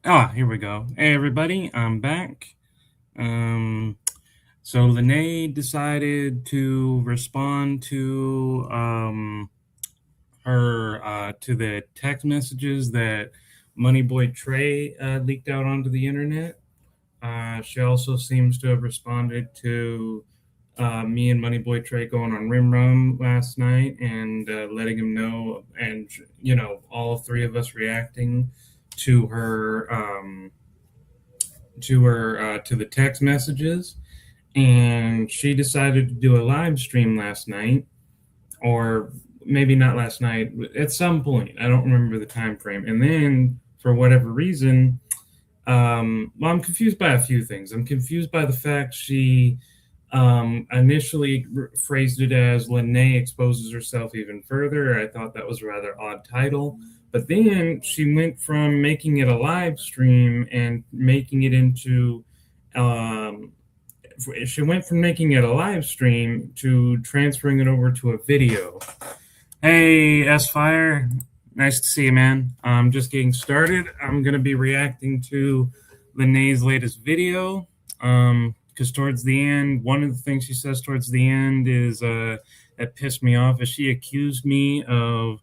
Here we go. Hey, everybody, I'm back. Um, so Lanae decided to respond to her to the text messages that Moneyboy Trey leaked out onto the internet. She also seems to have responded to me and Moneyboy Trey going on Rim Rum last night and letting him know, and all three of us reacting to her. To the text messages, and she decided to do a live stream last night, or maybe not last night, at some point. I don't remember the time frame. And then for whatever reason, well, I'm confused by a few things. I'm confused by the fact she initially phrased it as Lanae exposes herself even further. I thought that was a rather odd title. But then she went from making it a live stream and making it into, um, she went from making it a live stream to transferring it over to a video. Hey, S Fire. Nice to see you, man. I'm just getting started. I'm going to be reacting to Lanae's latest video. Because towards the end, one of the things she says towards the end is that pissed me off, is she accused me of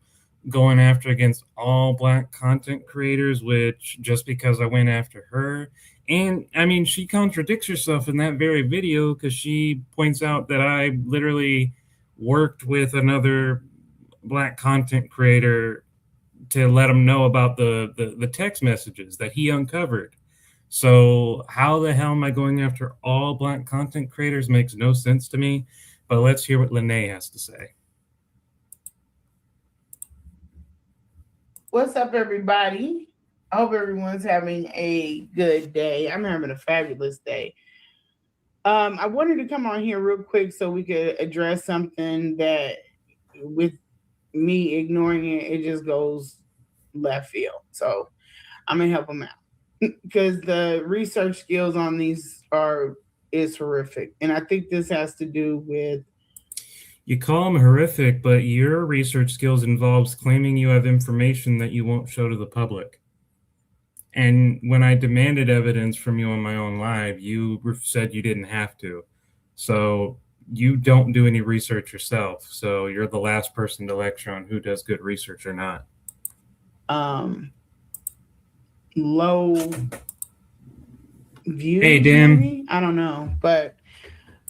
going after against all black content creators, which just because I went after her. And I mean, she contradicts herself in that very video because she points out that I literally worked with another black content creator to let him know about the text messages that he uncovered. So how the hell am I going after all black content creators? Makes no sense to me. But let's hear what Lanae has to say. What's up, everybody? I hope everyone's having a good day. I'm having a fabulous day. I wanted to come on here real quick so we could address something that, with me ignoring it, it just goes left field. So I'm gonna help them out because the research skills on these are is horrific, and I think this has to do with. You call them horrific, but your research skills involves claiming you have information that you won't show to the public. And when I demanded evidence from you on my own live, you said you didn't have to. So you don't do any research yourself. So you're the last person to lecture on who does good research or not. um Low Hey, views, Dan. maybe, I don't know, but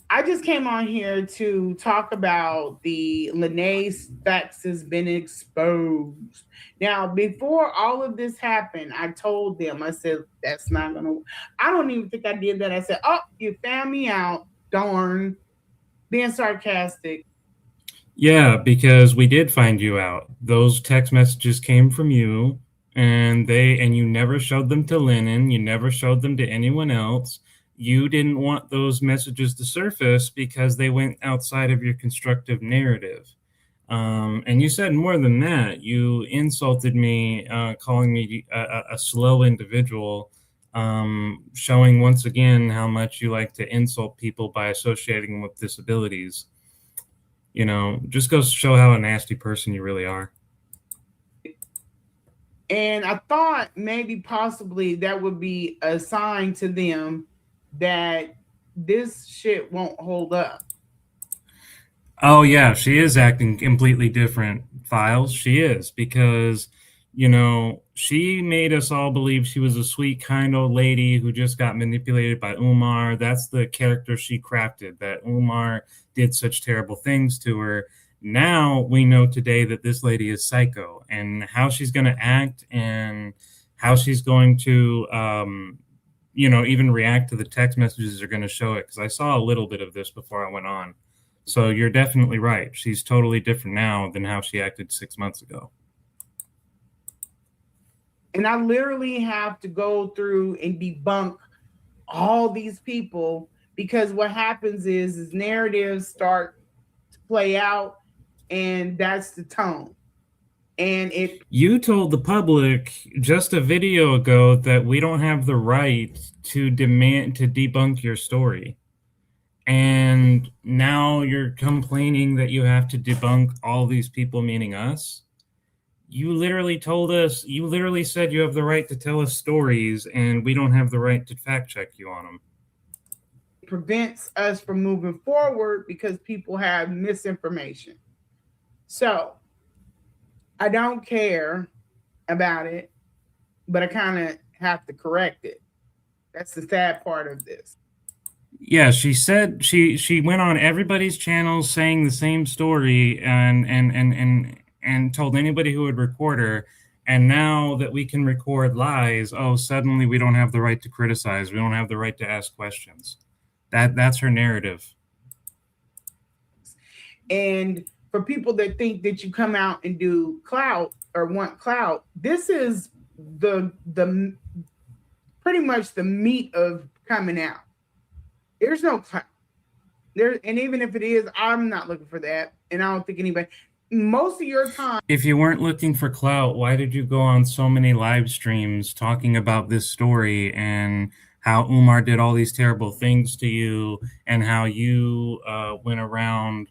I just came on here to talk about the Lanae stacks has been exposed. Now, before all of this happened, I told them, I said, that's not gonna, I don't even think I did that. I said, oh, you found me out, darn, being sarcastic. Yeah, because we did find you out. Those text messages came from you, and you never showed them to Lennon, you never showed them to anyone else. You didn't want those messages to surface because they went outside of your constructive narrative. And you said more than that. You insulted me, calling me a slow individual, showing once again how much you like to insult people by associating them with disabilities. Just goes to show how a nasty person you really are. And I thought maybe possibly that would be a sign to them that this shit won't hold up. Oh yeah, she is acting completely different, Files. She is, because she made us all believe she was a sweet, kind old lady who just got manipulated by Umar. That's the character she crafted, that Umar did such terrible things to her. Now we know today that this lady is psycho, and how she's going to act and how she's going to even react to the text messages are going to show it, because I saw a little bit of this before I went on. So you're definitely right. She's totally different now than how she acted 6 months ago. And I literally have to go through and debunk all these people because what happens is narratives start to play out, and that's the tone. And it You told the public just a video ago that we don't have the right to demand to debunk your story. And now you're complaining that you have to debunk all these people, meaning us. You literally told us, you literally said you have the right to tell us stories, and we don't have the right to fact check you on them. It prevents us from moving forward because people have misinformation. So I don't care about it, but I kind of have to correct it. That's the sad part of this. Yeah, she said she went on everybody's channels saying the same story and told anybody who would record her. And now that we can record lies, oh, suddenly we don't have the right to criticize. We don't have the right to ask questions. That's her narrative. And for people that think that you come out and do clout or want clout, this is the pretty much the meat of coming out. There's no clout there, and even if it is, I'm not looking for that, and I don't think anybody. Most of your time, if you weren't looking for clout, why did you go on so many live streams talking about this story and how Umar did all these terrible things to you and how you went around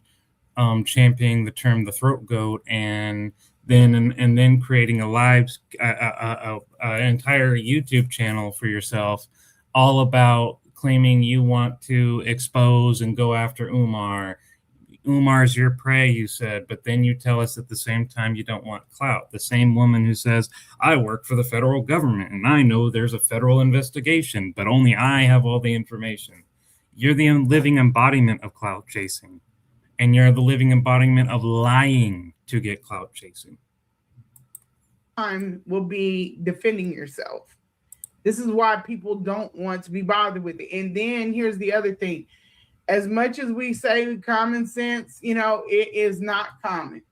championing the term the throat goat and then creating a live entire YouTube channel for yourself all about claiming you want to expose and go after Umar. Umar's your prey, you said, but then you tell us at the same time you don't want clout. The same woman who says, I work for the federal government and I know there's a federal investigation, but only I have all the information. You're the living embodiment of clout chasing, and you're the living embodiment of lying to get clout chasing. Time will be defending yourself. This is why people don't want to be bothered with it. And then here's the other thing. As much as we say common sense, it is not common.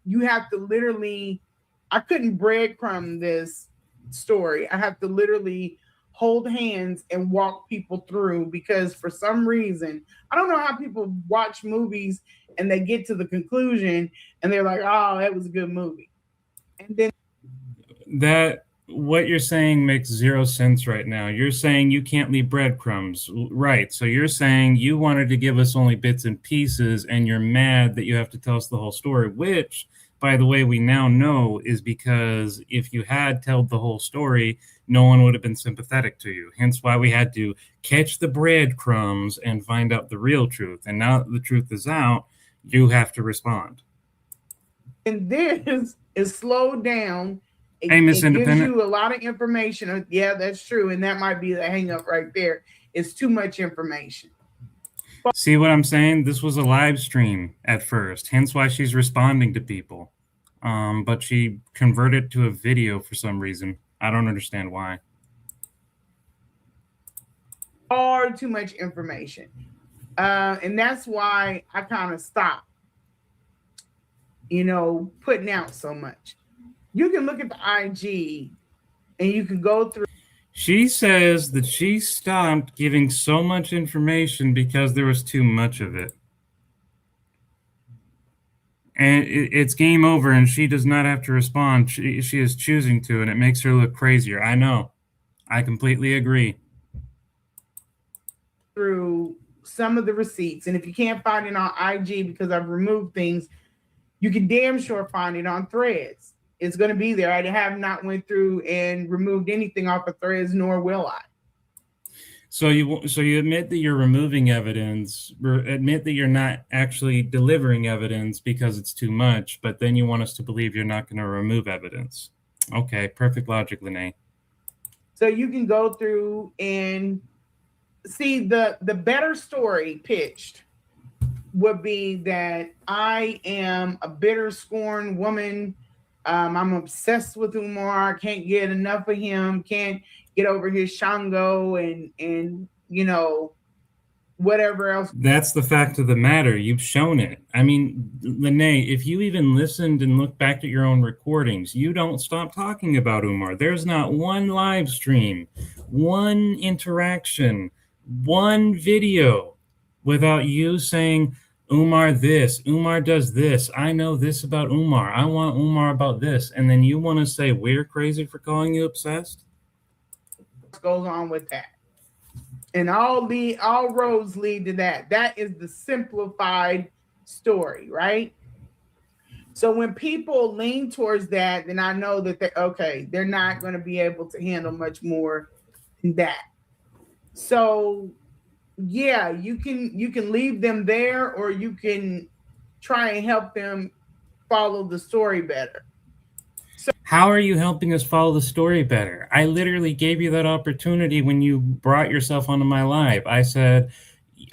You have to literally, I couldn't breadcrumb this story. I have to literally hold hands and walk people through because for some reason, I don't know how people watch movies and they get to the conclusion and they're like, oh, that was a good movie. And then that what you're saying makes zero sense right now. You're saying you can't leave breadcrumbs, right? So you're saying you wanted to give us only bits and pieces, and you're mad that you have to tell us the whole story, which, by the way, we now know is because if you had told the whole story, no one would have been sympathetic to you. Hence why we had to catch the breadcrumbs and find out the real truth. And now that the truth is out, you have to respond. And this is slowed down. Hey, Miss Independent. Gives you a lot of information. Yeah, that's true. And that might be the hang up right there. It's too much information. See what I'm saying? This was a live stream at first, hence why she's responding to people. But she converted to a video for some reason. I don't understand why. Far too much information. And that's why I kind of stopped, putting out so much. You can look at the IG and you can go through. She says that she stopped giving so much information because there was too much of it. And it's game over, and she does not have to respond. She is choosing to, and it makes her look crazier. I know. I completely agree. Through some of the receipts, and if you can't find it on IG because I've removed things, you can damn sure find it on Threads. It's going to be there. I have not went through and removed anything off of Threads, nor will I. So you admit that you're removing evidence, admit that you're not actually delivering evidence because it's too much, but then you want us to believe you're not going to remove evidence. Okay, perfect logic, Lanae. So you can go through and see the better story pitched would be that I am a bitter, scorned woman. I'm obsessed with Umar. Can't get enough of him. Can't get over his Shango and whatever else. That's the fact of the matter. You've shown it. I mean, Lanae, if you even listened and looked back at your own recordings, you don't stop talking about Umar. There's not one live stream, one interaction, one video without you saying, Umar this, Umar does this, I know this about Umar, I want Umar about this, and then you want to say we're crazy for calling you obsessed? Goes on with that. And all roads lead to that. That is the simplified story, right? So when people lean towards that, then I know that they're not going to be able to handle much more than that. So yeah, you can leave them there, or you can try and help them follow the story better. How are you helping us follow the story better? I literally gave you that opportunity when you brought yourself onto my live.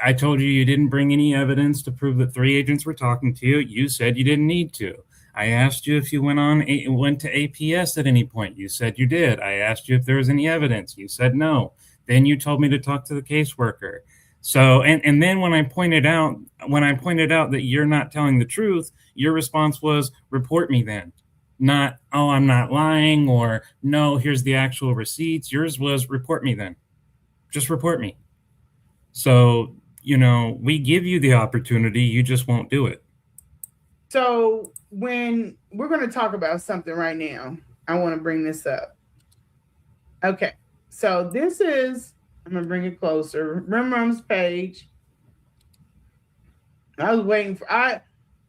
I told you didn't bring any evidence to prove that 3 agents were talking to you. You said you didn't need to. I asked you if you went to APS at any point. You said you did. I asked you if there was any evidence. You said no. Then you told me to talk to the caseworker. So, and then when I pointed out that you're not telling the truth, your response was, report me then. Not, oh, I'm not lying, or no, here's the actual receipts. Yours was, report me then. Just report me. So, we give you the opportunity, you just won't do it. So when we're going to talk about something right now, I want to bring this up. Okay. So this is, I'm going to bring it closer. Remember on this page. I was waiting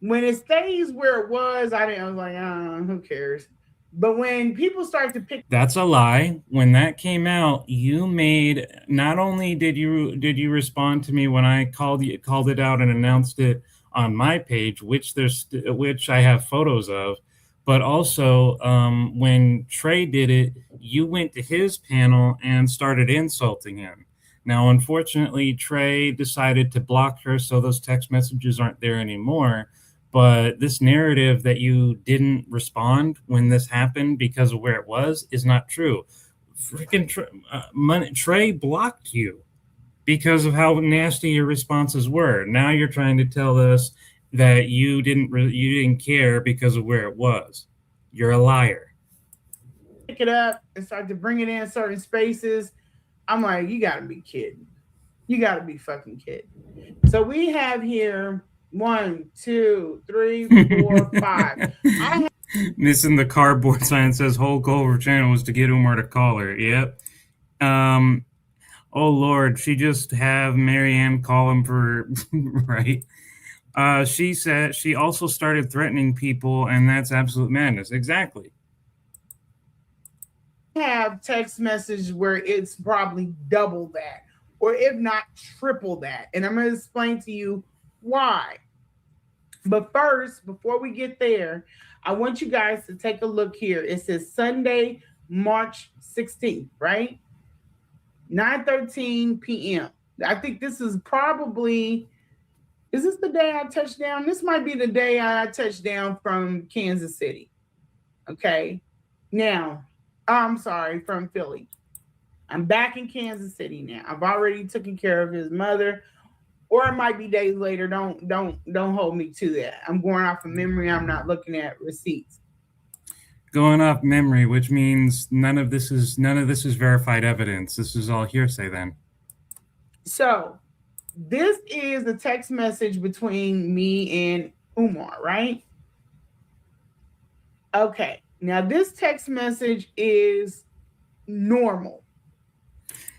when it stays where it was, I was like, who cares? But when people start to pick, that's a lie. When that came out, you made, not only did you respond to me when I called it out and announced it on my page, which I have photos of, but also when Trey did it, you went to his panel and started insulting him. Now, unfortunately, Trey decided to block her, so those text messages aren't there anymore. But this narrative that you didn't respond when this happened because of where it was is not true. Freaking Trey blocked you because of how nasty your responses were. Now you're trying to tell us that you didn't care because of where it was. You're a liar. Pick it up and start to bring it in certain spaces. I'm like, you gotta be kidding. You gotta be fucking kidding. So we have here 1, 2, 3, 4, 5. Missing the cardboard sign says whole goal of her channel was to get Umar to call her. Yep. Oh Lord, she just have Marianne call him for right. She said she also started threatening people, and that's absolute madness. Exactly. Have text message where it's probably double that, or if not triple that, and I'm going to explain to you why. But first, before we get there, I want you guys to take a look here. It says Sunday, March 16th, right? 9:13 p.m. I think this is probably, is this the day I touched down? This might be the day I touched down from Kansas City. Okay. Now, I'm sorry, from Philly. I'm back in Kansas City now. I've already taken care of his mother, or it might be days later. Don't hold me to that. I'm going off of memory. I'm not looking at receipts. Going off memory, which means none of this is verified evidence. This is all hearsay then. So this is the text message between me and Umar, right? Okay. Now this text message is normal.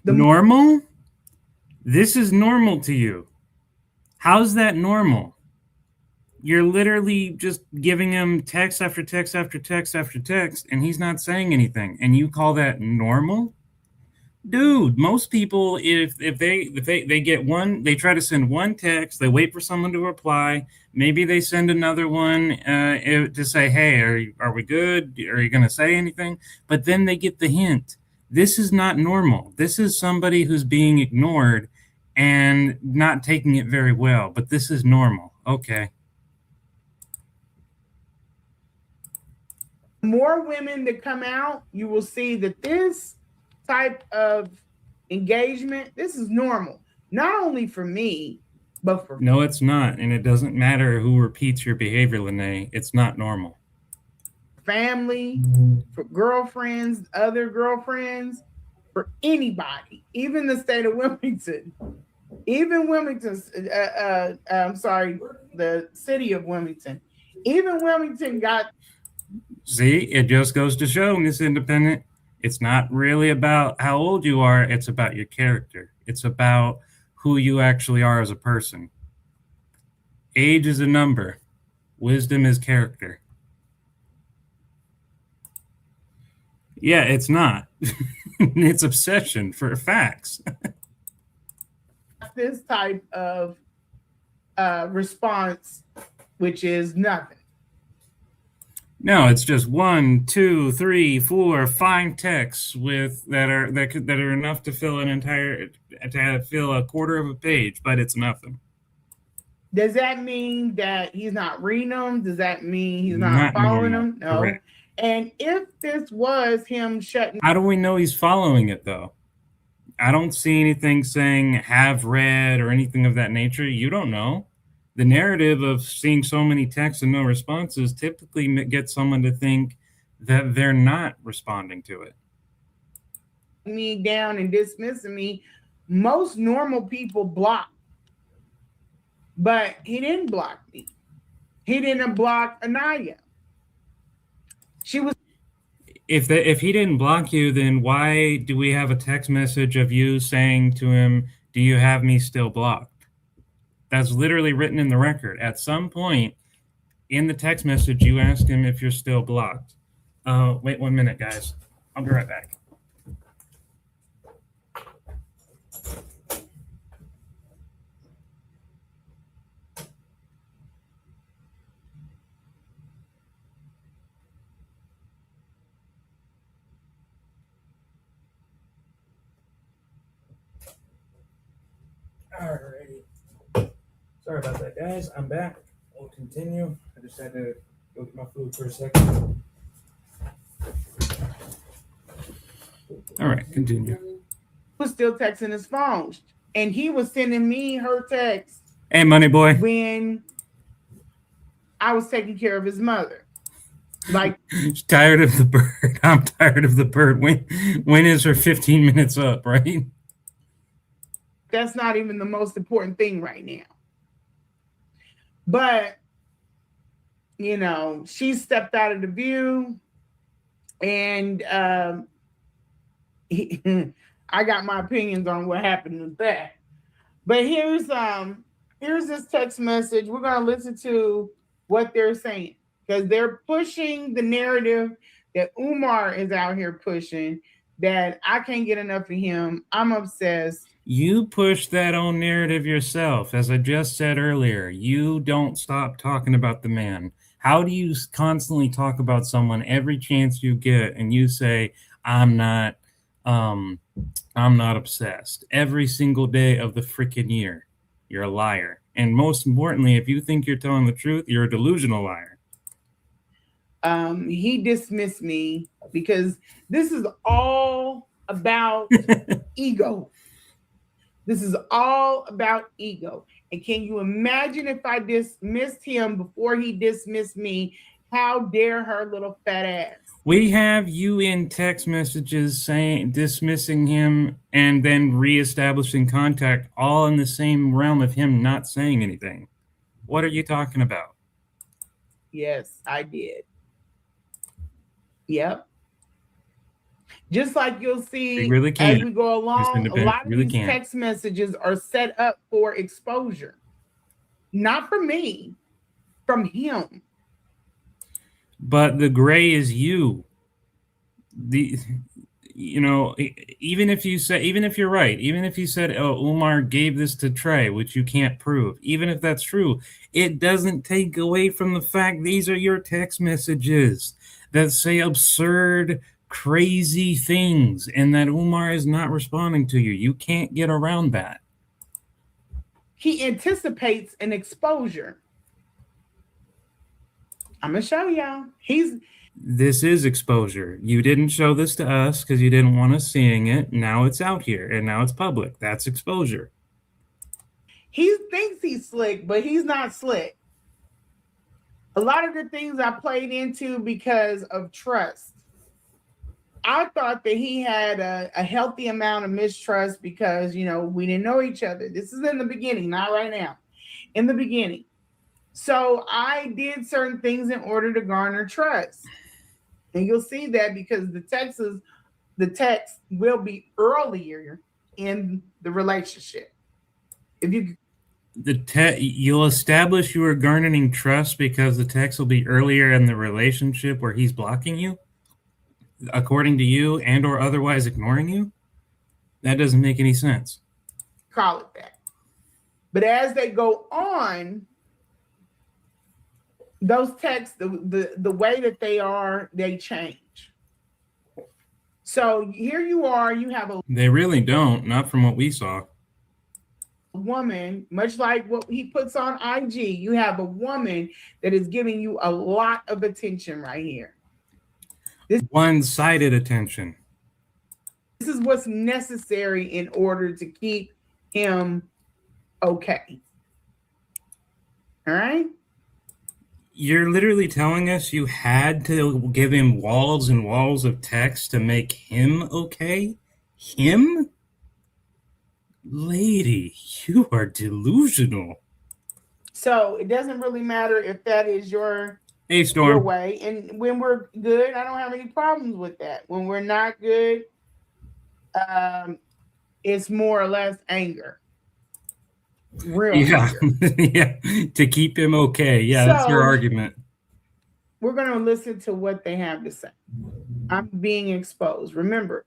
Normal? This is normal to you. How's that normal? You're literally just giving him text after text after text after text, and he's not saying anything, and you call that normal? Dude, most people, if they get one, they try to send one text, they wait for someone to reply, maybe they send another one to say, hey, are we good? Are you going to say anything? But then they get the hint. This is not normal. This is somebody who's being ignored and not taking it very well, but this is normal. Okay. More women that come out, you will see that this type of engagement, this is normal. Not only for me, but for... No, it's not. And it doesn't matter who repeats your behavior, Lanae. It's not normal. Family, for girlfriends, other girlfriends, for anybody, even the state of Wilmington. Even Wilmington, I'm sorry, the city of Wilmington. Even Wilmington got... See, it just goes to show, Miss Independent, it's not really about how old you are. It's about your character. It's about who you actually are as a person. Age is a number. Wisdom is character. Yeah, it's not. It's obsession for facts. This type of response, which is nothing. No, it's just 1, 2, 3, 4 fine texts with that are enough to fill an entire to fill a quarter of a page, but it's nothing. Does that mean that he's not reading them? Does that mean he's not Not following normal. them? No. Correct. And if this was him shutting, How do we know he's following it though? I don't see anything saying have read or anything of that nature. You don't know. The narrative of seeing so many texts and no responses typically gets someone to think that they're not responding to it. me down and dismissing me, most normal people block. But he didn't block me. He didn't block Anaya. She was. If he didn't block you, then why do we have a text message of you saying to him, "Do you have me still blocked?" That's literally written in the record. At some point in the text message, you asked him if you're still blocked. Wait 1 minute, guys. I'll be right back. Alrighty. Sorry about that, guys. I'm back. We'll continue. I just had to go get my food for a second. All right, continue. Was still texting his phone, and he was sending me her text. Hey, money boy. When I was taking care of his mother. Like, tired of the bird. I'm tired of the bird. When is her 15 minutes up, right? That's not even the most important thing right now. But, you know, she stepped out of the view, and I got my opinions on what happened with that. But here's this text message. We're going to listen to what they're saying, because they're pushing the narrative that Umar is out here pushing, that I can't get enough of him. I'm obsessed. You push that own narrative yourself. As I just said earlier, you don't stop talking about the man. How do you constantly talk about someone every chance you get and you say, I'm not obsessed every single day of the freaking year? You're a liar. And most importantly, if you think you're telling the truth, you're a delusional liar. He dismissed me because this is all about ego. This is all about ego. And can you imagine if I dismissed him before he dismissed me? How dare her little fat ass? We have you in text messages saying dismissing him and then reestablishing contact, all in the same realm of him not saying anything. What are you talking about? Yes, I did. Yep. Just like you'll see really as we go along, a lot of really these text messages are set up for exposure. Not from me, from him. But the gray is you. Even if you're right, even if you said, oh, Umar gave this to Trey, which you can't prove, even if that's true, it doesn't take away from the fact these are your text messages that say absurd, crazy things and that Umar is not responding to you. You can't get around that. He anticipates an exposure. I'm going to show y'all. This is exposure. You didn't show this to us because you didn't want us seeing it. Now it's out here and now it's public. That's exposure. He thinks he's slick, but he's not slick. A lot of the things I played into because of trust. I thought that he had a healthy amount of mistrust because, you know, we didn't know each other. This is in the beginning, not right now. In the beginning. So I did certain things in order to garner trust. And you'll see that because the text will be earlier in the relationship. You'll establish you are garnering trust because the text will be earlier in the relationship where he's blocking you? according to you, and or otherwise ignoring you? That doesn't make any sense. Call it that. But as they go on, those texts, the way that they change. So here you are, you have a They really don't, not from what we saw. woman, much like what he puts on IG, you have a woman that is giving you a lot of attention right here. This one-sided attention. This is what's necessary in order to keep him okay. All right? You're literally telling us you had to give him walls and walls of text to make him okay? Him? Lady, you are delusional. So it doesn't really matter if that is your Storm. Your way. And when we're good, I don't have any problems with that. When we're not good, it's more or less anger. Real anger. Yeah, to keep him okay. Yeah, so, that's your argument. We're going to listen to what they have to say. I'm being exposed. Remember.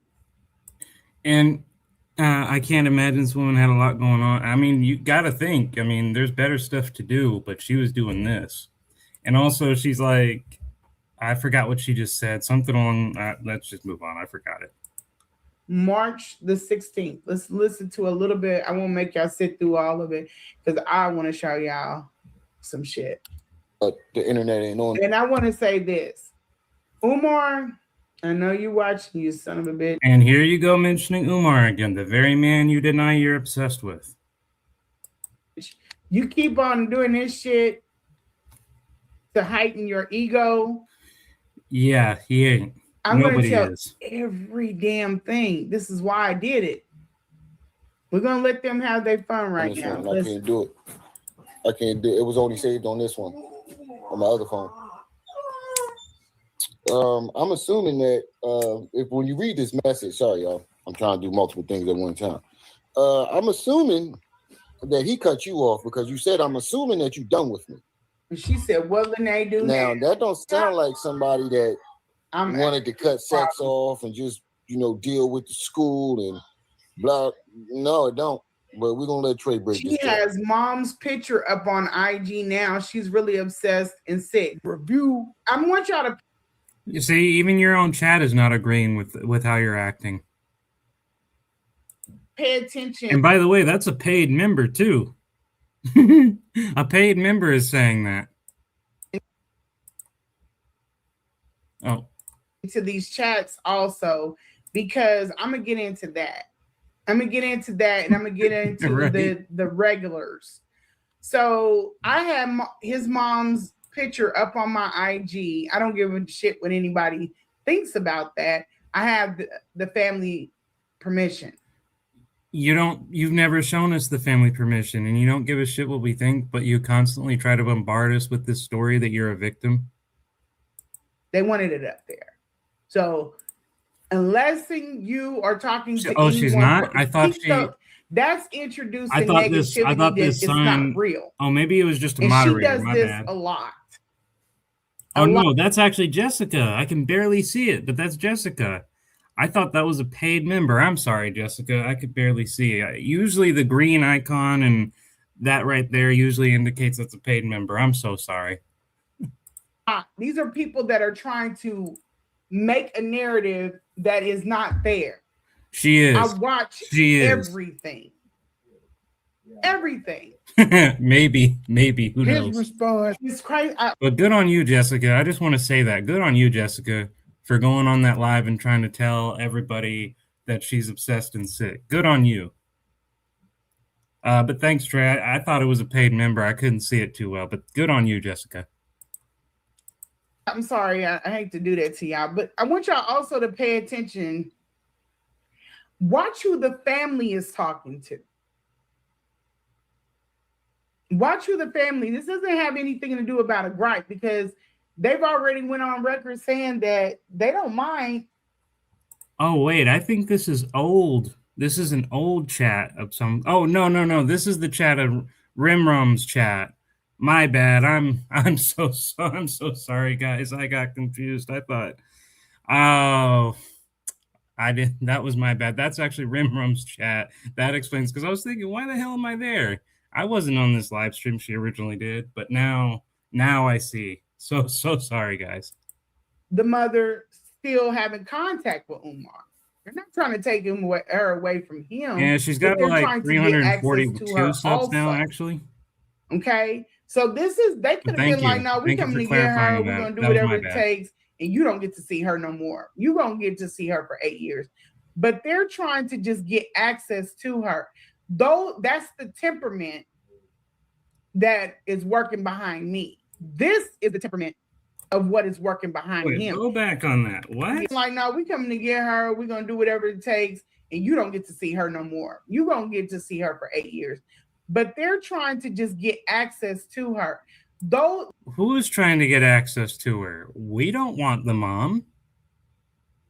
And I can't imagine this woman had a lot going on. I mean, you got to think. I mean, there's better stuff to do, but she was doing this. And also, she's like, I forgot what she just said. Something along, let's just move on. I forgot it. March the 16th. Let's listen to a little bit. I won't make y'all sit through all of it because I want to show y'all some shit. But the internet ain't on. And I want to say this. Umar, I know you're watching, you son of a bitch. And here you go mentioning Umar again, the very man you deny you're obsessed with. You keep on doing this shit to heighten your ego. Yeah, he ain't. I'm going to tell every damn thing. This is why I did it. We're going to let them have their fun right now. I can't do it. I can't do it. It was only saved on this one, on my other phone. I'm assuming that if when you read this message, sorry, y'all, I'm trying to do multiple things at one time. I'm assuming that he cut you off because you said, I'm assuming that you're done with me. And she said, what Lanae do now? That don't sound like somebody that wanted to cut sex off and just, deal with the school and blah. No, it don't. But we're going to let Trey break this. She has mom's picture up on IG now. She's really obsessed and sick. Review. I want y'all to. You see, even your own chat is not agreeing with how you're acting. Pay attention. And by the way, that's a paid member too. A paid member is saying that. Oh. To these chats also, because I'm going to get into that. And I'm going to get into right. the regulars. So I have his mom's picture up on my IG. I don't give a shit what anybody thinks about that. I have the family permission. You've never shown us the family permission, and you don't give a shit what we think, but you constantly try to bombard us with this story that you're a victim. They wanted it up there. So unless you are talking to anyone, she's not? I thought that's introducing negativity. I thought this sign, not real. Oh, maybe it was just a moderator. She does this a lot. No, that's actually Jessica. I can barely see it, but that's Jessica. I thought that was a paid member. I'm sorry, Jessica. I could barely see it. Usually the green icon and that right there usually indicates that's a paid member. I'm so sorry. These are people that are trying to make a narrative that is not there. She is. I watch everything. Everything. maybe. Who knows? His response is crazy. But good on you, Jessica. I just want to say that. Good on you, Jessica, for going on that live and trying to tell everybody that she's obsessed and sick. Good on you. But thanks, Trey. I thought it was a paid member. I couldn't see it too well, but good on you, Jessica. I'm sorry. I hate to do that to y'all, but I want y'all also to pay attention. Watch who the family is talking to. Watch who the family. This doesn't have anything to do about a gripe because they've already went on record saying that they don't mind. Oh, wait. I think this is old. This is an old chat of some. Oh, no. This is the chat of Rimrum's chat. My bad. I'm so sorry, guys. I got confused. I thought Oh, I did. That was my bad. That's actually Rimrum's chat. That explains, because I was thinking, why the hell am I there? I wasn't on this live stream she originally did, but now I see. So sorry, guys. The mother still having contact with Umar. They're not trying to take her away from him. Yeah, she's but got they're like trying to get access to 342 her subs now, also. actually. Okay, so they could have been like, no, we're coming to get her. We're gonna do whatever it takes, and you don't get to see her no more. You're gonna get to see her for 8 years. But they're trying to just get access to her. Though that's the temperament that is working behind me. This is the temperament of what is working behind him. Go back on that. What? Like, no, we coming to get her. We're gonna do whatever it takes, and you don't get to see her no more. You're gonna get to see her for 8 years. But they're trying to just get access to her. Though, who is trying to get access to her? We don't want the mom.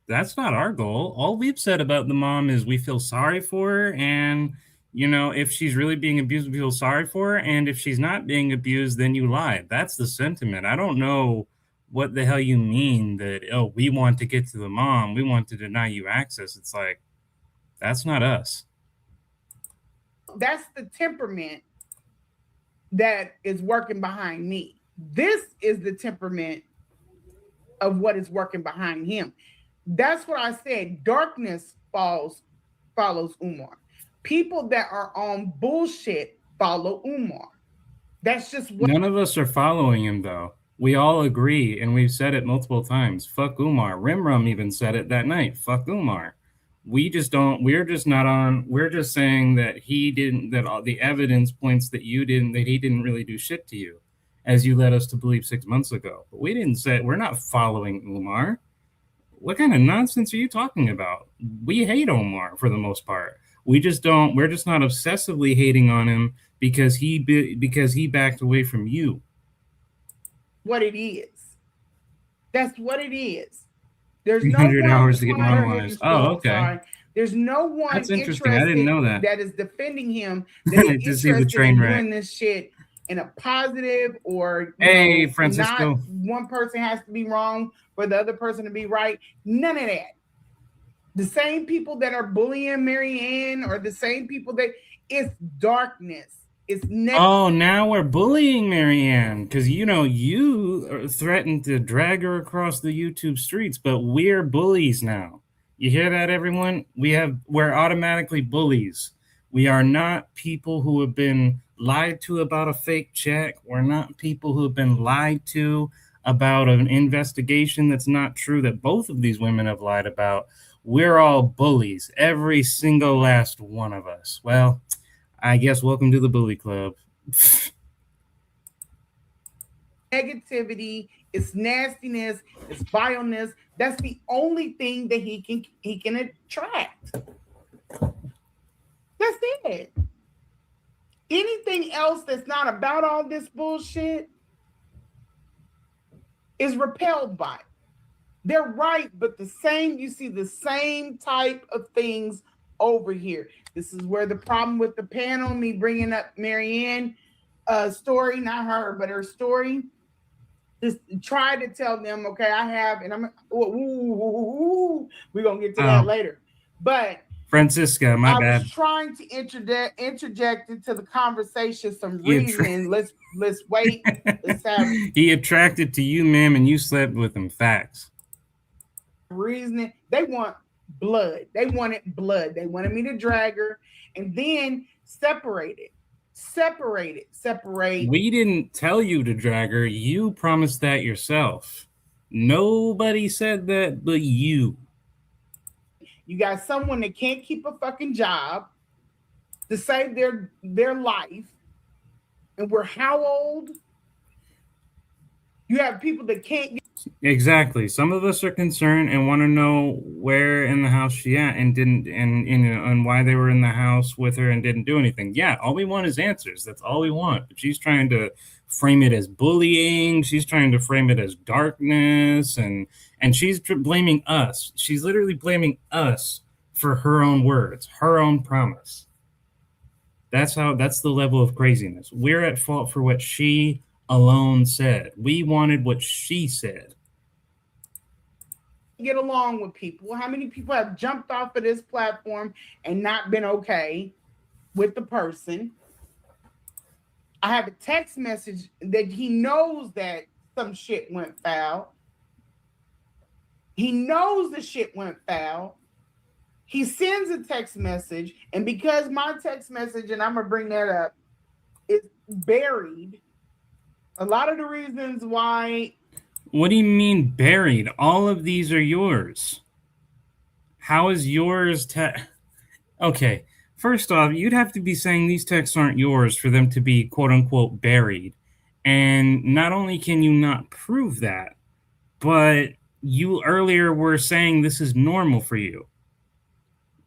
That's not our goal. All we've said about the mom is we feel sorry for her, and if she's really being abused, we feel sorry for her, and if she's not being abused, then you lied. That's the sentiment. I don't know what the hell you mean that, oh, we want to get to the mom, we want to deny you access. It's like, that's not us. That's the temperament that is working behind me. This is the temperament of what is working behind him. That's what I said. Darkness follows Umar. People that are on bullshit follow Umar. That's just what. None of us are following him, though. We all agree, and we've said it multiple times. Fuck Umar. Rimrum even said it that night. Fuck Umar. We just don't. We're just not on. We're just saying that he didn't. That all the evidence points that you didn't. That he didn't really do shit to you, as you led us to believe 6 months ago. But we didn't say. We're not following Umar. What kind of nonsense are you talking about? We hate Omar for the most part. We just don't. We're just not obsessively hating on him because he backed away from you. What it is. That's what it is. There's no 300 hours to get normalized. Oh, okay. Sorry. There's no one. That's interesting. I didn't know that. That is defending him. That is to see the train wreck. Doing this shit in a positive or hey, Francisco. Not one person has to be wrong for the other person to be right. None of that. The same people that are bullying Marianne or the same people that it's darkness. It's oh, now we're bullying Marianne because you threatened to drag her across the YouTube streets, but we're bullies now. You hear that, everyone? We're automatically bullies. We are not people who have been lied to about a fake check. We're not people who have been lied to about an investigation that's not true that both of these women have lied about. We're all bullies, every single last one of us. Well, I guess welcome to the bully club. Negativity, it's nastiness, it's vileness. That's the only thing that he can attract. That's it. Anything else that's not about all this bullshit is repelled by it. They're right, but you see the same type of things over here. This is where the problem with the panel, me bringing up Marianne story, not her, but her story, just try to tell them, okay, I have, and we're going to get to that later. But Francisca, my bad. I was trying to interject into the conversation some reasoning. Let's wait. Let's have. He attracted to you, ma'am, and you slept with him. Facts. Reasoning. They want blood. They wanted blood. They wanted me to drag her and then separate it. Separate. We didn't tell you to drag her. You promised that yourself. Nobody said that but you. You got someone that can't keep a fucking job to save their life. And we're how old? You have people that can't get. Exactly. Some of us are concerned and want to know where in the house she at and didn't and why they were in the house with her and didn't do anything. Yeah, all we want is answers. That's all we want. But she's trying to frame it as bullying. She's trying to frame it as darkness, and she's blaming us. She's literally blaming us for her own words, her own promise. That's the level of craziness. We're at fault for what she alone said. We wanted what she said. get along with people? How many people have jumped off of this platform and not been okay with the person? I have a text message that he knows that some shit went foul. He knows the shit went foul. He sends a text message, and because my text message, and I'm gonna bring that up, is buried. A lot of the reasons why. What do you mean buried? All of these are yours. How is yours Okay, first off, you'd have to be saying these texts aren't yours for them to be quote unquote buried. And not only can you not prove that, but you earlier were saying this is normal for you.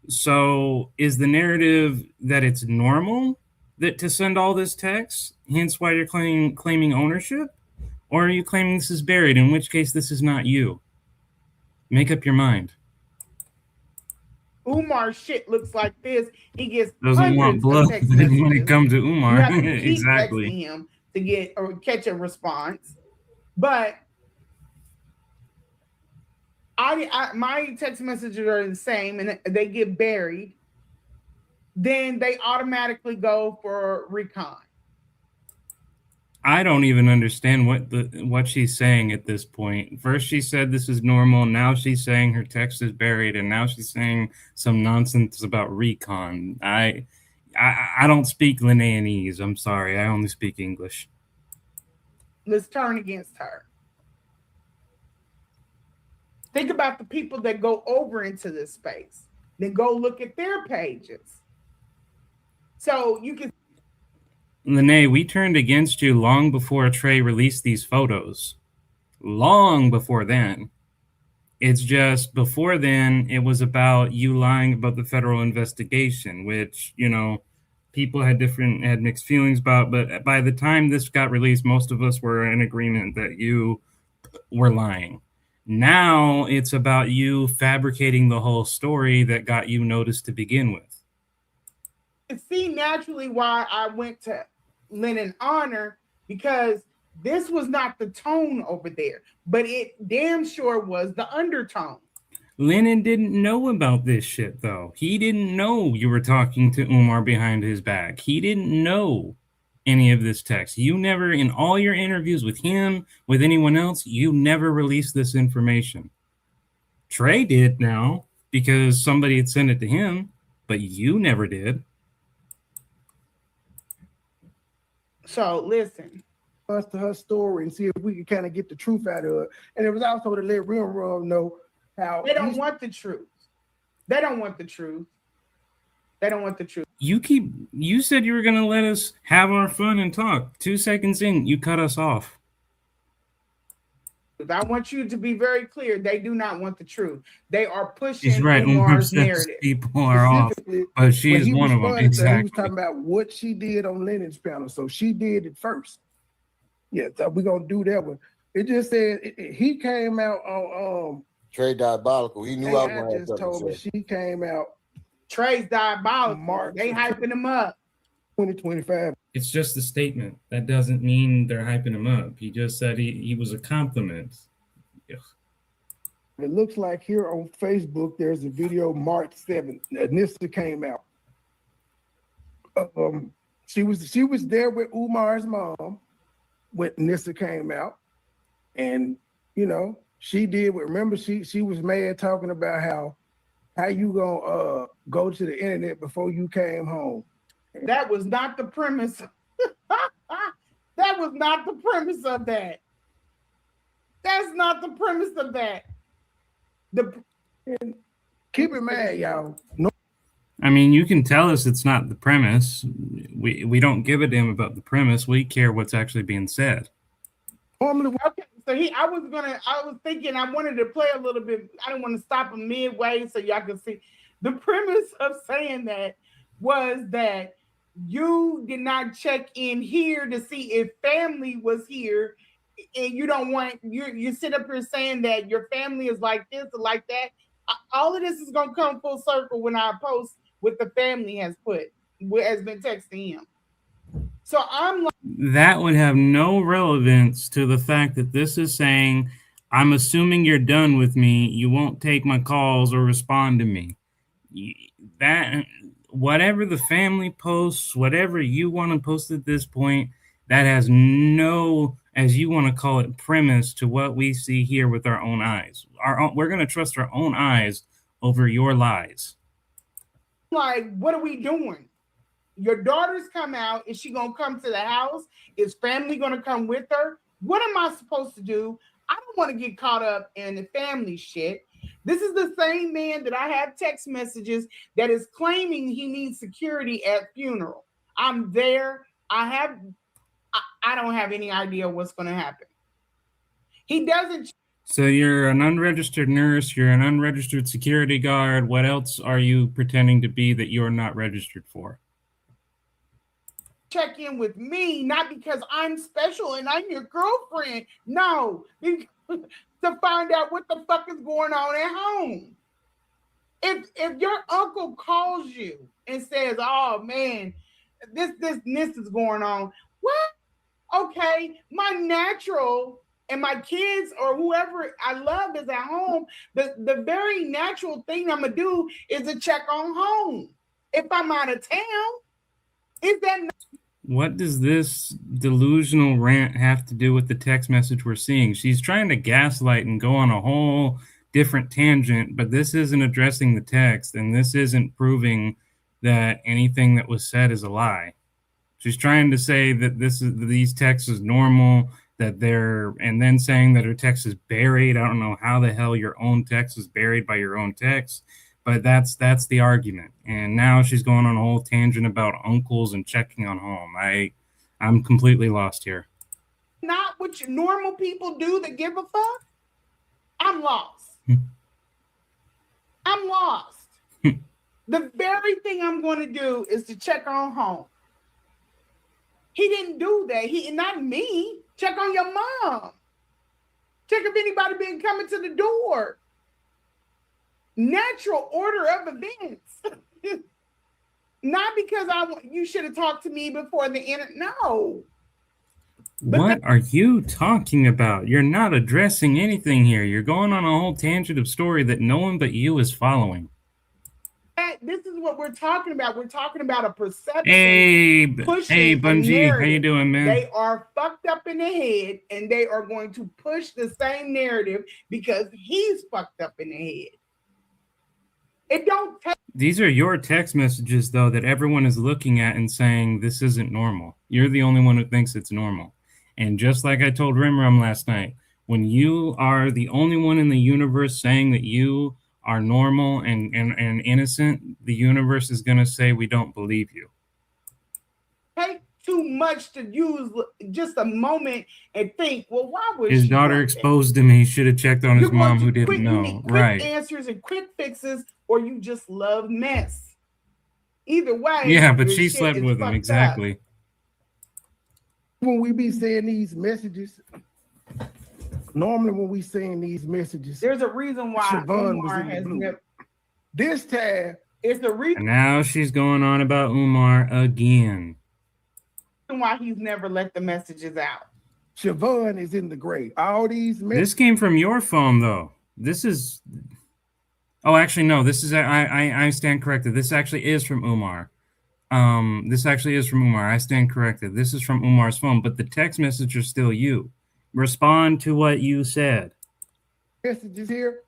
So is the narrative that it's normal that to send all this text, hence why you're claiming ownership? Or are you claiming this is buried, in which case this is not you? Make up your mind. Umar's shit looks like this. He gets Doesn't want hundreds blood of text messages. when it comes to Umar. You have to keep Exactly. texting him to get or catch a response. But my text messages are the same, and they get buried. Then they automatically go for recon. I don't even understand what she's saying at this point. First she said this is normal, now she's saying her text is buried, and now she's saying some nonsense about recon. I don't speak Lanaeanese. I'm sorry. I only speak English. Let's turn against her. Think about the people that go over into this space. Then go look at their pages. So you can. Lanae, we turned against you long before Trey released these photos. Long before then. It's just before then, it was about you lying about the federal investigation, which, you know, people had mixed feelings about. But by the time this got released, most of us were in agreement that you were lying. Now it's about you fabricating the whole story that got you noticed to begin with. See naturally why I went to Lennon Honor, because this was not the tone over there, but it damn sure was the undertone. Lennon didn't know about this shit, though. He didn't know you were talking to Umar behind his back. He didn't know any of this text. You never, in all your interviews with him, with anyone else, you never released this information. Trey did now because somebody had sent it to him, but you never did. So listen. Us to her story and see if we can kind of get the truth out of it. And it was also to let Rim know how they don't want the truth. They don't want the truth. They don't want the truth. You said you were going to let us have our fun and talk. 2 seconds in, you cut us off. I want you to be very clear. They do not want the truth. They are pushing She's right. Umar's narrative. People are off, but she is one of them. Exactly. He was talking about what she did on Lennon's panel. So she did it first. Yeah, so we're going to do that one. It just said he came out on Trey diabolical. He knew I was going to just told me she came out. Trey's diabolical. March they hyping him up. 2025. It's just a statement. That doesn't mean they're hyping him up. He just said he was a compliment. Ugh. It looks like here on Facebook, there's a video March 7th. Nissa came out. She was there with Umar's mom when Nissa came out. And, you know, she did what, remember, she was mad talking about how you gonna go to the internet before you came home. That was not the premise. That was not the premise of that. That's not the premise of that. Keep in mind, y'all. No. I mean, you can tell us it's not the premise. We don't give a damn about the premise. We care what's actually being said. Okay, so I was thinking I wanted to play a little bit. I didn't want to stop him midway so y'all can see. The premise of saying that was that you did not check in here to see if family was here, and you don't want you sit up here saying that your family is like this or like that. All of this is gonna come full circle when I post what the family has been texting him. So I'm like, that would have no relevance to the fact that this is saying I'm assuming you're done with me. You won't take my calls or respond to me. That whatever the family posts, whatever you want to post at this point, that has no, as you want to call it, premise to what we see here with our own eyes. We're going to trust our own eyes over your lies. Like, what are we doing? Your daughter's come out. Is she gonna come to the house? Is family gonna come with her? What am I supposed to do? I don't want to get caught up in the family shit. This is the same man that I have text messages that is claiming he needs security at funeral. I'm there. I don't have any idea what's gonna happen. He doesn't. So you're an unregistered nurse, you're an unregistered security guard. What else are you pretending to be that you're not registered for? Check in with me, not because I'm special and I'm your girlfriend. No, to find out what the fuck is going on at home. If your uncle calls you and says, "Oh man, this is going on," what? Okay, my natural and my kids or whoever I love is at home. The very natural thing I'm gonna do is to check on home. If I'm out of town, is that not? What does this delusional rant have to do with the text message we're seeing? She's trying to gaslight and go on a whole different tangent, but this isn't addressing the text, and this isn't proving that anything that was said is a lie. She's trying to say that these texts is normal, that they're, and then saying that her text is buried. I don't know how the hell your own text is buried by your own text. But that's the argument. And now she's going on a whole tangent about uncles and checking on home. I'm completely lost here. Not what normal people do that give a fuck? I'm lost. I'm lost. The very thing I'm going to do is to check on home. He didn't do that. Not me. Check on your mom. Check if anybody been coming to the door. Natural order of events. Not because you should have talked to me before the internet. No. What are you talking about? You're not addressing anything here. You're going on a whole tangent of story that no one but you is following. This is what we're talking about. We're talking about a perception. Hey, Bungie, how you doing, man? They are fucked up in the head, and they are going to push the same narrative because he's fucked up in the head. It don't take. These are your text messages, though, that everyone is looking at and saying this isn't normal. You're the only one who thinks it's normal. And just like I told Rimram last night, when you are the only one in the universe saying that you are normal and innocent, the universe is going to say we don't believe you. Take too much to use just a moment and think, well, why was his daughter exposed him? He should have checked on his mom who didn't know. Right. Answers and quick fixes, or you just love mess. Either way. Yeah, but she slept with him. Exactly. Up. When we be saying these messages, normally when we saying these messages, there's a reason why Umar has never. This time, it's the reason. And now she's going on about Umar again. Why he's never let the messages out. Siobhan is in the grave. All these This came from your phone, though. This is. Oh, actually, no. This is. I stand corrected. This actually is from Umar. This actually is from Umar. I stand corrected. This is from Umar's phone, but the text message is still you. Respond to what you said. Messages here.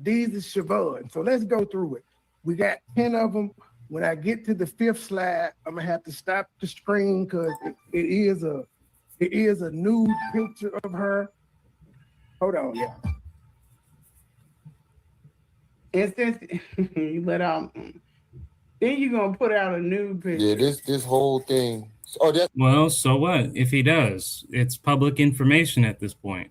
These is Siobhan. So let's go through it. We got 10 of them. When I get to the 5th slide, I'm gonna have to stop the screen because it is a nude picture of her. Hold on, yeah. And since you let out, then you're gonna put out a nude picture. Yeah, this whole thing. Well, so what? If he does, it's public information at this point.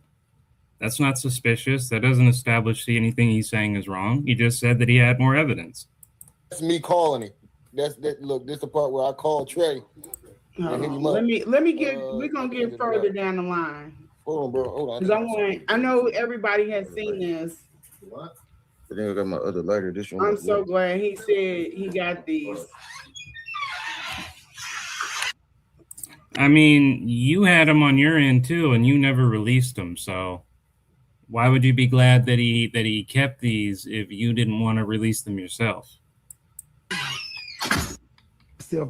That's not suspicious. That doesn't establish anything he's saying is wrong. He just said that he had more evidence. That's me calling him. Look, this is the part where I call Trey. Let me get. We're gonna get further down the line. Hold on, bro. Hold on. Because I know everybody has seen this. What? I think I got my other lighter. This one. I'm so glad he said he got these. I mean, you had them on your end too, and you never released them. So Why would you be glad that he kept these if you didn't want to release them yourself? Self,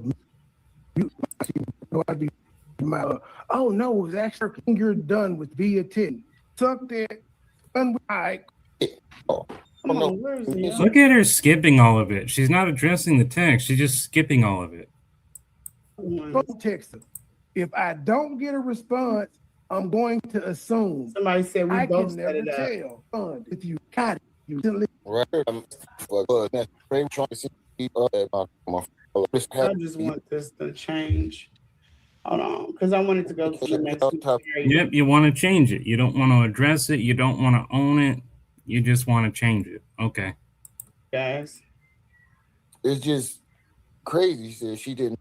I'd be oh no, it's actually you're done with via 10. Suck that. All right. Come on, where's the Look at her skipping all of it. She's not addressing the text. She's just skipping all of it. Text her. If I don't get a response, I'm going to assume. Somebody said we I both can set never it up. tell. If you got it, you Right. I just want this to change. Hold on, because I wanted to go to the next one. Yep, you want to change it. You don't want to address it. You don't want to own it. You just want to change it. Okay. Guys. It's just crazy. She said she didn't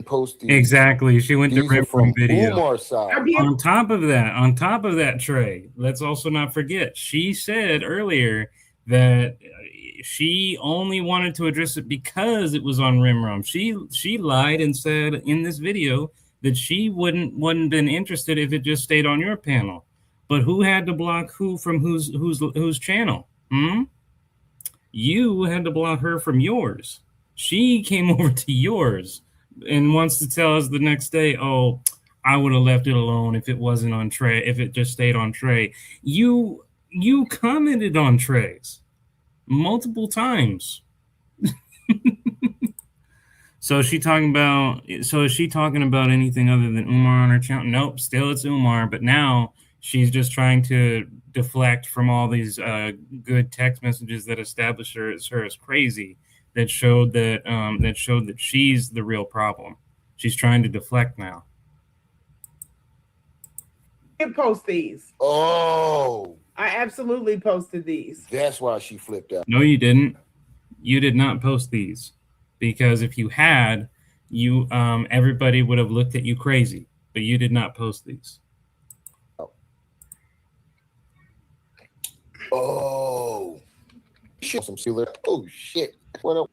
post these. Exactly. She went to These are Red from Room video. Umar's side. On top of that, Trey, let's also not forget, she said earlier that she only wanted to address it because it was on Rimrom. She lied and said in this video that she wouldn't been interested if it just stayed on your panel. But who had to block who from whose channel? You had to block her from yours. She came over to yours and wants to tell us the next day, oh, I would have left it alone if it wasn't on Trey, if it just stayed on Trey. You commented on Trey's multiple times. So is she talking about anything other than Umar on her channel? Nope, still it's Umar, but now she's just trying to deflect from all these good text messages that established her as crazy, that showed that she's the real problem. She's trying to deflect now. I did post these. Oh, I absolutely posted these. that's why she flipped out. No, you didn't. You did not post these, because if you had, you everybody would have looked at you crazy. But you did not post these. Oh, shit! Some sealer. Oh shit! What?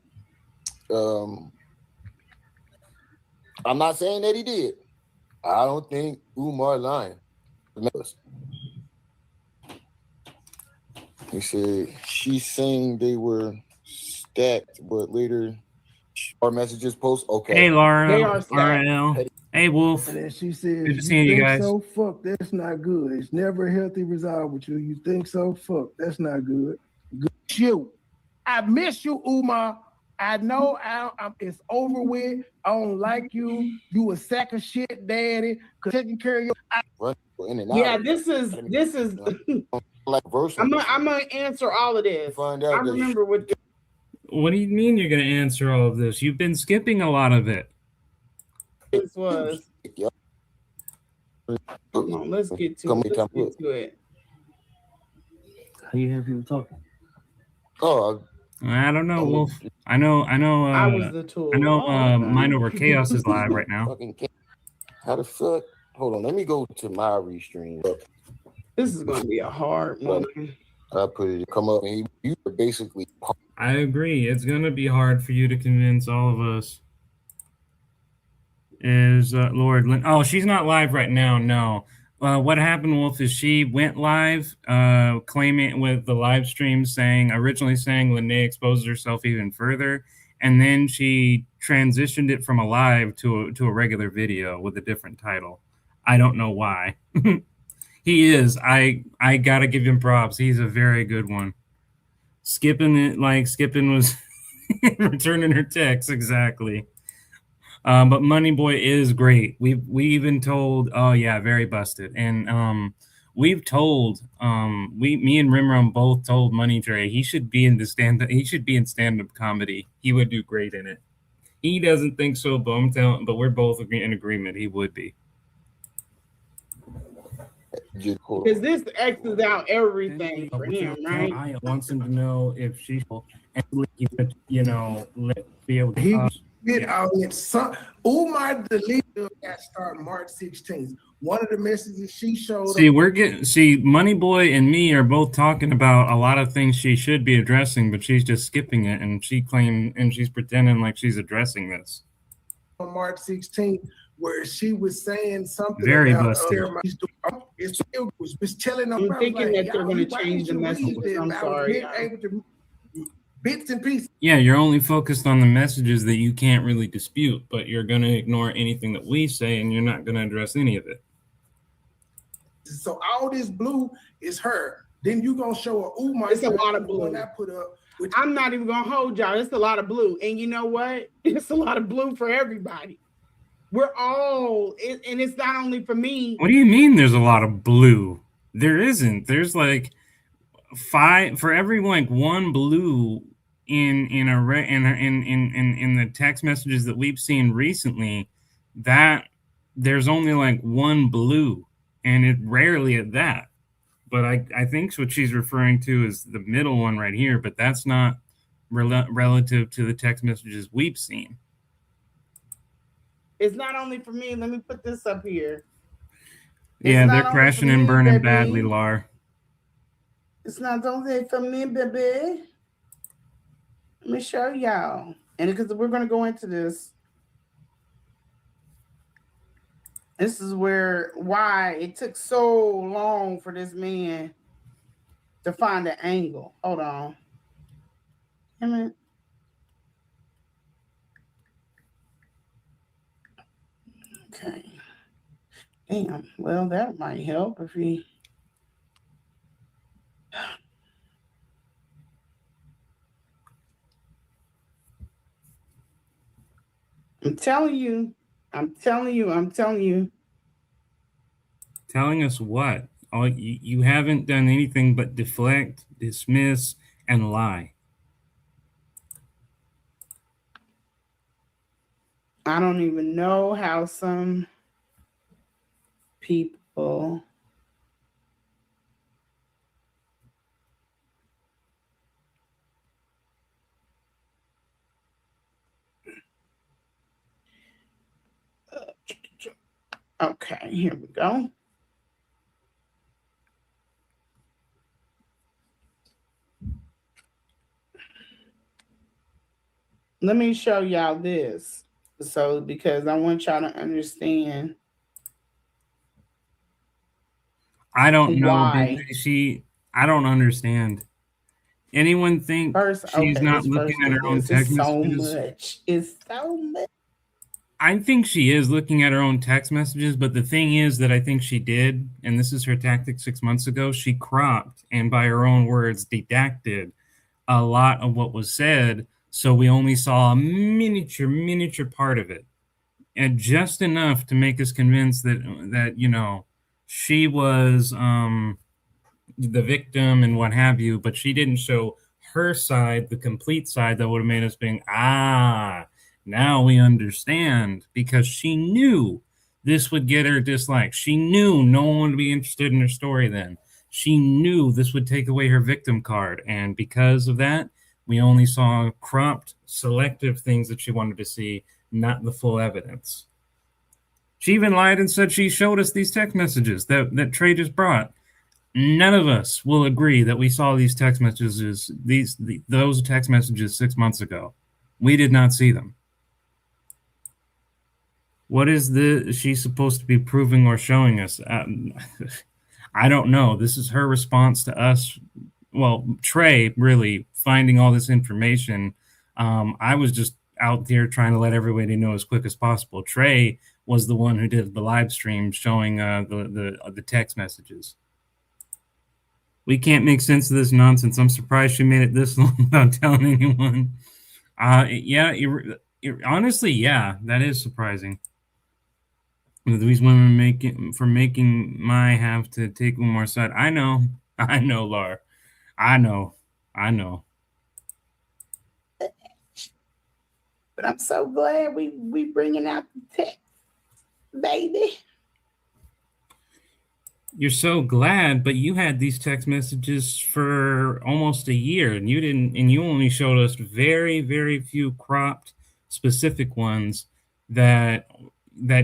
I'm not saying that he did. I don't think Umar lying. He said she's saying they were stacked, but later our messages post. Okay. Hey, Laura. They are stacked. RL. Hey, Wolf. And then she says, Good to see you think guys. so? Fuck, that's not good. It's never a healthy resolve with you. You think so? Fuck, that's not good. Good you. I miss you, Umar. I know it's over with. I don't like you. You a sack of shit, daddy. Cause taking care of your. Yeah, this is. Like verse. I'm gonna answer all of this. Find out I remember what. What do you mean you're going to answer all of this? You've been skipping a lot of it. This was. Come on, let's get to it. How you have people talking? Oh, I don't know, Wolf. I know. I was the tool. I know. Okay. Mind Over Chaos is live right now. how the fuck? Hold on, let me go to my restream. This is going to be a hard one. I put it come up, and you were basically. I agree. It's going to be hard for you to convince all of us. Is Lord Lynn? Oh, she's not live right now. No. What happened, Wolf, is she went live, claiming with the live stream originally saying Lanae exposed herself even further, and then she transitioned it from a live to a regular video with a different title. I don't know why. He is. I gotta give him props. He's a very good one. Skipping was returning her text exactly. But Money Boy is great. We even told, oh yeah, very busted. And we've told, me and Rimram both told Money Dre he should be in stand-up comedy. He would do great in it. He doesn't think so, but we're both in agreement he would be. Because this X's out everything for him, right? I wants him to know if she, be able to. Umar deleted that start March 16th. One of the messages she showed. Money Boy and me are both talking about a lot of things she should be addressing, but she's just skipping it, and she's pretending like she's addressing this. on March 16th where she was saying something Very about busted. it still was telling them. I'm thinking that they're going to why change the didn't you read messages. this? I'm I was sorry. able to bits and pieces. Yeah, you're only focused on the messages that you can't really dispute, but you're going to ignore anything that we say, and you're not going to address any of it. So all this blue is her. Then you gonna show a Umar. It's a lot of blue. I put up. I'm not even gonna hold y'all. It's a lot of blue, and you know what? It's a lot of blue for everybody. We're all, and it's not only for me. What do you mean? There's a lot of blue? There isn't. There's like 5 for every like one blue in the text messages that we've seen recently. That there's only like one blue, and it rarely at that. But I think what she's referring to is the middle one right here, but that's not relative to the text messages we've seen. It's not only for me. Let me put this up here. Yeah, they're crashing and burning badly, Lar. It's not only for me, baby. Let me show y'all. And because we're going to go into this. This is why it took so long for this man to find an angle. Hold on. Damn it. Okay. Damn. Well, that might help if he. I'm telling you. Telling us what? You haven't done anything but deflect, dismiss, and lie. I don't even know how some people okay, here we go. Let me show y'all this. So, because I want y'all to understand. I don't know. Why. I don't understand. Anyone think she's not looking at her own text messages? It's so much. I think she is looking at her own text messages, but the thing is that I think she did, and this is her tactic 6 months ago, she cropped and by her own words redacted a lot of what was said, so we only saw a miniature part of it. And just enough to make us convinced that you know, she was the victim and what have you, but she didn't show her side, the complete side that would have made us think, now we understand, because she knew this would get her disliked. She knew no one would be interested in her story then. She knew this would take away her victim card, and because of that, we only saw cropped, selective things that she wanted to see, not the full evidence. She even lied and said she showed us these text messages that Trey just brought. None of us will agree that we saw these text messages, those text messages 6 months ago. We did not see them. What is she's supposed to be proving or showing us? I don't know. This is her response to us. Well, Trey really finding all this information. I was just out there trying to let everybody know as quick as possible. Trey was the one who did the live stream showing the text messages. We can't make sense of this nonsense. I'm surprised she made it this long without telling anyone. Honestly, yeah, that is surprising. These women making my have to take Umar's side. I know, Lar. I know. But I'm so glad we bringing out the text, baby. You're so glad, but you had these text messages for almost a year, and you only showed us very, very few cropped, specific ones that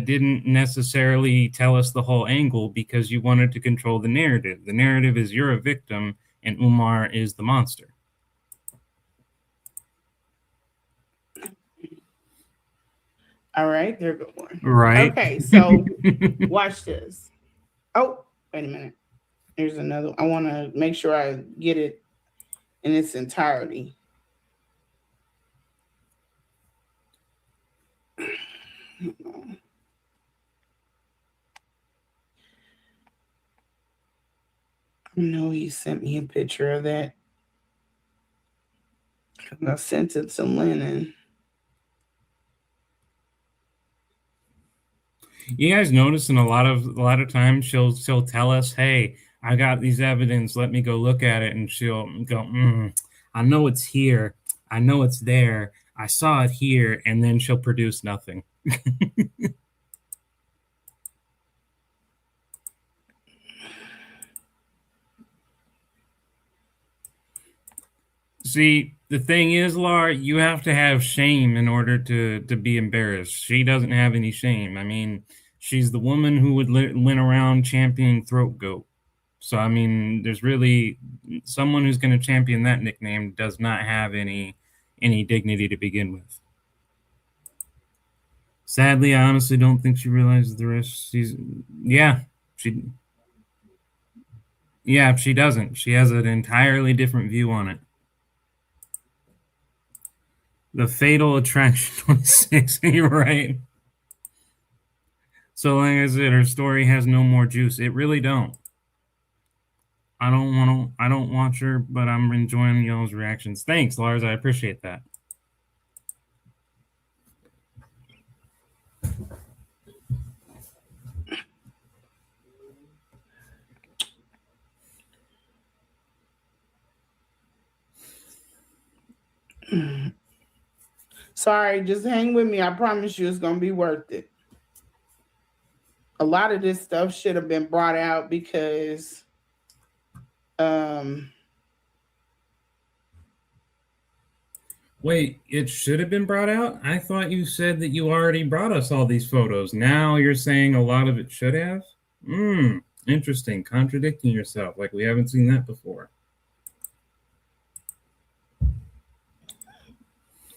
didn't necessarily tell us the whole angle because you wanted to control the narrative. The narrative is you're a victim and Umar is the monster. All right, they're a good one. Right. Okay, so watch this. Oh, wait a minute. Here's another. I want to make sure I get it in its entirety. I know he sent me a picture of that. I sent it to Lennon. You guys notice in a lot of times she'll tell us, "Hey, I got these evidence. Let me go look at it," and she'll go, "I know it's here. I know it's there. I saw it here," and then she'll produce nothing. See, the thing is, Laura, you have to have shame in order to be embarrassed. She doesn't have any shame. I mean, she's the woman who would went around championing throat goat. So I mean, there's really someone who's going to champion that nickname does not have any dignity to begin with. Sadly, I honestly don't think she realizes the rest. She doesn't. She has an entirely different view on it. The Fatal Attraction 26, you're right. So like I said, her story has no more juice. It really don't. I don't watch her, but I'm enjoying y'all's reactions. Thanks, Lars. I appreciate that. Sorry, just hang with me. I promise you it's going to be worth it. A lot of this stuff should have been brought out because Wait, it should have been brought out? I thought you said that you already brought us all these photos. Now you're saying a lot of it should have? Interesting. Contradicting yourself like we haven't seen that before.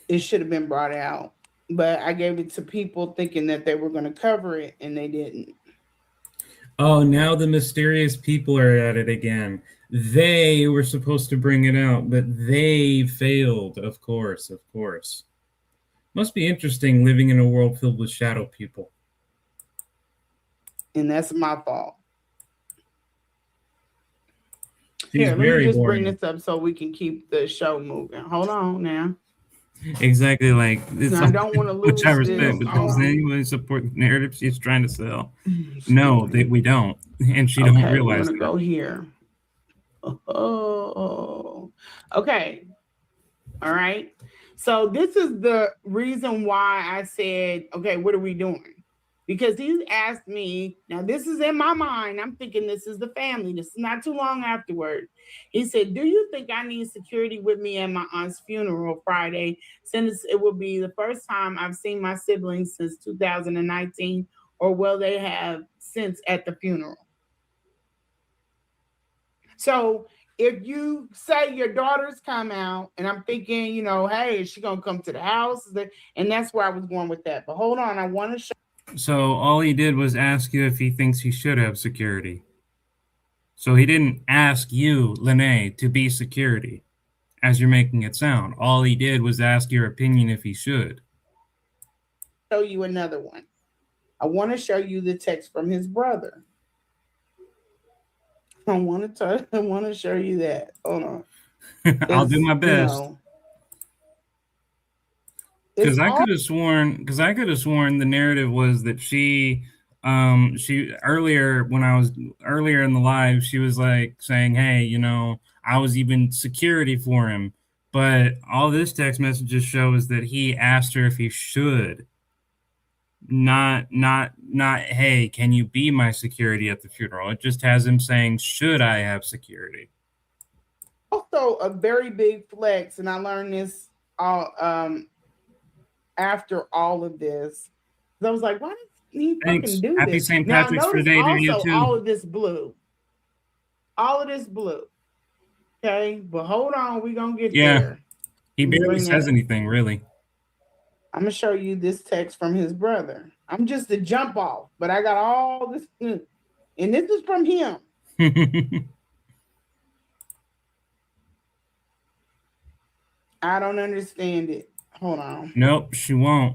it should have been brought out. But I gave it to people thinking that they were going to cover it, and they didn't. Oh, now the mysterious people are at it again. They were supposed to bring it out, but they failed, of course, of course. Must be interesting living in a world filled with shadow people. And that's my fault. She's Here, let me very just boring. bring this up so we can keep the show moving. Hold on now. Exactly, like it's I don't want to lose which I respect, this. but does anyone support the narrative she's trying to sell? No, we don't, and she don't realize I'm that. gonna go here. Oh, okay. All right. So this is the reason why I said, okay, what are we doing? Because he asked me, now this is in my mind, I'm thinking this is the family. This is not too long afterward. He said, do you think I need security with me at my aunt's funeral Friday, since it will be the first time I've seen my siblings since 2019, or will they have since at the funeral? So if you say your daughters come out, and I'm thinking, you know, hey, is she gonna come to the house? And that's where I was going with that. But hold on, I want to show. So all he did was ask you if he thinks he should have security. So he didn't ask you, Lanae, to be security, as you're making it sound. All he did was ask your opinion if he should. Show you another one. I want to show you the text from his brother. I want to show you that. Hold on. I'll do my best. You know, Because I could have sworn the narrative was that she earlier in the live, she was like saying, hey, you know, I was even security for him. But all this text messages show is that he asked her if he should. Not, hey, can you be my security at the funeral? It just has him saying, should I have security? Also a very big flex, and I learned this all after all of this. I was like, why did he fucking do Happy this? St. Patrick's Day to you too. All of this blue. Okay, but hold on, we're gonna get there. He barely says anything, really. I'm gonna show you this text from his brother. I'm just a jump off, but I got all this, and this is from him. I don't understand it. Hold on. Nope, she won't.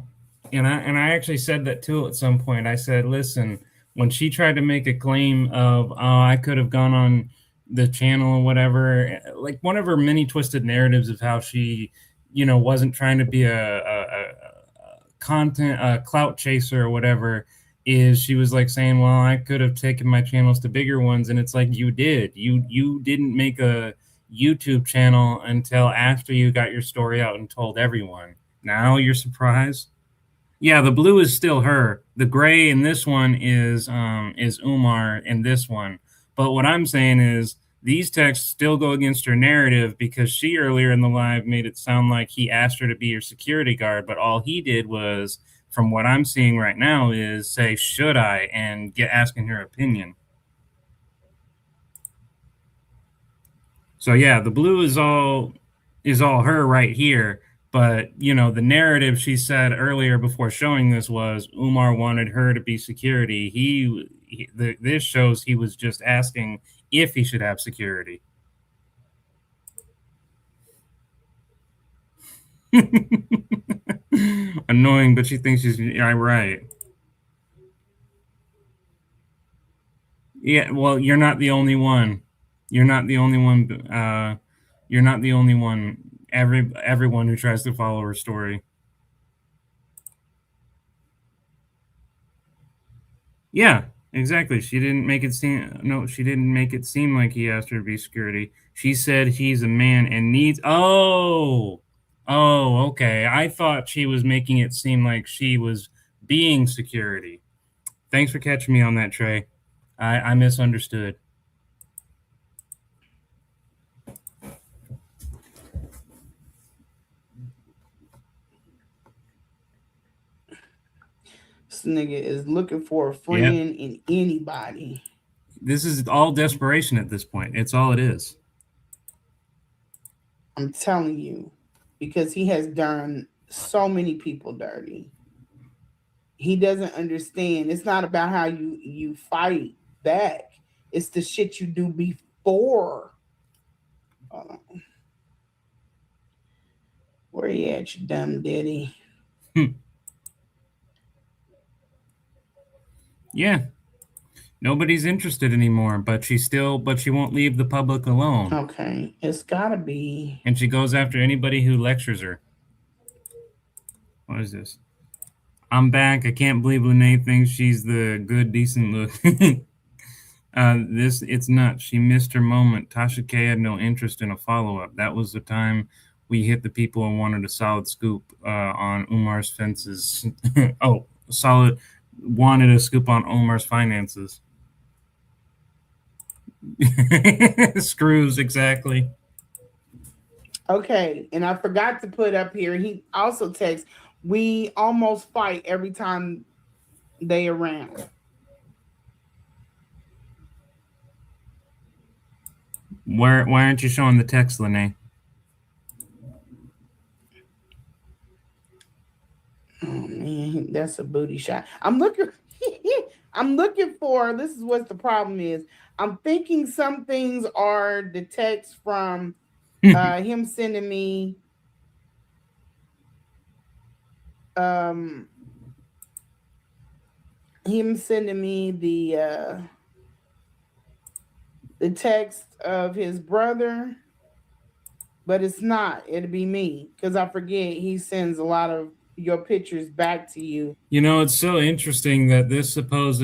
And I actually said that too at some point. I said, listen, when she tried to make a claim of, oh, I could have gone on the channel or whatever, like one of her many twisted narratives of how she, wasn't trying to be a content clout chaser or whatever, is she was like saying, well, I could have taken my channels to bigger ones, and it's like, you did. You didn't make a YouTube channel until after you got your story out and told everyone. Now you're surprised? Yeah, the blue is still her. The gray in this one is Umar in this one. But what I'm saying is these texts still go against her narrative, because she earlier in the live made it sound like he asked her to be your security guard, but all he did was, from what I'm seeing right now, is say, should I, and get asking her opinion. So yeah, the blue is all her right here. But, the narrative she said earlier before showing this was Umar wanted her to be security. This shows he was just asking if he should have security. Annoying, but she thinks she's right. Yeah, well, you're not the only one. You're not the only one. You're not the only one. Everyone who tries to follow her story. Yeah, exactly. She didn't make it seem like he asked her to be security. She said he's a man and needs. Oh, okay. I thought she was making it seem like she was being security. Thanks for catching me on that, Trey. I misunderstood. This nigga is looking for a friend in anybody. This is all desperation at this point. It's all it is. I'm telling you, because he has done so many people dirty. He doesn't understand. It's not about how you fight back. It's the shit you do before. Where you at, you dumb daddy? Yeah. Nobody's interested anymore, but she won't leave the public alone. Okay, it's gotta be. And she goes after anybody who lectures her. What is this? I'm back. I can't believe Lanae thinks she's the good, decent look. It's nuts. She missed her moment. Tasha K had no interest in a follow-up. That was the time we hit the people and wanted a solid scoop on Umar's fences. Wanted a scoop on Umar's finances. Screws, exactly. Okay, and I forgot to put up here. He also texts, we almost fight every time they around. Why aren't you showing the text, Lanae? Oh man, that's a booty shot. I'm looking for, this is what the problem is. I'm thinking some things are the text from him sending me the text of his brother, but it's not. It'll be me, because I forget he sends a lot of your pictures back to you. It's so interesting that this supposed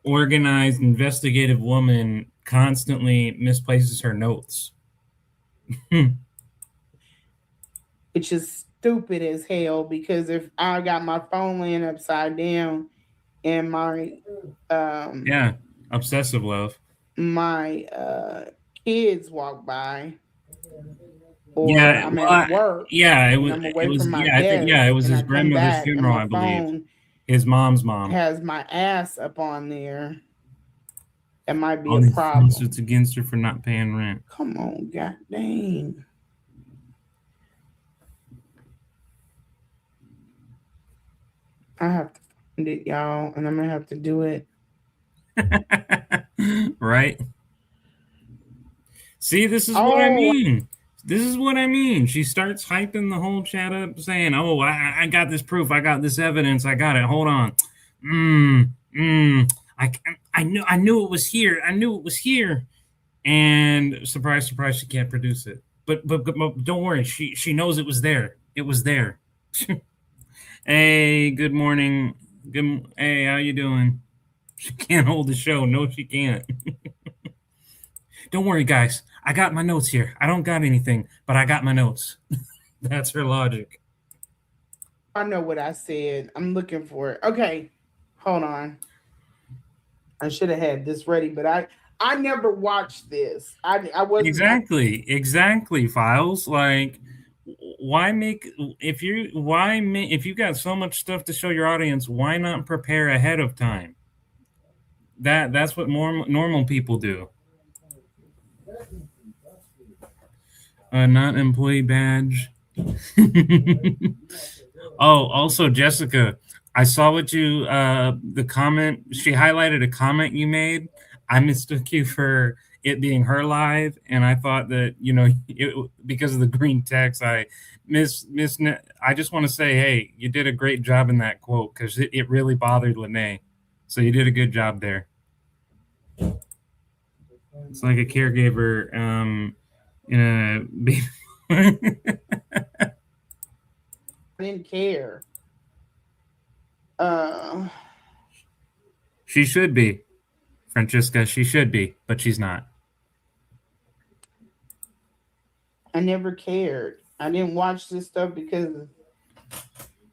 organized investigative woman constantly misplaces her notes. Which is stupid as hell, because if I got my phone laying upside down and my obsessive love, my kids walk by, or I'm at work, it was I'm away from my desk, it was his grandmother's funeral, I believe. His mom's mom has my ass up on there. That might be a problem. It's against her for not paying rent. Come on, god dang. I have to find it, y'all, and I'm gonna have to do it. Right? See, this is what I mean. This is what I mean. She starts hyping the whole chat up, saying, "Oh, I got this proof. I got this evidence. I got it. Hold on. I knew it was here. I knew it was here." And surprise, surprise, she can't produce it. But don't worry. She knows it was there. It was there. Hey, good morning. Hey, how you doing? She can't hold the show. No, she can't. Don't worry, guys. I got my notes here. I don't got anything, but I got my notes. That's her logic. I know what I said. I'm looking for it. Okay, hold on. I should have had this ready, but I never watched this. I wasn't Exactly. Files like why make if you got so much stuff to show your audience, why not prepare ahead of time? That's what more normal people do. Not employee badge. Oh, also Jessica, I saw what you the comment. She highlighted a comment you made. I mistook you for it being her live, and I thought that because of the green text, I I just want to say, hey, you did a great job in that quote because it really bothered Lanae. So you did a good job there. It's like a caregiver in a I didn't care. She should be, Francesca. She should be, but she's not. I never cared. I didn't watch this stuff because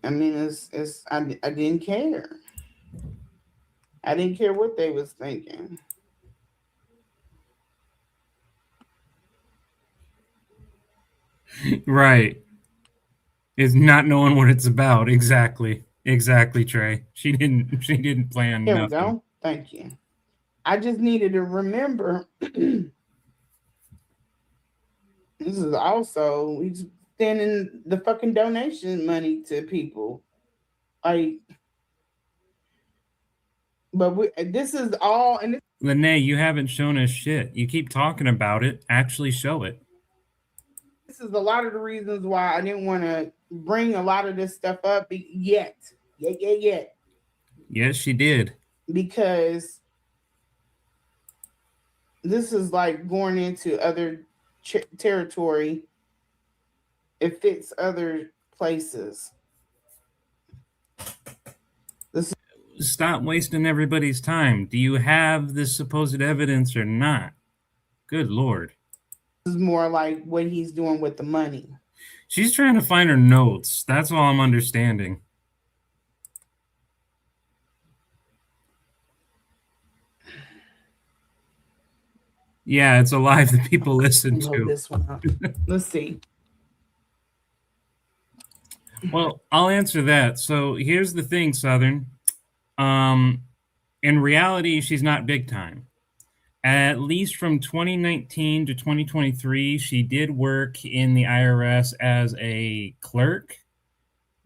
I didn't care. I didn't care what they was thinking. Right. Is not knowing what it's about. Exactly, Trey. She didn't plan Here nothing. we go. Thank you. I just needed to remember. This is also he's sending the fucking donation money to people, like. But this is all, and Lanae, you haven't shown us shit. You keep talking about it. Actually, show it. this is a lot of the reasons why I didn't want to bring a lot of this stuff up yet. Yes, she did. Because this is like going into other territory. It fits other places. Stop wasting everybody's time. Do you have this supposed evidence or not? Good Lord. This is more like what he's doing with the money. She's trying to find her notes. That's all I'm understanding. Yeah, it's a live that people listen to. This one up. Let's see. Well, I'll answer that. So here's the thing, Southern. In reality, she's not big time. At least from 2019 to 2023, she did work in the IRS as a clerk,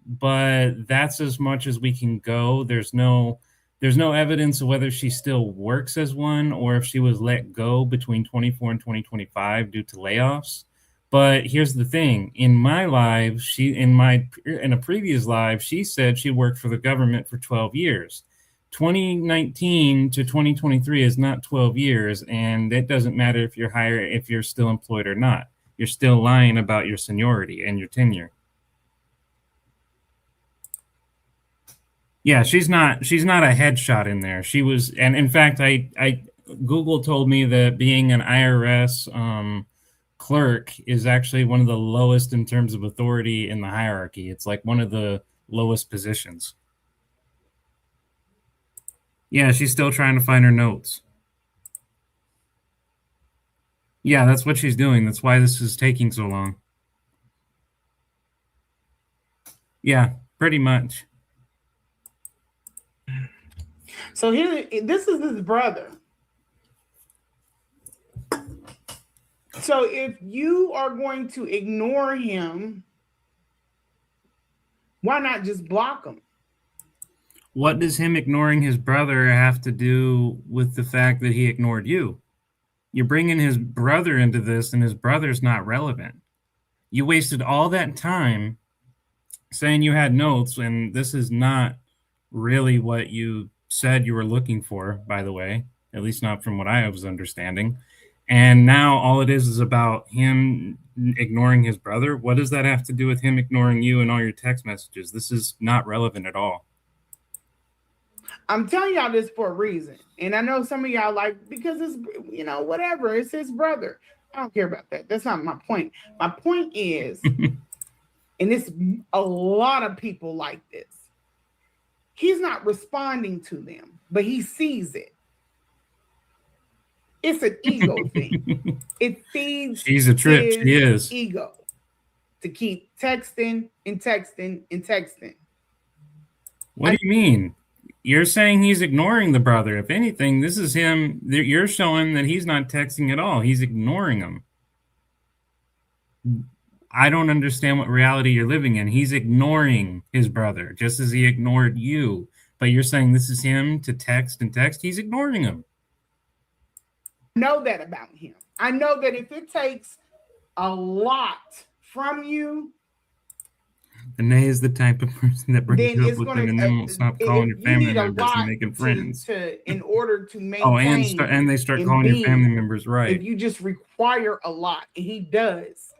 but that's as much as we can go. There's no evidence of whether she still works as one or if she was let go between 24 and 2025 due to layoffs. But here's the thing: in my live, in a previous live, she said she worked for the government for 12 years. 2019 to 2023 is not 12 years, and it doesn't matter if you're still employed or not. You're still lying about your seniority and your tenure. Yeah, she's not a headshot in there. She was, and in fact, Google told me that being an IRS clerk is actually one of the lowest in terms of authority in the hierarchy. It's like one of the lowest positions. Yeah, she's still trying to find her notes. Yeah, that's what she's doing. That's why this is taking so long. Yeah, pretty much. So this is his brother. So if you are going to ignore him, why not just block him? What does him ignoring his brother have to do with the fact that he ignored you? You're bringing his brother into this, and his brother's not relevant. You wasted all that time saying you had notes, and this is not really what you said you were looking for, by the way, at least not from what I was understanding. And now all it is about him ignoring his brother. What does that have to do with him ignoring you and all your text messages? This is not relevant at all. I'm telling y'all this for a reason. And I know some of y'all like, because it's, whatever, it's his brother. I don't care about that. That's not my point. My point is, and it's a lot of people like this, he's not responding to them, but he sees it. It's an ego thing. It feeds She's a trip. his She is. ego to keep texting and texting and texting. What do you mean? You're saying he's ignoring the brother. If anything, this is him. You're showing that he's not texting at all. He's ignoring him. I don't understand what reality you're living in. He's ignoring his brother, just as he ignored you. But you're saying this is him to text and text. He's ignoring him. I know that about him. I know that if it takes a lot from you, Lanae is the type of person that brings then you up it's with going him and then won't stop calling your family members and making friends. In order to maintain. Oh, and they start calling your family members, right? If you just require a lot, and he does.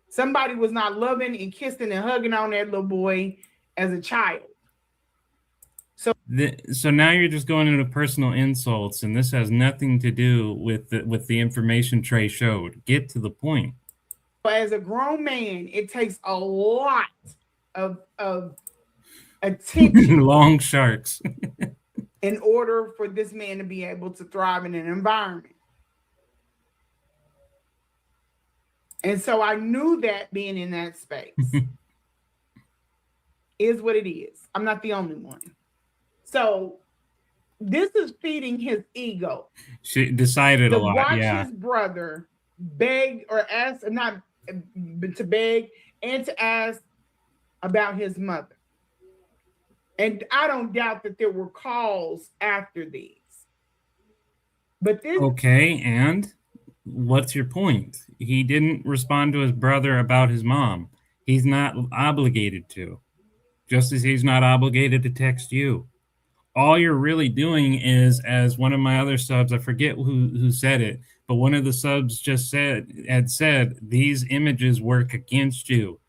Somebody was not loving and kissing and hugging on that little boy as a child. So now you're just going into personal insults, and this has nothing to do with the information Trey showed. Get to the point. But as a grown man, it takes a lot of attention. Long sharks. In order for this man to be able to thrive in an environment. And so I knew that being in that space is what it is. I'm not the only one. So this is feeding his ego. She decided a lot, watch yeah. his brother beg or ask, not to beg and to ask about his mother. And I don't doubt that there were calls after these. But this. Okay, and what's your point? He didn't respond to his brother about his mom. He's not obligated to. Just as he's not obligated to text you. All you're really doing is, as one of my other subs, I forget who said it, but one of the subs just had said, these images work against you.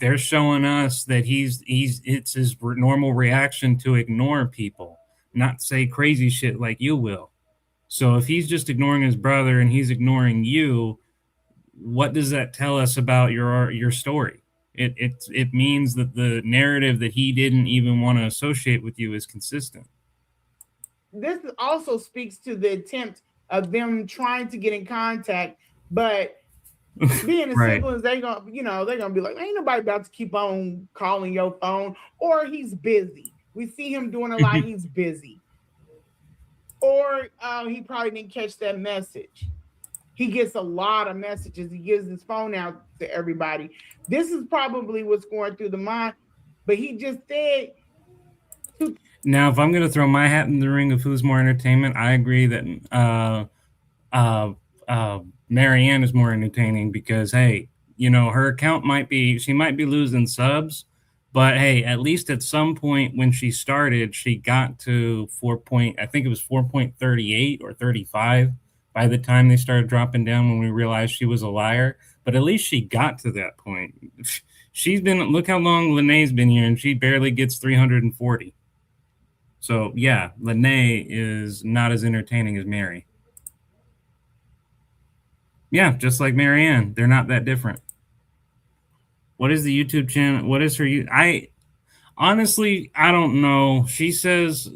They're showing us that it's his normal reaction to ignore people, not say crazy shit like you will. So if he's just ignoring his brother and he's ignoring you, what does that tell us about your story? It means that the narrative that he didn't even want to associate with you is consistent. This also speaks to the attempt of them trying to get in contact, but being as Right. simple as they're gonna be like, ain't nobody about to keep on calling your phone, or he's busy. We see him doing a lot, he's busy. Or he probably didn't catch that message. He gets a lot of messages. He gives his phone out to everybody. This is probably what's going through the mind. But he just said. Now, if I'm going to throw my hat in the ring of who's more entertainment, I agree that Marianne is more entertaining because, hey, her account she might be losing subs, but hey, at least at some point when she started, she got to I think it was 4.38 or 35. By the time they started dropping down when we realized she was a liar. But at least she got to that point. Look how long Lanae's been here, and she barely gets 340. So, yeah, Lanae is not as entertaining as Mary. Yeah, just like Marianne. They're not that different. What is the YouTube channel? What is her? Honestly, I don't know. She says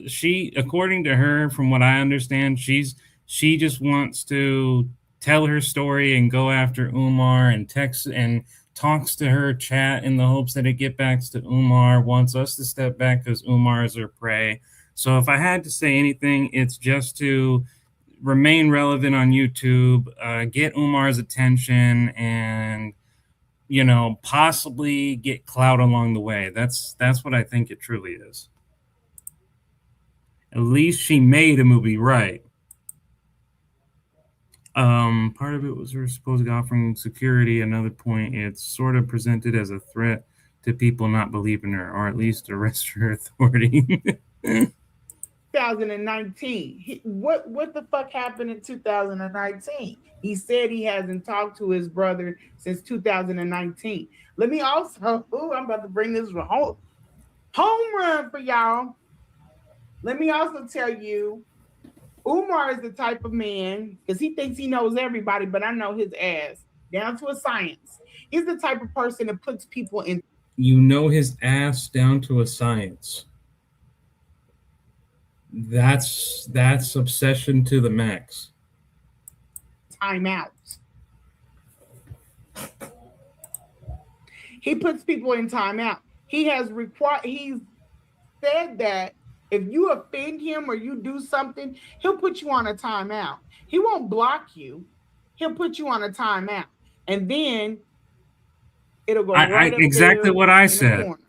according to her, from what I understand, she just wants to tell her story and go after Umar and text and talks to her chat in the hopes that it get back to Umar, wants us to step back because Umar is her prey. So if I had to say anything, it's just to remain relevant on YouTube, get Umar's attention, and possibly get clout along the way. That's what I think it truly is. At least she made a movie right. Part of it was her supposedly offering security. Another point, it's sort of presented as a threat to people not believing her, or at least arrest her authority. 2019. What the fuck happened in 2019? He said he hasn't talked to his brother since 2019. Let me also, I'm about to bring this home run for y'all. Let me also tell you, Umar is the type of man, because he thinks he knows everybody, but I know his ass down to a science. He's the type of person that puts people in. You know his ass down to a science. That's obsession to the max. Timeout. He puts people in timeout. He's said that if you offend him or you do something, he'll put you on a timeout. He won't block you. He'll put you on a timeout. And then it'll go right up exactly there what I in said. the corner.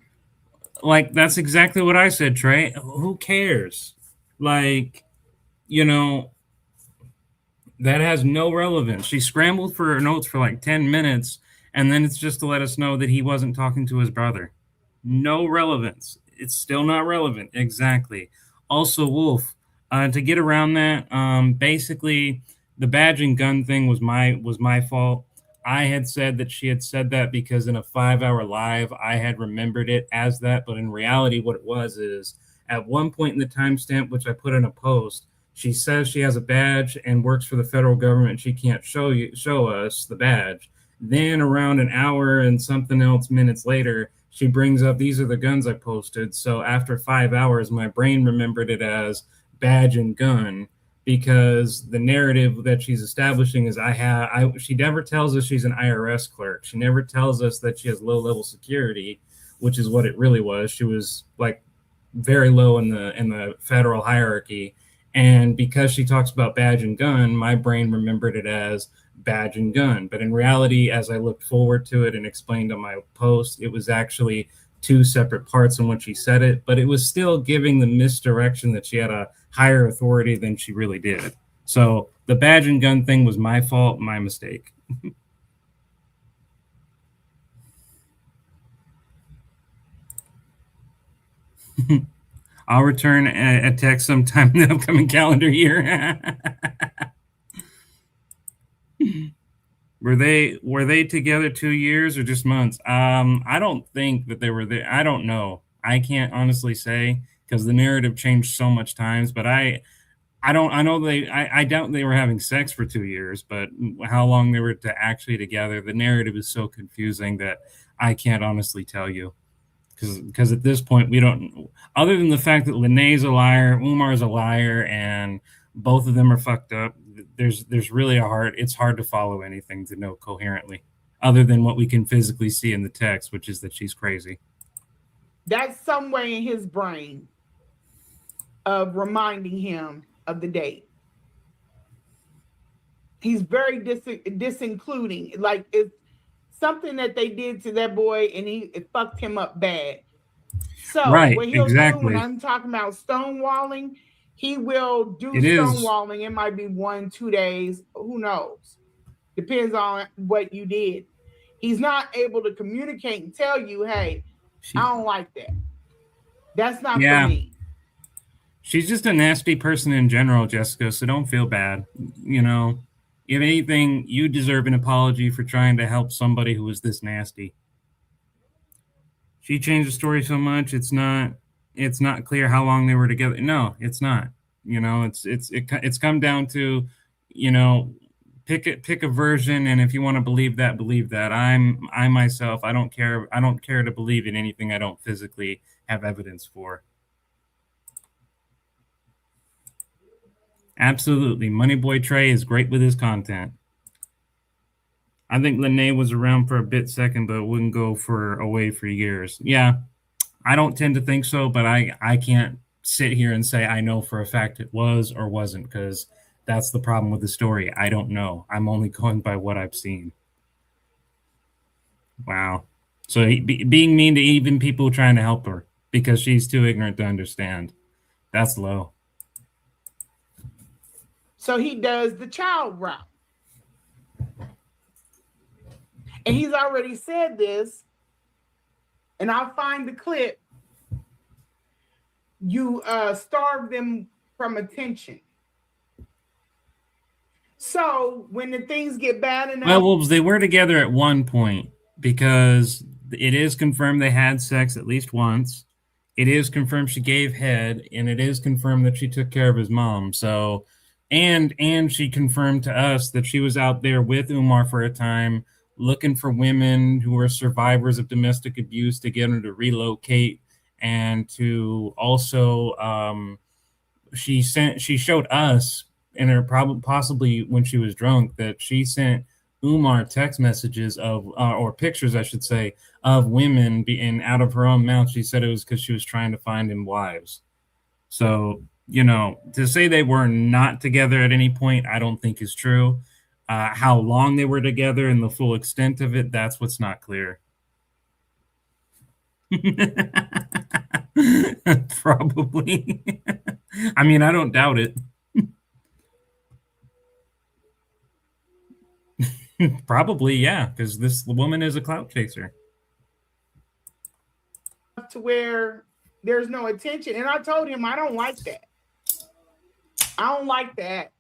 Like, that's exactly what I said, Trey. Who cares? Like, you know, that has no relevance. She scrambled for her notes for like 10 minutes, and then it's just to let us know that he wasn't talking to his brother. No relevance. It's still not relevant. Exactly. Also, Wolf, to get around that, basically, the badge and gun thing was my fault. I had said that she had said that because in a 5-hour live, I had remembered it as that. But in reality, what it was is at one point in the timestamp, which I put in a post, she says she has a badge and works for the federal government. She can't show us the badge. Then around an hour and something else minutes later, she brings up, these are the guns I posted. So after 5 hours, my brain remembered it as badge and gun, because the narrative that she's establishing is she never tells us she's an IRS clerk. She never tells us that she has low-level security, which is what it really was. She was like very low in the federal hierarchy. And because she talks about badge and gun, my brain remembered it as badge and gun. But in reality, as I looked forward to it and explained on my post, it was actually two separate parts in which she said it, but it was still giving the misdirection that she had a higher authority than she really did. So the badge and gun thing was my fault, my mistake. I'll return a text sometime in the upcoming calendar year. Were they together 2 years or just months? I don't think that they were there. I don't know. I can't honestly say because the narrative changed so much times. But I doubt they were having sex for 2 years. But how long they were actually together, the narrative is so confusing that I can't honestly tell you. Because at this point we don't. Other than the fact that Lanae's a liar, Umar's a liar, and both of them are fucked up. There's really it's hard to follow anything to know coherently, other than what we can physically see in the text, which is that she's crazy. That's somewhere in his brain of reminding him of the date. He's very disincluding. Like it's something that they did to that boy, and it fucked him up bad. So right, what he'll exactly. do when I'm talking about stonewalling, he will do stonewalling. It might be 1-2 days. Who knows? Depends on what you did. He's not able to communicate and tell you, hey, I don't like that. That's not for me. She's just a nasty person in general, Jessica, so don't feel bad. You know, if anything, you deserve an apology for trying to help somebody who was this nasty. She changed the story so much, it's not clear how long they were together. No, it's not. You know, it's come down to, you know, pick a version, and if you want to believe that, believe that. I myself, I don't care to believe in anything I don't physically have evidence for. Absolutely. Moneyboy Trey is great with his content. I think Lanae was around for a bit second, but wouldn't go away for years. Yeah, I don't tend to think so, but I can't sit here and say I know for a fact it was or wasn't, because that's the problem with the story. I don't know. I'm only going by what I've seen. Wow. So being mean to even people trying to help her because she's too ignorant to understand. That's low. So he does the child route. And he's already said this, and I'll find the clip. You starve them from attention. So when the things get bad enough, Well, they were together at one point because it is confirmed they had sex at least once. It is confirmed she gave head, and it is confirmed that she took care of his mom. So, and she confirmed to us that she was out there with Umar for a time, looking for women who were survivors of domestic abuse to get them to relocate, and to also she showed us, and her possibly when she was drunk, that she sent Umar text messages of or pictures, I should say, of women being out of her own mouth. She said it was because she was trying to find him wives. So, to say they were not together at any point, I don't think is true. How long they were together and the full extent of it, that's what's not clear. Probably. I mean, I don't doubt it. Probably, yeah, because this woman is a clout chaser. to where there's no attention. And I told him I don't like that. I don't like that.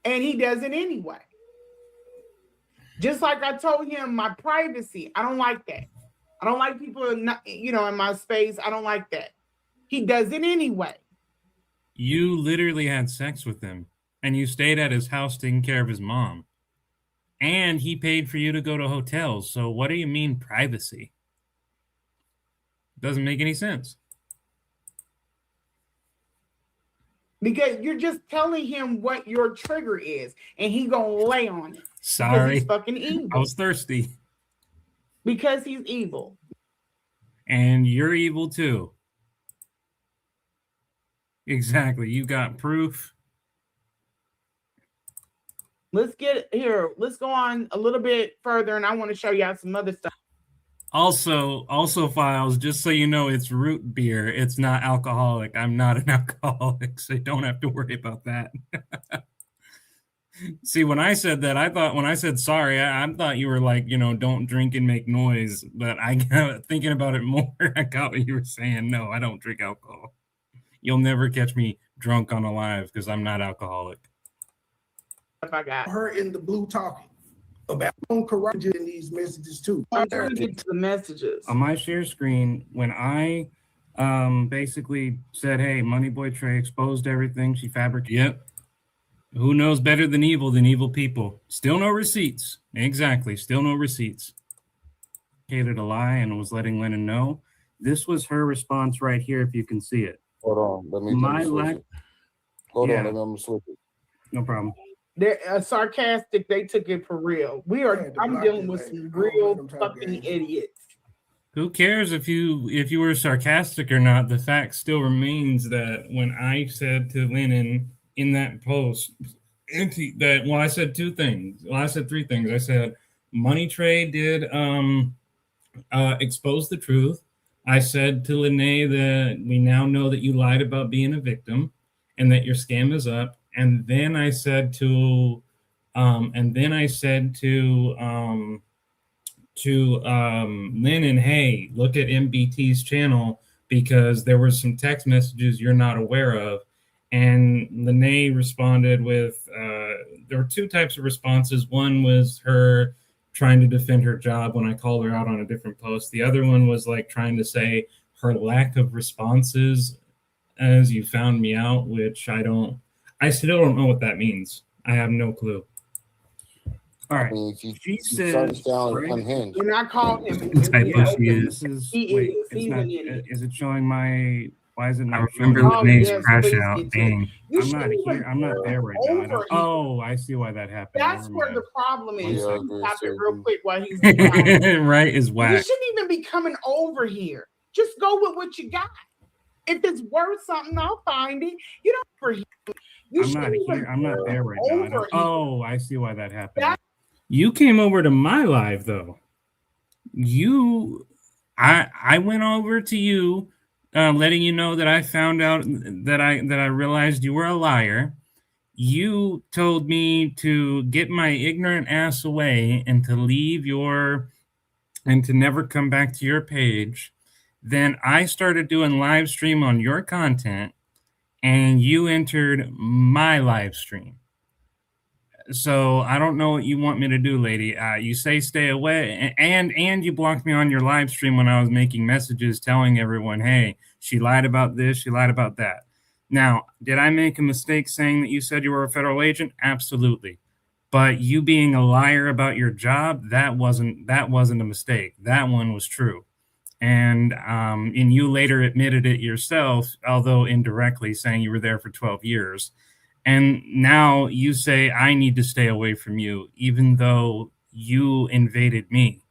And he does it anyway. Just like I told him my privacy, I don't like that. I don't like people, in my space. I don't like that. He does it anyway. You literally had sex with him, and you stayed at his house taking care of his mom. And he paid for you to go to hotels. So what do you mean privacy? Doesn't make any sense. Because you're just telling him what your trigger is, and he gonna lay on it. Sorry. Because he's fucking evil. I was thirsty. Because he's evil. And you're evil too. Exactly. You got proof. Let's go on a little bit further, and I want to show y'all some other stuff. Also, Files, just so you know, it's root beer. It's not alcoholic. I'm not an alcoholic, so you don't have to worry about that. See, when I said that, when I said sorry, I thought you were like, don't drink and make noise. But I got thinking about it more. I got what you were saying. No, I don't drink alcohol. You'll never catch me drunk on a live because I'm not alcoholic. If I got her in the blue talking about corruption in these messages too. I'm trying to get to the messages. On my share screen, when I basically said, hey, Money Boy Trey exposed everything, she fabricated. Yep. Who knows better than evil people? Still no receipts. Exactly. Still no receipts. Fabricated a lie and was letting Lennon know. This was her response right here, if you can see it. Hold on. Let me switch it. Hold on. Let me switch it. No problem. They're sarcastic. They took it for real. I'm dealing with some real fucking idiots. Who cares if you were sarcastic or not? The fact still remains that when I said to Lennon in that post, I said two things. Well, I said three things. I said Money Trey did expose the truth. I said to Lanae that we now know that you lied about being a victim and that your scam is up. And then I said to Lennon, hey, look at MBT's channel because there were some text messages you're not aware of. And Lanae responded with, there were two types of responses. One was her trying to defend her job when I called her out on a different post. The other one was like trying to say her lack of responses as you found me out, which I still don't know what that means. I have no clue. All right. She says, unhinged. When I called him, she is. Is it showing my? Why is it not? I remember Lanae's crash out. Dang. I'm not here. I'm not there right now. Oh, I see why that happened. That's where the problem is. Stop it real quick while he's right is whack. You shouldn't even be coming over here. Just go with what you got. If it's worth something, I'll find it. You don't for him. I'm not here. I'm not there right now. Oh, I see why that happened. You came over to my live though. I went over to you, letting you know that I found out that I realized you were a liar, you told me to get my ignorant ass away and to leave your and to never come back to your page. Then I started doing live stream on your content and you entered my live stream. So I don't know what you want me to do, lady. You say stay away, and you blocked me on your live stream when I was making messages telling everyone, hey, she lied about this, she lied about that. Now, did I make a mistake saying that you said you were a federal agent? Absolutely. But you being a liar about your job, that wasn't a mistake. That one was true. And you later admitted it yourself, although indirectly, saying you were there for 12 years. And now you say I need to stay away from you, even though you invaded me.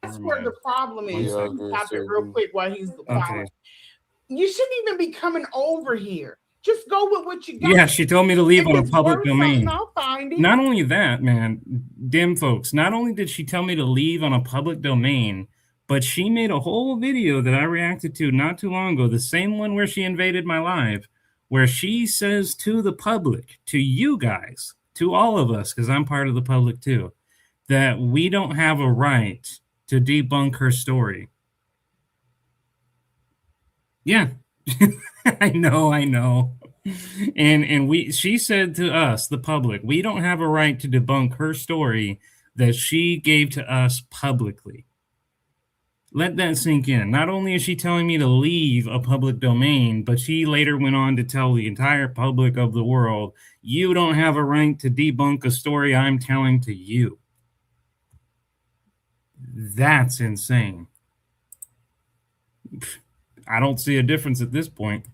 That's where the problem is. Yeah, Stop it real quick while he's Okay. You shouldn't even be coming over here. Just go with what you got. Yeah, she told me to leave on a public domain. I'll find it. Not only that, man, dim folks, not only did she tell me to leave on a public domain, but she made a whole video that I reacted to not too long ago, the same one where she invaded my live, where she says to the public, to you guys, to all of us, because I'm part of the public too, that we don't have a right to debunk her story. Yeah, I know. And she said to us, the public, we don't have a right to debunk her story that she gave to us publicly. Let that sink in. Not only is she telling me to leave a public domain, but she later went on to tell the entire public of the world, you don't have a right to debunk a story I'm telling to you. That's insane. I don't see a difference at this point.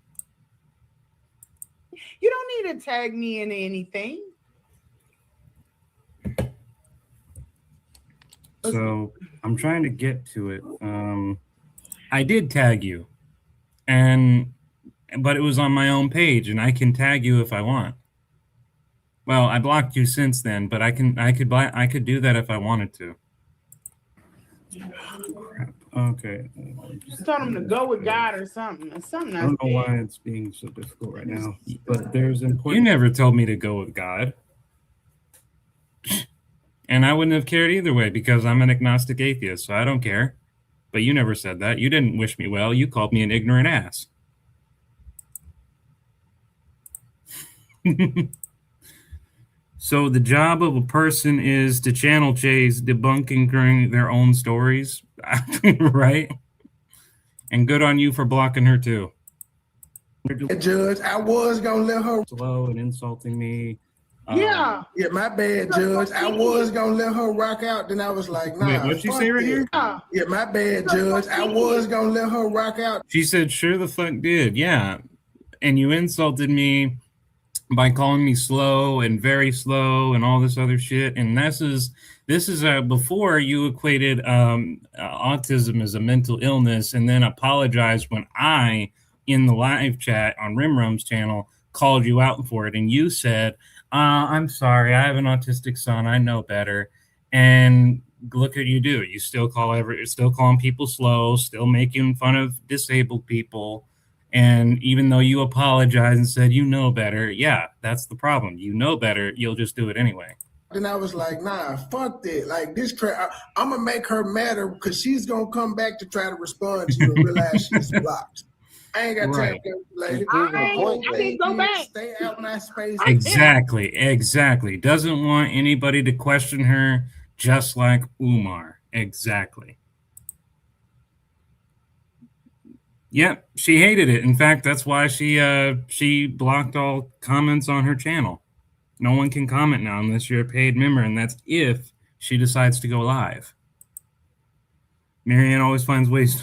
You don't need to tag me in anything. So I'm trying to get to it. I did tag you, but it was on my own page, and I can tag you if I want. Well, I blocked you since then, but I could do that if I wanted to. Crap. Okay. Just tell them to go with God or something. I don't know why it's being so difficult right now, but there's important. You never told me to go with God. And I wouldn't have cared either way because I'm an agnostic atheist, so I don't care. But you never said that. You didn't wish me well. You called me an ignorant ass. So the job of a person is to channel chase debunking their own stories, right? And good on you for blocking her too. Judge, I was gonna let her slow and insulting me. Yeah, my bad, Judge. I was gonna let her rock out, then I was like, nah. Wait, what'd she say right here? Yeah, my bad, Judge. I was gonna let her rock out. She said, sure the fuck did, yeah. And you insulted me by calling me slow and very slow and all this other shit. And this is before you equated autism as a mental illness and then apologized when I, in the live chat on Rimrum's channel, called you out for it. And you said, I'm sorry, I have an autistic son, I know better. And look what you do. You still calling people slow, still making fun of disabled people. And even though you apologized and said you know better, yeah, that's the problem. You know better, you'll just do it anyway. Then I was like, nah, fuck that. Like this I'm gonna make her matter because she's gonna come back to try to respond to you and realize she's blocked. I ain't got time to like I can go back. Stay out my space. Exactly. Doesn't want anybody to question her, just like Umar. Exactly. Yep, she hated it. In fact, that's why she blocked all comments on her channel. No one can comment now unless you're a paid member, and that's if she decides to go live. Marianne always finds ways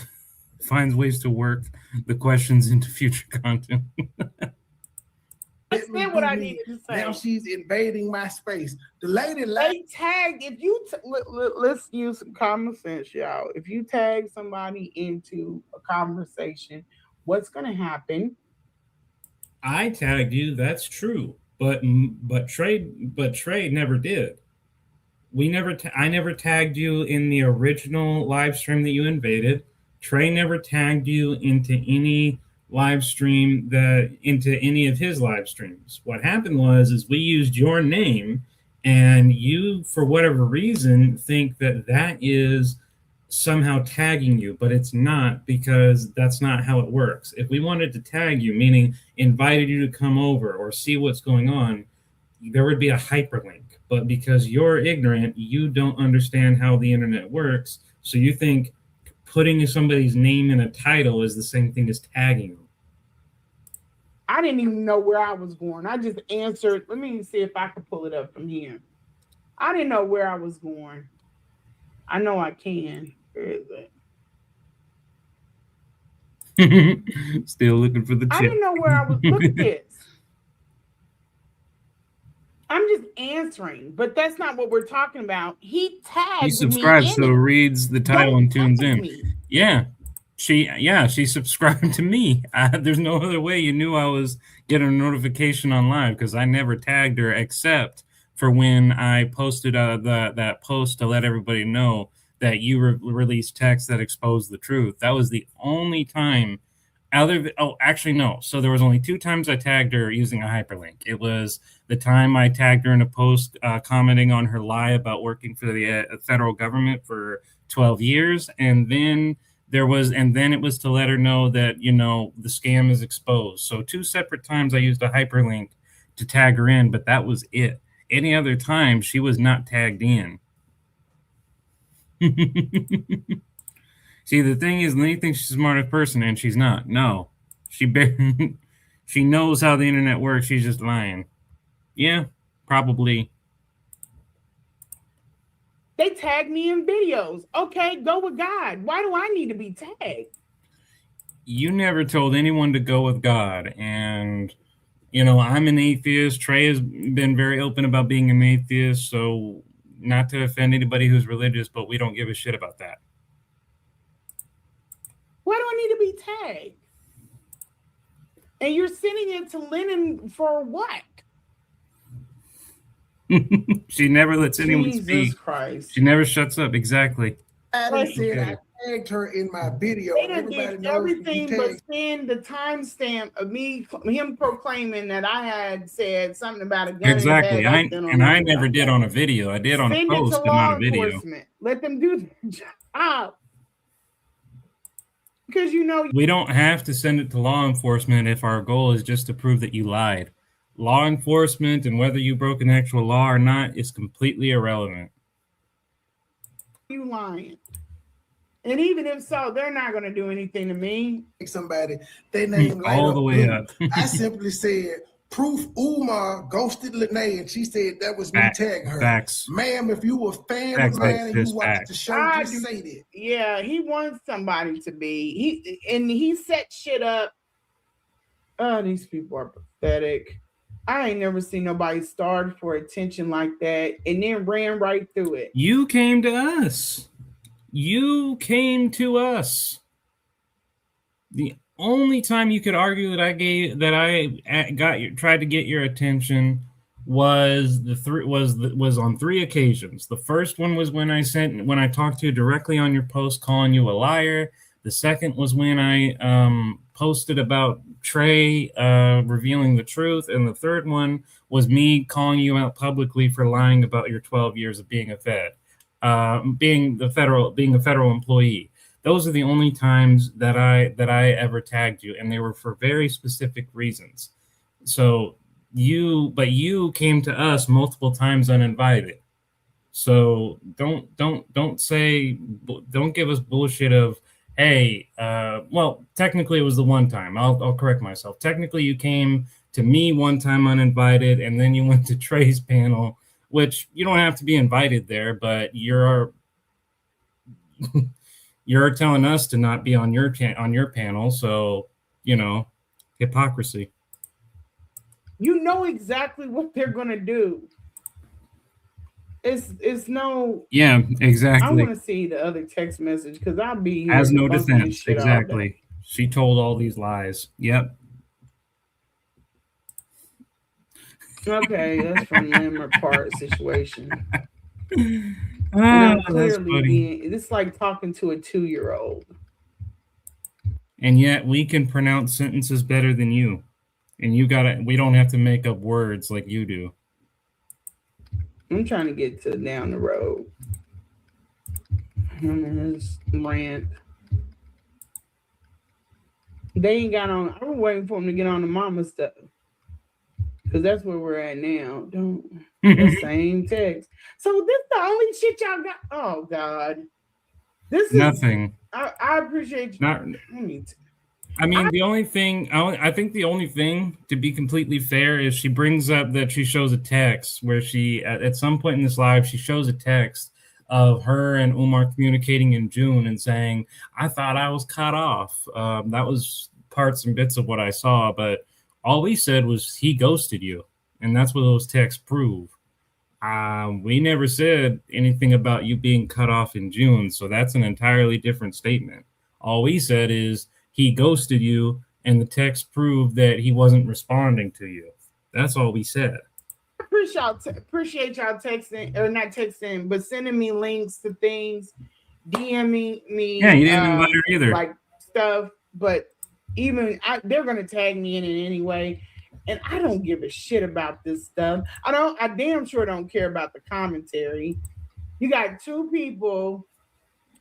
to work the questions into future content. I said what I needed to say. Now she's invading my space. The lady they tagged. If you let's use some common sense, y'all. If you tag somebody into a conversation, what's going to happen? I tagged you. That's true, but Trey never did. I never tagged you in the original live stream that you invaded. Trey never tagged you into any live stream into any of his live streams. What happened is we used your name, and you, for whatever reason, think that is somehow tagging you, but it's not, because that's not how it works. If we wanted to tag you, meaning invited you to come over or see what's going on, there would be a hyperlink. But because you're ignorant, you don't understand how the internet works, so you think putting somebody's name in a title is the same thing as tagging them. I didn't even know where I was going. I just answered. Let me see if I can pull it up from here. I didn't know where I was going. I know I can. Where is it? Still looking for the chip. I didn't know where I was. Look at this. I'm just answering, but that's not what we're talking about. He tagged me. He subscribes, so it reads the title and tunes in. Yeah. She subscribed to me. There's no other way you knew I was getting a notification on live, because I never tagged her except for when I posted that post to let everybody know that you released text that exposed the truth. That was the only time. Actually, no. So there was only 2 times I tagged her using a hyperlink. It was the time I tagged her in a post commenting on her lie about working for the federal government for 12 years, and then it was to let her know that, the scam is exposed. So 2 separate times I used a hyperlink to tag her in, but that was it. Any other time, she was not tagged in. See, the thing is, Lee thinks she's the smartest person, and she's not. No. She knows how the internet works. She's just lying. Yeah, probably. They tag me in videos. Okay, go with God. Why do I need to be tagged? You never told anyone to go with God. And, I'm an atheist. Trey has been very open about being an atheist. So, not to offend anybody who's religious, but we don't give a shit about that. Why do I need to be tagged? And you're sending it to Lennon for what? She never lets anyone Jesus speak. Christ. She never shuts up. Exactly. I said I tagged her in my video. They done did everything but send the timestamp of him proclaiming that I had said something about a gun. Exactly. I never did on a video. I did on a post, but not a video. Let them do their job. Because we don't have to send it to law enforcement if our goal is just to prove that you lied. Law enforcement and whether you broke an actual law or not is completely irrelevant. You lying. And even if so, they're not going to do anything to me. Somebody, they named all the way up. I simply said, proof Umar ghosted Lanae, and she said that was me tagging her. Facts. Ma'am, if you were a fan of mine and you watched the show, just say that. Yeah, he wants somebody to be. He set shit up. Oh, these people are pathetic. I ain't never seen nobody starved for attention like that and then ran right through it. You came to us. You came to us. The only time you could argue that I tried to get your attention was on 3 occasions. The first one was when I talked to you directly on your post calling you a liar. The second was when I posted about Trey revealing the truth, and the third one was me calling you out publicly for lying about your 12 years of being a Fed. Being a federal employee. Those are the only times that I ever tagged you, and they were for very specific reasons. So you came to us multiple times uninvited. So don't give us bullshit of, hey, well, technically it was the one time. I'll correct myself. Technically you came to me one time uninvited, and then you went to Trey's panel, which you don't have to be invited there, but you're telling us to not be on your panel. So, hypocrisy. You know exactly what they're going to do. It's no. Yeah, exactly. I want to see the other text message because I'll be here has no defense. Exactly. She told all these lies. Yep. Okay, that's from Lammer Part situation. That's funny. It's like talking to a 2-year-old. and yet we can pronounce sentences better than you. And we don't have to make up words like you do. I'm trying to get to down the road. His rant. They ain't got on. I was waiting for them to get on the mama stuff. Because that's where we're at now. Don't the same text. So this the only shit y'all got. Oh God. This is nothing. I appreciate you. Not, I mean, the only thing, I think the only thing, to be completely fair, is she brings up that she shows a text where she, at some point in this live, she shows a text of her and Umar communicating in June and saying, I thought I was cut off. That was parts and bits of what I saw, but all we said was he ghosted you. And that's what those texts prove. We never said anything about you being cut off in June, so that's an entirely different statement. All we said is he ghosted you, and the text proved that he wasn't responding to you. That's all we said. I appreciate y'all texting, or not texting, but sending me links to things, DMing me. Yeah, you didn't invite her either. Like stuff, but they're gonna tag me in it anyway. And I don't give a shit about this stuff. I damn sure don't care about the commentary. You got two people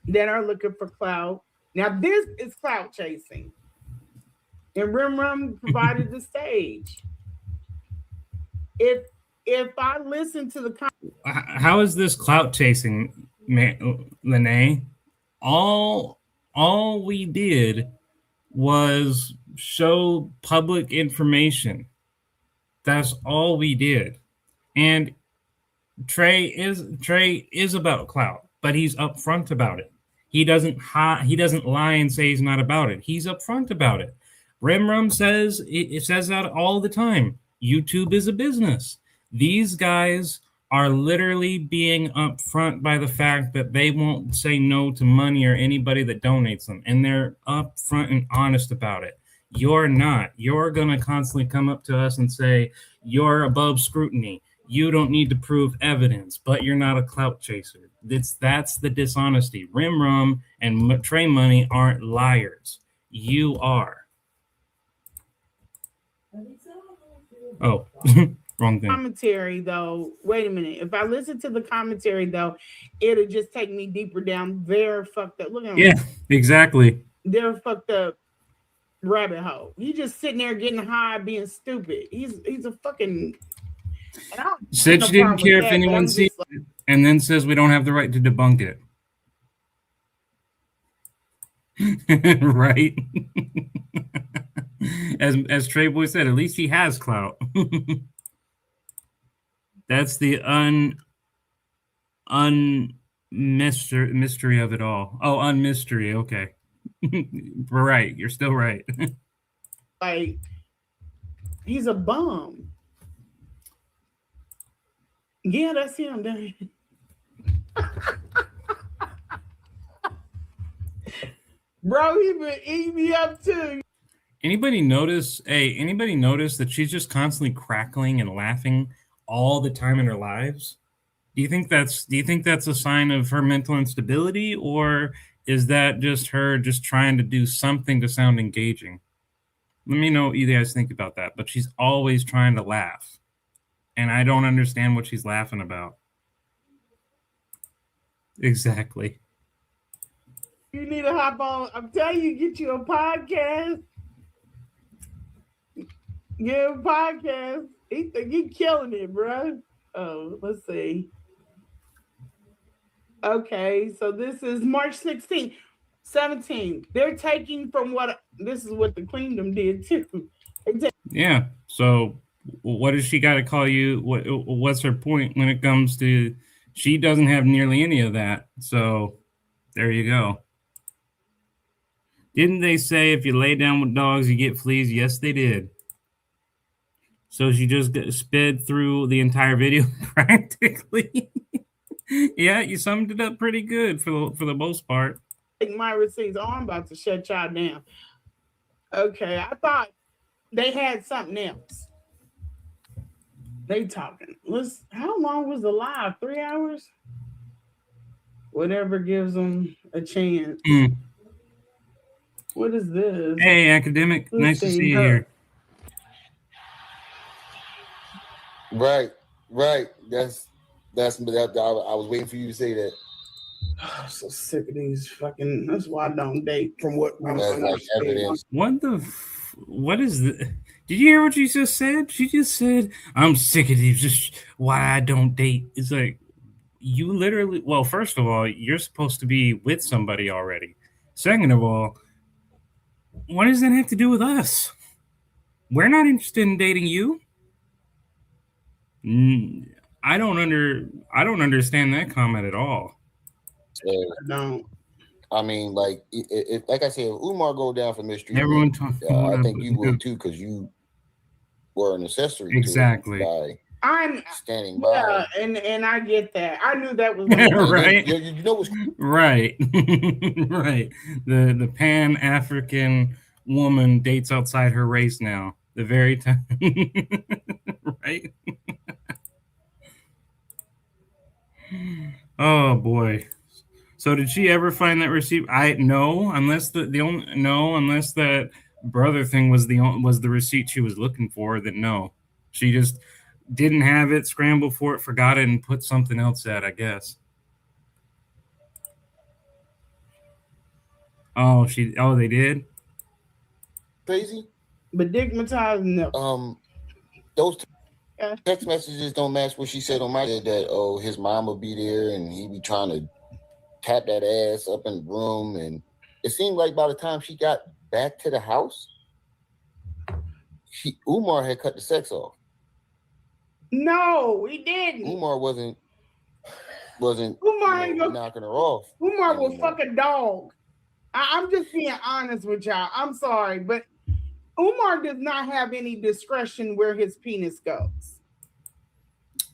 that are looking for clout. Now this is clout chasing. And Rim Rum provided the stage. If I listen to the how is this clout chasing, Lanae? All we did was show public information. That's all we did. And Trey is about clout, but he's upfront about it. He doesn't lie and say he's not about it. He's upfront about it. Rimrum says it says that all the time. YouTube is a business. These guys are literally being upfront by the fact that they won't say no to money or anybody that donates them, and they're upfront and honest about it. You're not. You're going to constantly come up to us and say, you're above scrutiny. You don't need to prove evidence, but you're not a clout chaser. That's the dishonesty. Rimrum and Trey Money aren't liars. You are. Oh, wrong thing. Commentary, though. Wait a minute. If I listen to the commentary, though, it'll just take me deeper down their fucked up. Look at them. Exactly. They're fucked up rabbit hole. He just sitting there getting high, being stupid. He's a fucking. Said she didn't care if anyone sees it, and then says we don't have the right to debunk it. Right? As Trey Boy said, at least he has clout. That's the mystery of it all. Oh, unmystery. Okay. We're right. You're still right. Like, he's a bum. Yeah, that's him. Bro, he been eating me up too. Anybody notice that she's just constantly crackling and laughing all the time in her lives? Do you think that's a sign of her mental instability, or is that just her just trying to do something to sound engaging? Let me know what you guys think about that. But she's always trying to laugh, and I don't understand what she's laughing about. Exactly. You need to hop on. I'm telling you, get you a podcast. Get a podcast. He think he killing it, bro. Oh, let's see. Okay, so this is March 16th, 17th. They're taking from this is what the Queendom did too. Yeah. So what does she got to call you? What's her point when it comes to? She doesn't have nearly any of that. So there you go. Didn't they say if you lay down with dogs, you get fleas? Yes, they did. So she just sped through the entire video practically. Yeah, you summed it up pretty good for the most part. My receipts. Oh, I'm about to shut y'all down. Okay, I thought they had something else. They talking. How long was the live? 3 hours? Whatever gives them a chance. What is this? Hey, academic. Let's Nice to see see you her. here. Right. That's that. I was waiting for you to say that. I'm so sick of these fucking. That's why I don't date. From what I'm That's like understanding. evidence. What is the? Did you hear what she just said? She just said, "I'm sick of these. Just why I don't date." It's like you literally. Well, first of all, you're supposed to be with somebody already. Second of all, what does that have to do with us? We're not interested in dating you. I don't understand that comment at all. So, I don't. I mean, like, if like I said, if Umar go down for mistreatment, Everyone talking. I think you will too, because you were an accessory Exactly. to it by I'm standing yeah, by. and I get that. I knew that was Right. You know what's Right. Right. The Pan African woman dates outside her race now. The very time. Right. Oh boy. So did she ever find that receipt? Unless unless that brother thing was the receipt she was looking for. Then no, she just didn't have it, scrambled for it, forgot it, and put something else at, I guess. Oh, they did. crazy? but digmatized no. Those Yeah. text messages don't match what she said on my that his mom would be there and he be trying to tap that ass up in the room, and it seemed like by the time she got back to the house, Umar had cut the sex off. No, he didn't. Umar wasn't Umar ain't gonna- knocking her off. Umar will fuck a dog. I'm just being honest with y'all. I'm sorry, but Umar does not have any discretion where his penis goes.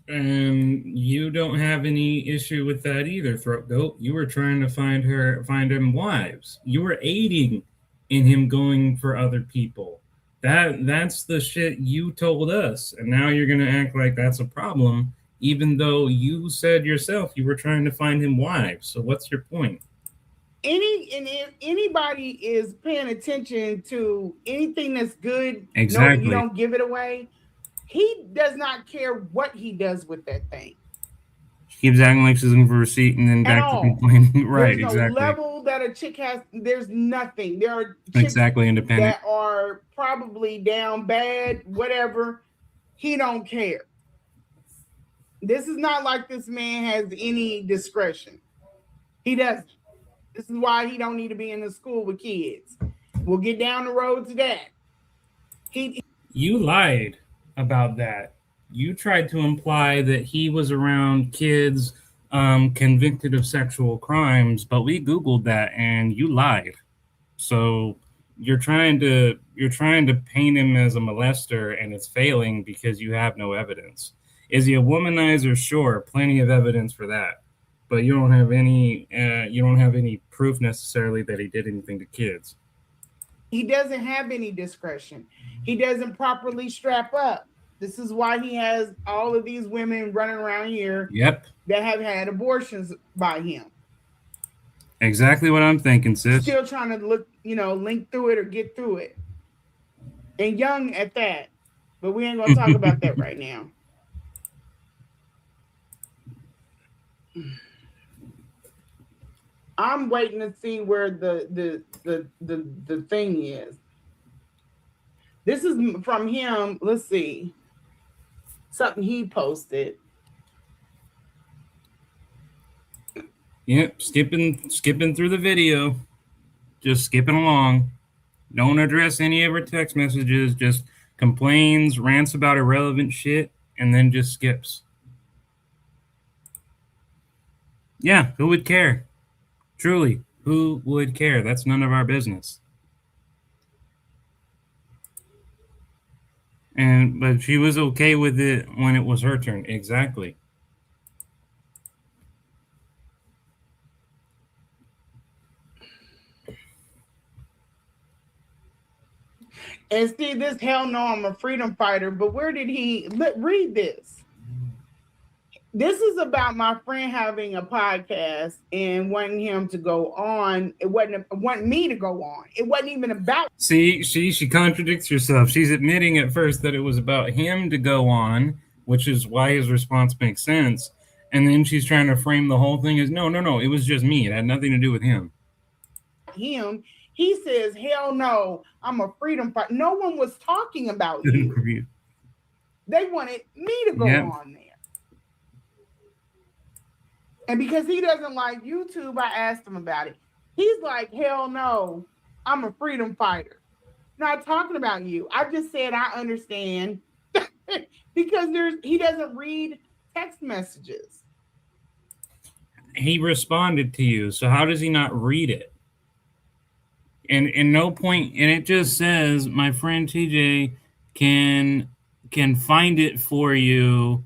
And you don't have any issue with that either, Throat Goat. You were trying to find him wives. You were aiding in him going for other people. That's the shit you told us, and now you're gonna act like that's a problem, even though you said yourself you were trying to find him wives. So what's your point? If anybody is paying attention to anything that's good, Exactly. no, you don't give it away. He does not care what he does with that thing. She keeps acting like she's looking for a receipt and then back to complaining. Right, There's no exactly. level that a chick has. There's nothing. There are chicks exactly independent that are probably down bad, whatever. He don't care. This is not like this man has any discretion. He doesn't. This is why he don't need to be in the school with kids. We'll get down the road to that. You lied about that. You tried to imply that he was around kids convicted of sexual crimes, but we Googled that and you lied. So you're trying to paint him as a molester, and it's failing because you have no evidence. Is he a womanizer? Sure, plenty of evidence for that, but you don't have any proof necessarily that he did anything to kids. He doesn't have any discretion. He doesn't properly strap up. This is why he has all of these women running around here. Yep. That have had abortions by him. Exactly what I'm thinking, sis. Still trying to link through it or get through it. And young at that. But we ain't gonna talk about that right now. I'm waiting to see where the thing is. This is from him. Let's see. Something he posted. Yep, skipping through the video. Just skipping along. Don't address any of her text messages. Just complains, rants about irrelevant shit, and then just skips. Yeah, who would care? Truly, who would care? That's none of our business. But she was okay with it when it was her turn. Exactly. And see, this hell no, I'm a freedom fighter. But where did he read this? This is about my friend having a podcast and wanting him to go on. It wasn't wanting me to go on. It wasn't even about. See, she contradicts herself. She's admitting at first that it was about him to go on, which is why his response makes sense. And then she's trying to frame the whole thing as no, it was just me. It had nothing to do with him. Him. He says, hell no, I'm a freedom fighter. No one was talking about you. They wanted me to go on there. And because he doesn't like YouTube, I asked him about it. He's like, hell no, I'm a freedom fighter. Not talking about you. I just said I understand because he doesn't read text messages. He responded to you, so how does he not read it? And no point, and it just says my friend TJ can find it for you.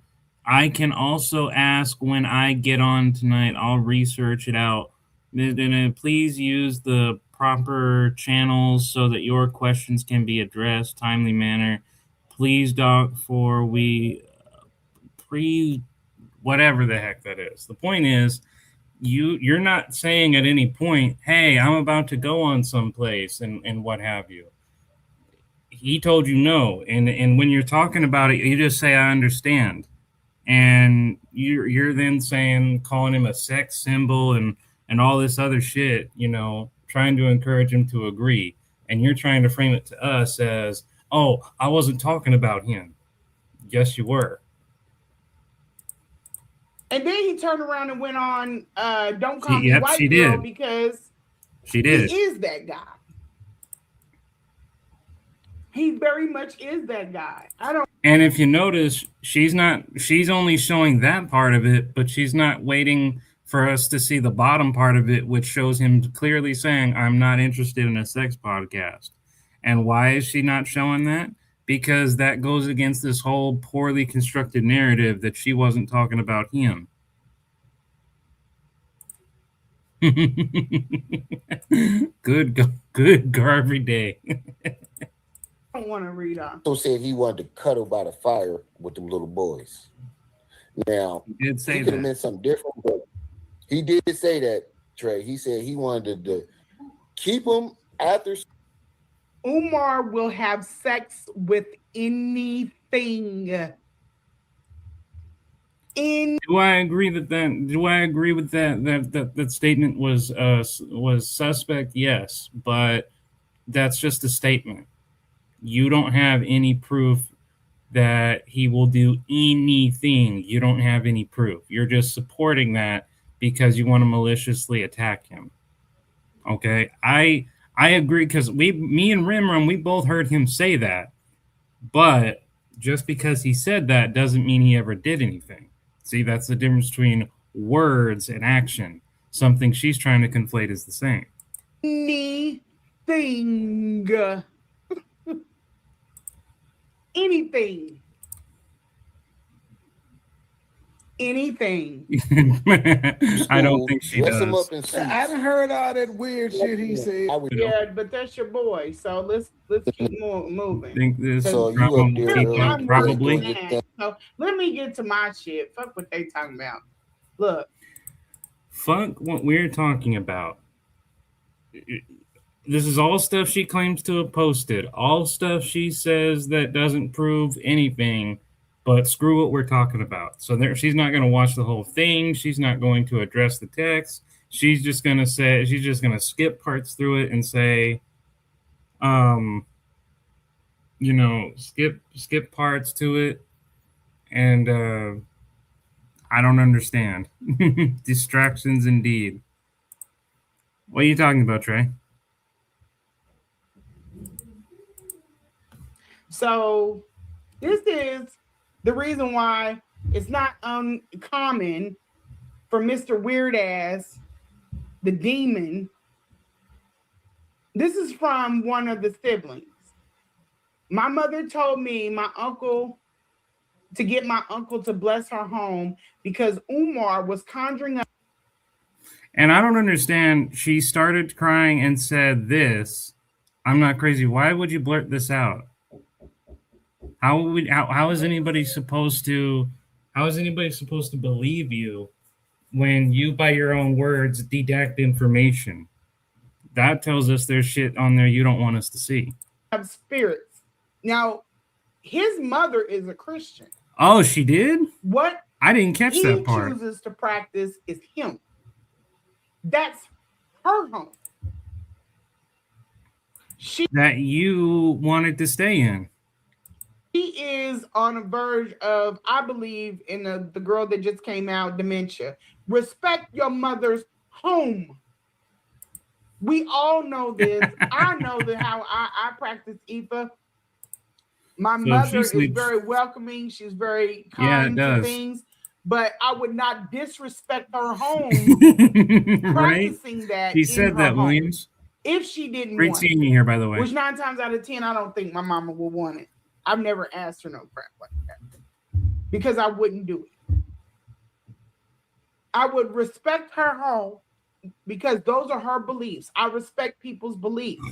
I can also ask when I get on tonight. I'll research it out. Then please use the proper channels so that your questions can be addressed timely manner. Please, Doc, for we whatever the heck that is. The point is, you're not saying at any point, hey, I'm about to go on someplace and what have you. He told you no, and when you're talking about it, you just say I understand. And you're then calling him a sex symbol and all this other shit, trying to encourage him to agree. And you're trying to frame it to us as, oh, I wasn't talking about him. Yes, you were. And then he turned around and went on, don't call me white girl did. because she did. He is that guy. He very much is that guy. And if you notice, she's only showing that part of it, but she's not waiting for us to see the bottom part of it, which shows him clearly saying, I'm not interested in a sex podcast. And why is she not showing that? Because that goes against this whole poorly constructed narrative that she wasn't talking about him. good Garvey day. I don't want to read on. So said he wanted to cuddle by the fire with them little boys. Now, he did say he could have meant something different, but he did say that, Trey. He said he wanted to keep them after. Umar will have sex with anything. Do I agree with that statement was suspect? Yes, but that's just a statement. You don't have any proof that he will do anything. You don't have any proof. You're just supporting that because you want to maliciously attack him. Okay, I agree because me and Rimram, we both heard him say that, but just because he said that doesn't mean he ever did anything. See, that's the difference between words and action. Something she's trying to conflate is the same. Anything. Anything. I don't think she does. I done heard all that weird shit he said. Yeah, but that's your boy. So let's keep moving. I think this so probably. So let me get to my shit. Fuck what they talking about. Look. Fuck what we're talking about. This is all stuff she claims to have posted. All stuff she says that doesn't prove anything, but screw what we're talking about. So she's not going to watch the whole thing. She's not going to address the text. She's just going to skip parts through it and say, skip parts to it. And I don't understand. Distractions indeed. What are you talking about, Trey? So this is the reason why it's not uncommon for Mr. Weird Ass, the demon. This is from one of the siblings. My mother told me to get my uncle to bless her home because Umar was conjuring up. And I don't understand. She started crying and said this. I'm not crazy. Why would you blurt this out? How is anybody supposed to How is anybody supposed to believe you when you, by your own words, deduct information? That tells us there's shit on there you don't want us to see. Of spirits. Now, his mother is a Christian. Oh, she did? What I didn't catch he that part. chooses to practice is him. That's her home. That you wanted to stay in. She is on a verge of, I believe, in the girl that just came out, dementia. Respect your mother's home. We all know this. I know that how I practice IFA. My mother is very welcoming. She's very kind to things, but I would not disrespect her home practicing that. She said that, home. Williams. If she didn't Great want seeing you here, by the way. Which 9 times out of 10, I don't think my mama will want it. I've never asked her no crap like that because I wouldn't do it. I would respect her home because those are her beliefs. I respect people's beliefs.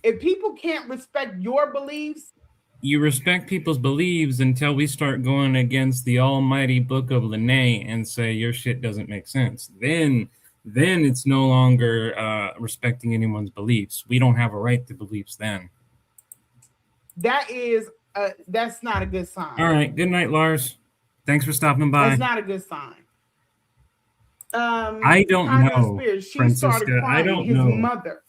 If people can't respect your beliefs, you respect people's beliefs until we start going against the almighty book of Lanae and say your shit doesn't make sense. Then it's no longer respecting anyone's beliefs. We don't have a right to beliefs then. That's not a good sign. All right. Good night, Lars. Thanks for stopping by. That's not a good sign. I don't know. She started crying. I don't His know. mother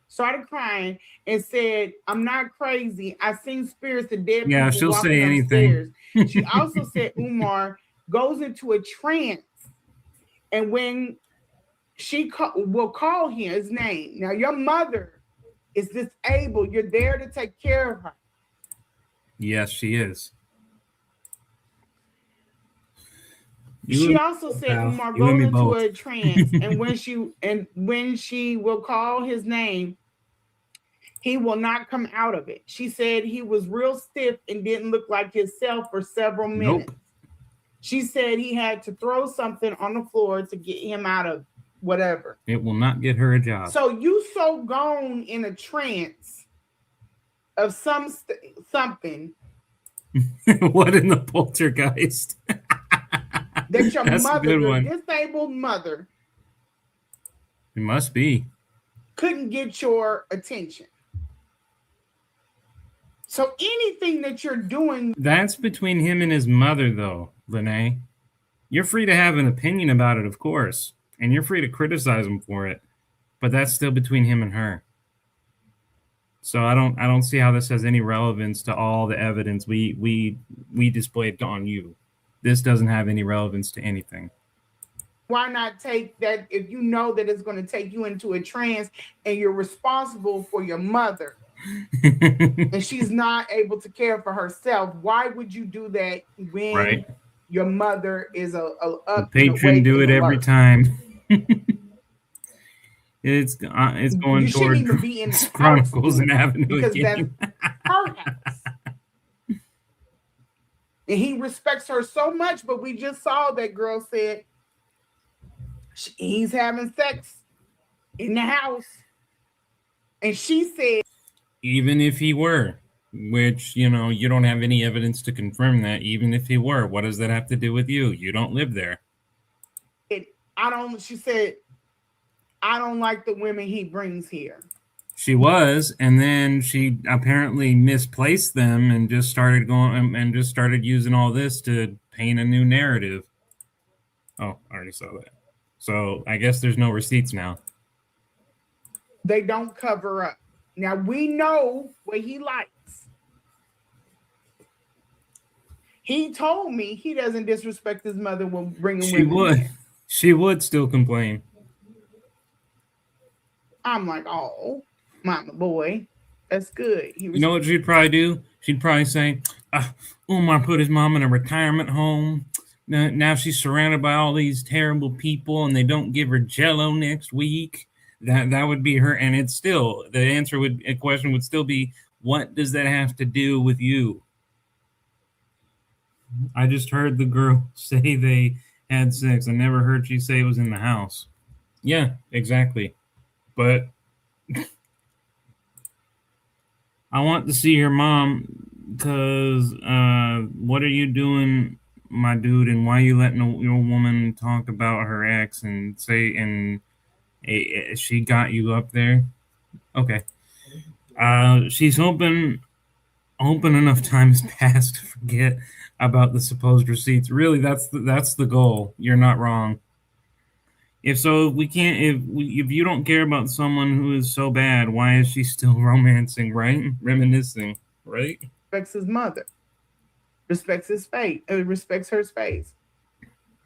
started crying and said, "I'm not crazy. I've seen spirits of dead people." Yeah, she'll say anything. She also said Umar goes into a trance, and when she will call him his name. Now, your mother is disabled. You're there to take care of her. Yes, she is. She also said Umar goes into a trance, and when she will call his name, he will not come out of it. She said he was real stiff and didn't look like himself for several minutes. Nope. She said he had to throw something on the floor to get him out of whatever. It will not get her a job. So you so gone in a trance of something. What in the poltergeist? That your mother, your disabled mother, it must be, couldn't get your attention. So anything that you're doing, that's between him and his mother, though, Lanae. You're free to have an opinion about it, of course, and you're free to criticize him for it, but that's still between him and her. So I don't see how this has any relevance to all the evidence we displayed on you. This doesn't have any relevance to anything. Why not take that if you know that it's going to take you into a trance and you're responsible for your mother and she's not able to care for herself? Why would you do that when your mother is up? The patron do it every time. It's going you toward even be in Chronicles and Avenue because again. That's her house. And he respects her so much, but we just saw that girl said he's having sex in the house. And she said, even if he were, which, you don't have any evidence to confirm that, even if he were, what does that have to do with you? You don't live there. She said, I don't like the women he brings here. She was, and then she apparently misplaced them and just started going and just started using all this to paint a new narrative. Oh, I already saw that. So I guess there's no receipts now. They don't cover up. Now we know what he likes. He told me he doesn't disrespect his mother when bringing women. She would still complain. I'm like, oh, mama boy, that's good. You know what she'd probably do? She'd probably say, Umar put his mom in a retirement home. Now she's surrounded by all these terrible people and they don't give her Jell-O next week. That would be her. And it's still, the question would still be, what does that have to do with you? I just heard the girl say they had sex. I never heard she say it was in the house. Yeah, exactly. But I want to see your mom because what are you doing my dude, and why you letting your woman talk about her ex and say and she got you up there? Okay. She's hoping enough time has passed to forget about the supposed receipts. Really, that's the goal. You're not wrong. If so, we can't. If you don't care about someone who is so bad, why is she still romancing, right? Reminiscing, right? Respects his mother, respects his faith, respects her space.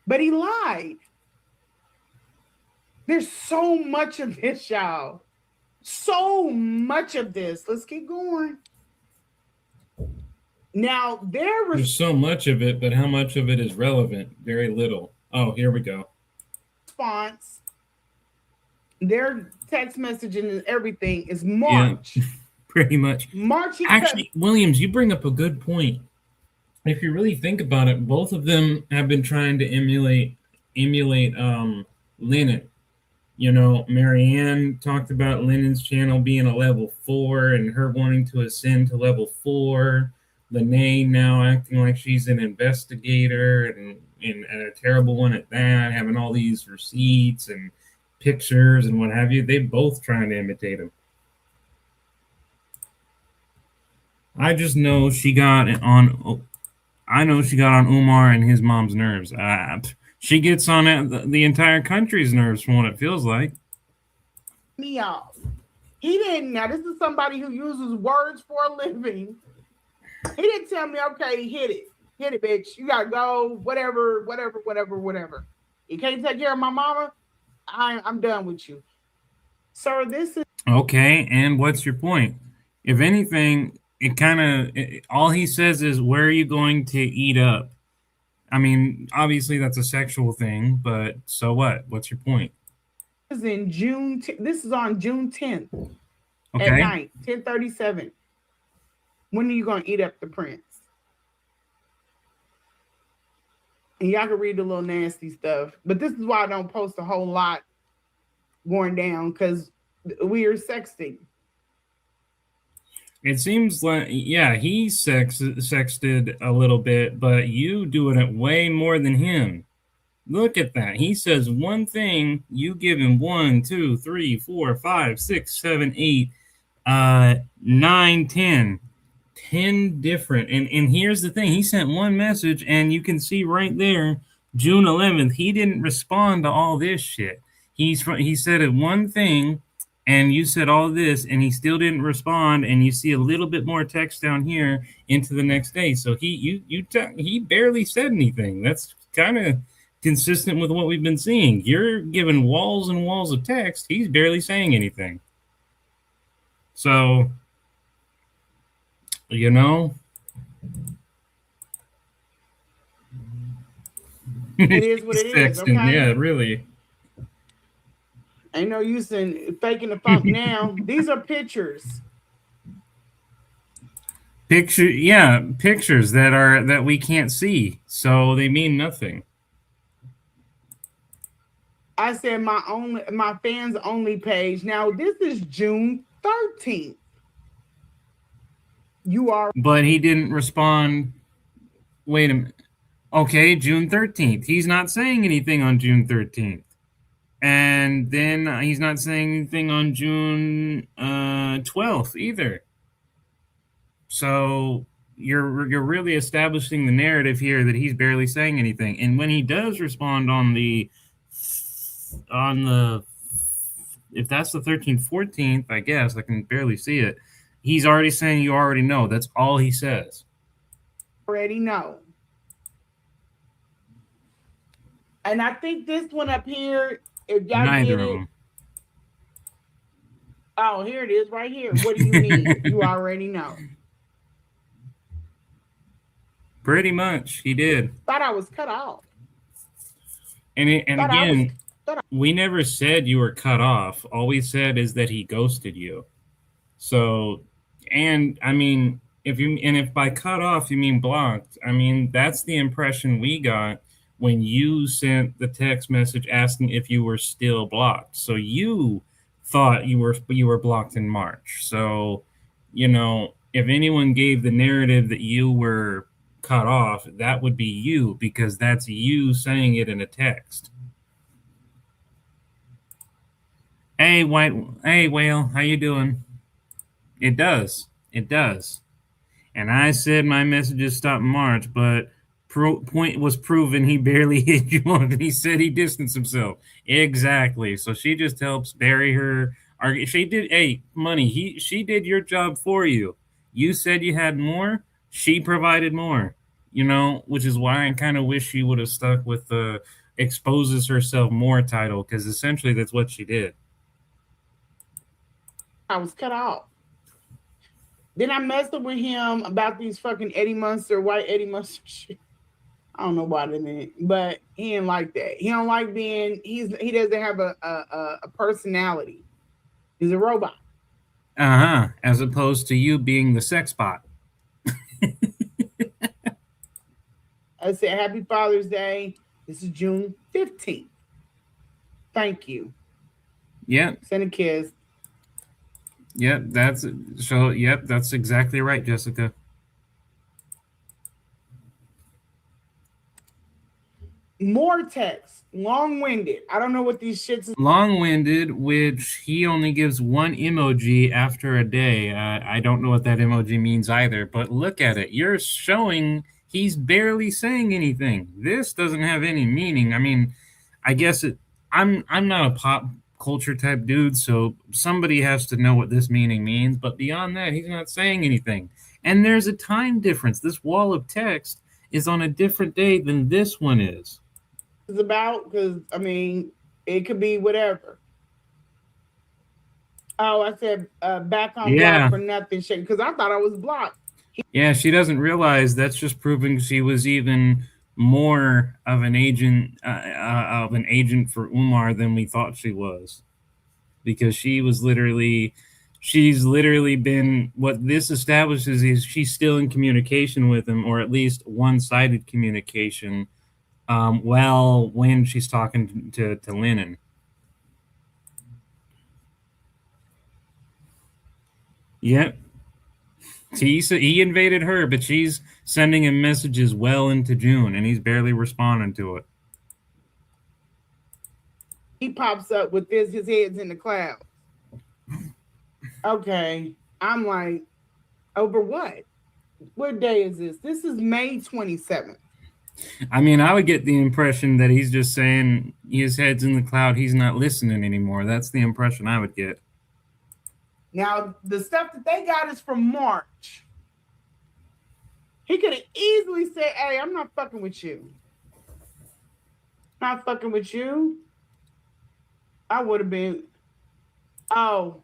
But he lied. There's so much of this, y'all. So much of this. Let's keep going. Now, There's so much of it, but how much of it is relevant? Very little. Oh, here we go. response, their text messaging and everything is March. Yeah, pretty much. March. Actually, Williams, you bring up a good point. If you really think about it, both of them have been trying to emulate Lennon. You know, Marianne talked about Lennon's channel being a level 4 and her wanting to ascend to level 4. Lanae now acting like she's an investigator and a terrible one at that, having all these receipts and pictures and what have you. They both trying to imitate him. I just know she got on. I know she got on Umar and his mom's nerves. She gets on the entire country's nerves from what it feels like. Me off. He didn't. Now, this is somebody who uses words for a living. He didn't tell me, okay, hit it, bitch. You gotta go, whatever. You can't take care of my mama. I'm done with you, sir. This is okay. And what's your point? If anything, it kind of all he says is, "Where are you going to eat up?" I mean, obviously that's a sexual thing, but so what? What's your point? This is in June. This is on June 10th Okay. at night, 10:37. When are you going to eat up the prince? And y'all can read the little nasty stuff. But this is why I don't post a whole lot going down, because we are sexting. It seems like, yeah, he sexted a little bit, but you doing it way more than him. Look at that. He says one thing, you give him 1, 2, 3, 4, 5, 6, 7, 8, 9, 10. 10 different. And here's the thing. He sent one message, and you can see right there, June 11th, he didn't respond to all this shit. He said it one thing, and you said all this, and he still didn't respond, and you see a little bit more text down here into the next day. So he barely said anything. That's kind of consistent with what we've been seeing. You're giving walls and walls of text. He's barely saying anything. So, you know, it is what it is. Okay? Yeah, really. Ain't no use in faking the funk now. These are pictures. Pictures that we can't see, so they mean nothing. I said my fans only page. Now this is June 13th. But he didn't respond. Wait a minute. Okay, June 13th. He's not saying anything on June 13th. And then he's not saying anything on June 12th either. So you're really establishing the narrative here that he's barely saying anything. And when he does respond on the if that's the 13th, 14th, I guess I can barely see it. He's already saying you already know. That's all he says. Already know. And I think this one up here, if y'all Neither get of it. them. Oh, here it is right here. What do you need? You already know. Pretty much, he did. Thought I was cut off. And again, we never said you were cut off. All we said is that he ghosted you. So, and I mean, if by cut off you mean blocked, I mean, that's the impression we got when you sent the text message asking if you were still blocked. So you thought you were blocked in March. So, you know, if anyone gave the narrative that you were cut off, that would be you, because that's you saying it in a text. Hey, whale, how you doing? It does. It does. And I said my messages stopped in March, but point was proven. He barely hit you on it. He said he distanced himself. Exactly. So she just helps bury her. She did. Hey, money. She did your job for you. You said you had more. She provided more. You know, which is why I kind of wish she would have stuck with the exposes herself more title, because essentially that's what she did. I was cut off. Then I messed up with him about these fucking Eddie Munster, white Eddie Munster shit. I don't know why they did, but he didn't like that. He don't like being. He doesn't have a personality. He's a robot. As opposed to you being the sex bot. I said, Happy Father's Day. This is June 15th. Thank you. Yep. Send a kiss. Yep. That's exactly right, Jessica. More text. Long-winded. I don't know what these shits is. Long-winded, which he only gives one emoji after a day. I don't know what that emoji means either, but look at it. You're showing he's barely saying anything. This doesn't have any meaning. I mean, I guess I'm not a pop culture type dude, so somebody has to know what this meaning means, but beyond that, he's not saying anything. And there's a time difference. This wall of text is on a different day than this one is. About, because I mean, it could be whatever. Oh, I said back on block for nothing shit, because I thought I was blocked. Yeah, she doesn't realize that's just proving she was even more of an agent for Umar than we thought she was, because she's literally been, what this establishes is she's still in communication with him, or at least one-sided communication. Well, when she's talking to Lennon. Yep. He invaded her, but she's sending him messages well into June, and he's barely responding to it. He pops up with his head's in the clouds. Okay. I'm like, over what? What day is this? This is May 27th. I mean, I would get the impression that he's just saying his head's in the cloud. He's not listening anymore. That's the impression I would get. Now, the stuff that they got is from March. He could have easily said, hey, I'm not fucking with you. Not fucking with you. I would have been. Oh,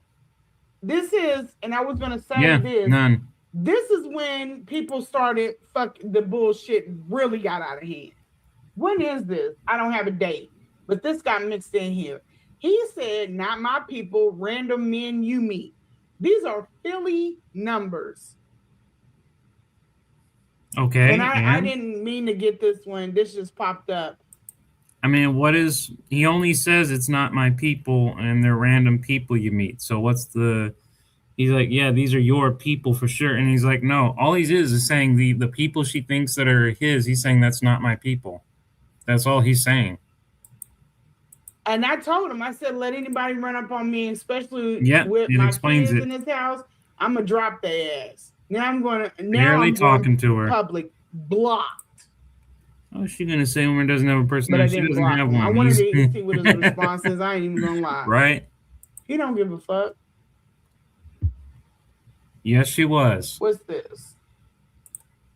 this is, and I was going to say this. None. This is when people started the bullshit really got out of hand. When is this? I don't have a date, but this got mixed in here. He said, not my people, random men you meet. These are Philly numbers. Okay. And I didn't mean to get this one. This just popped up. I mean, he only says it's not my people and they're random people you meet. So he's like, yeah, these are your people for sure. And he's like, no, all he is saying the people she thinks that are his, he's saying that's not my people. That's all he's saying. And I told him, I said, let anybody run up on me, especially with my kids in this house, I'm going to drop their ass. Now I'm going to her. Public blocked. Oh, she's going to say Umar doesn't have a personality. She doesn't have one. I wanted to see what his response is. I ain't even going to lie. Right? He don't give a fuck. Yes, she was. What's this?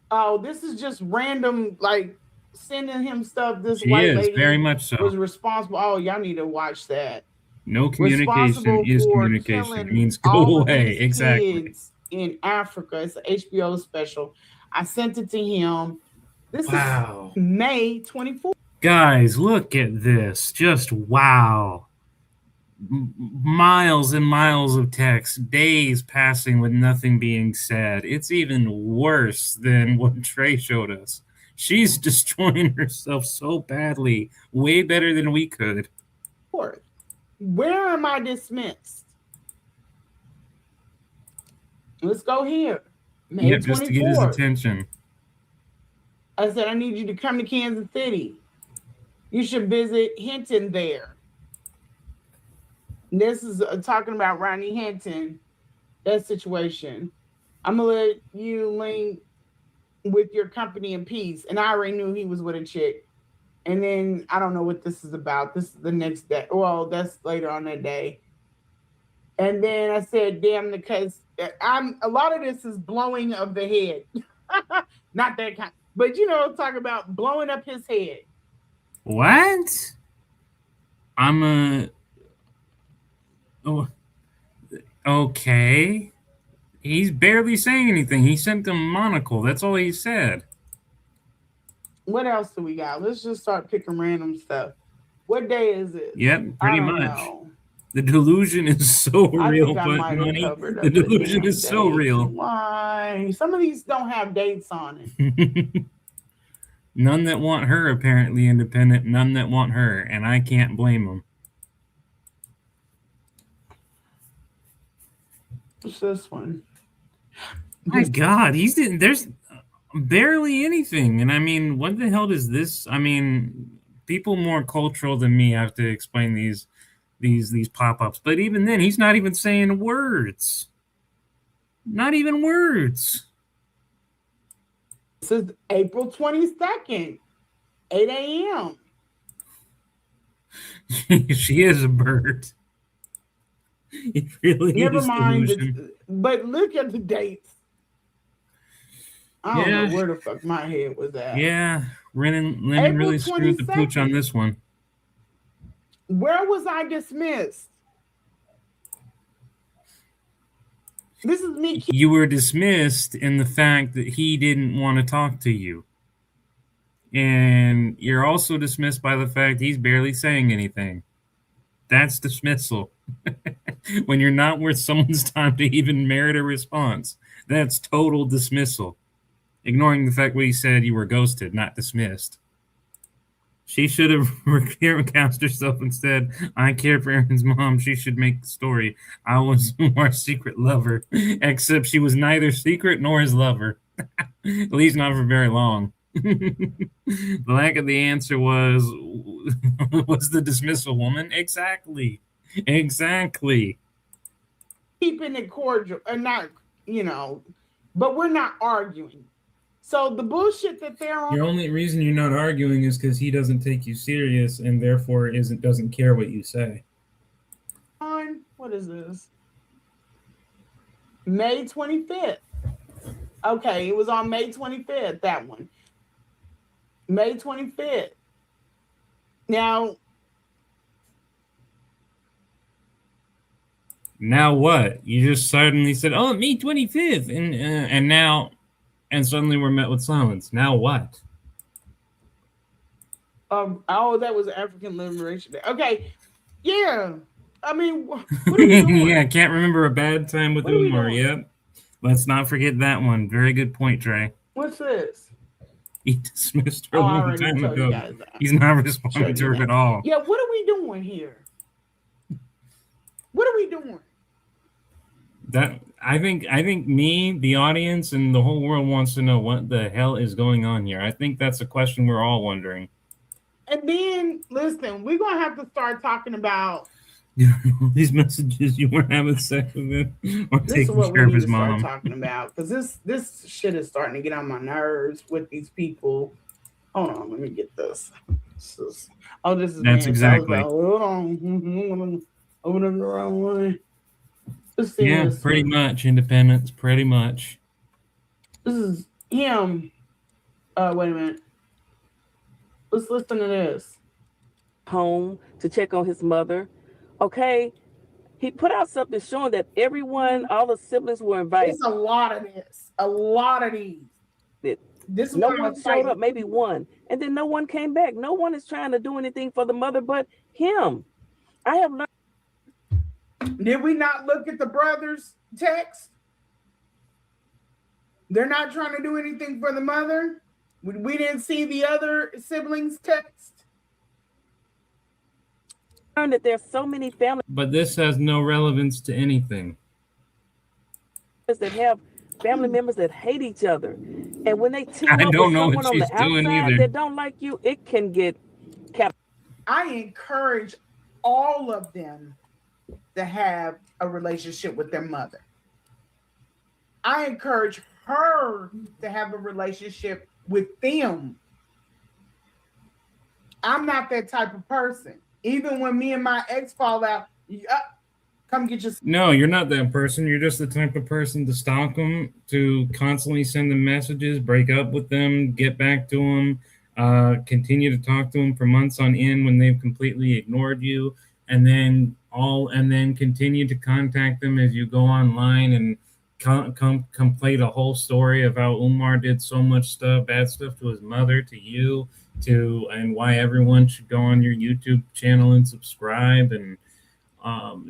Oh, this is just random, like, sending him stuff. This white lady very much so. Was responsible. Oh, y'all need to watch that. No communication is communication. It means go away. Exactly. In Africa, it's an HBO special. I sent it to him. This is May 24th. Guys, look at this. Just wow. Miles and miles of text, days passing with nothing being said. It's even worse than what Trey showed us. She's destroying herself so badly, way better than we could. Where am I dismissed? Let's go here. May 24th. Just to get his attention. I said, I need you to come to Kansas City. You should visit Hinton there. And this is talking about Ronnie Hinton, that situation. I'm going to let you link with your company in peace. And I already knew he was with a chick. And then I don't know what this is about. This is the next day. Well, that's later on that day. And then I said, damn, because a lot of this is blowing of the head. Not that kind. But, talk about blowing up his head. What? Oh, okay. He's barely saying anything. He sent a monocle. That's all he said. What else do we got? Let's just start picking random stuff. What day is it? Yep, pretty much. Know. The delusion is so real, I but money. the delusion is so real. Why? Some of these don't have dates on it. None that want her apparently independent, none that want her, and I can't blame them. What's this one? My God, there's barely anything. And I mean, what the hell does this? I mean, people more cultural than me have to explain these pop-ups. But even then, he's not even saying words. Not even words. This is April 22nd, 8 a.m. She is a bird. It really Never is mind. But look at the dates. I don't know where the fuck my head was at. Yeah, Lennon really screwed the pooch on this one. Where was I dismissed? This is me. You were dismissed in the fact that he didn't want to talk to you. And you're also dismissed by the fact he's barely saying anything. That's dismissal. When you're not worth someone's time to even merit a response, that's total dismissal. Ignoring the fact what he said, you were ghosted, not dismissed. She should have recast herself and said, I cared for Aaron's mom. She should make the story. I was more secret lover. Except she was neither secret nor his lover. At least not for very long. The lack of the answer was the dismissal woman? Exactly. Keeping it cordial, and not, but we're not arguing. So the bullshit that they're on. The only reason you're not arguing is because he doesn't take you serious and therefore doesn't care what you say. What is this? May 25th. Okay, it was on May 25th, that one. May 25th. Now what? You just suddenly said, "Oh, May 25th," and suddenly we're met with silence. Now what? That was African Liberation Day. Okay, yeah. I mean, what are we doing? Yeah, can't remember a bad time with Umar. Yep. Let's not forget that one. Very good point, Trey. What's this? He dismissed her a long time ago. He's not responding to her at all. Yeah, what are we doing here? What are we doing? I think me, the audience, and the whole world wants to know what the hell is going on here. I think that's a question we're all wondering. And then, listen, we're going to have to start talking about these messages you weren't having sex with him or this taking care of his mom. Start talking about, because this shit is starting to get on my nerves with these people. Hold on, let me get this. That's exactly. Hold on, open the wrong way. Yeah, pretty much independence. Pretty much. This is him. Wait a minute. Let's listen to this. Home to check on his mother. Okay, he put out something showing that everyone, all the siblings were invited. It's a lot of this. A lot of these. This no one showed up, maybe one. And then no one came back. No one is trying to do anything for the mother but him. I have learned. Did we not look at the brother's text? They're not trying to do anything for the mother. We didn't see the other siblings' text. That there's so many families. But this has no relevance to anything. That have family members that hate each other. And when they team I up don't with know what someone on she's the doing outside either. that don't like you, it can get I encourage all of them to have a relationship with their mother. I encourage her to have a relationship with them. I'm not that type of person. Even when me and my ex fall out, come get your. No, you're not that person. You're just the type of person to stalk them, to constantly send them messages, break up with them, get back to them, continue to talk to them for months on end when they've completely ignored you, and then continue to contact them as you go online and complete a whole story of how Umar did so much bad stuff to his mother, to you, and why everyone should go on your YouTube channel and subscribe, and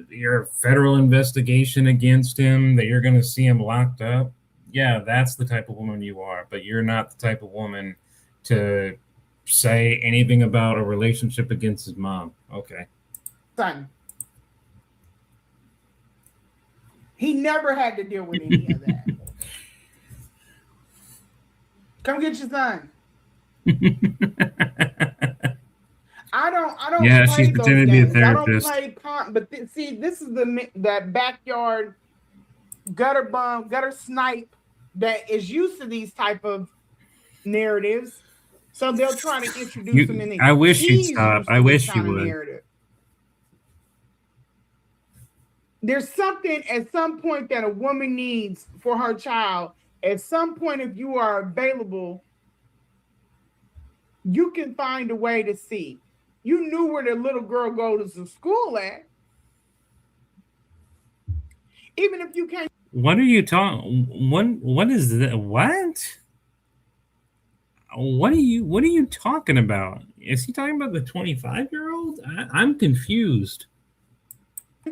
your federal investigation against him, that you're going to see him locked up. Yeah, that's the type of woman you are, but you're not the type of woman to say anything about a relationship against his mom. Okay. Son. He never had to deal with any of that. Come get your son. I don't Yeah, play she's those pretending to be a games. I don't therapist. play but see, this is that backyard gutter snipe that is used to these type of narratives. So they'll try to introduce him in. I wish you'd stop. I wish you would. Narrative. There's something at some point that a woman needs for her child. At some point, if you are available, you can find a way to see. You knew where the little girl goes to school at. Even if you can't. What are you talking? What is that? What? What are you talking about? Is he talking about the 25-year-old? I'm confused.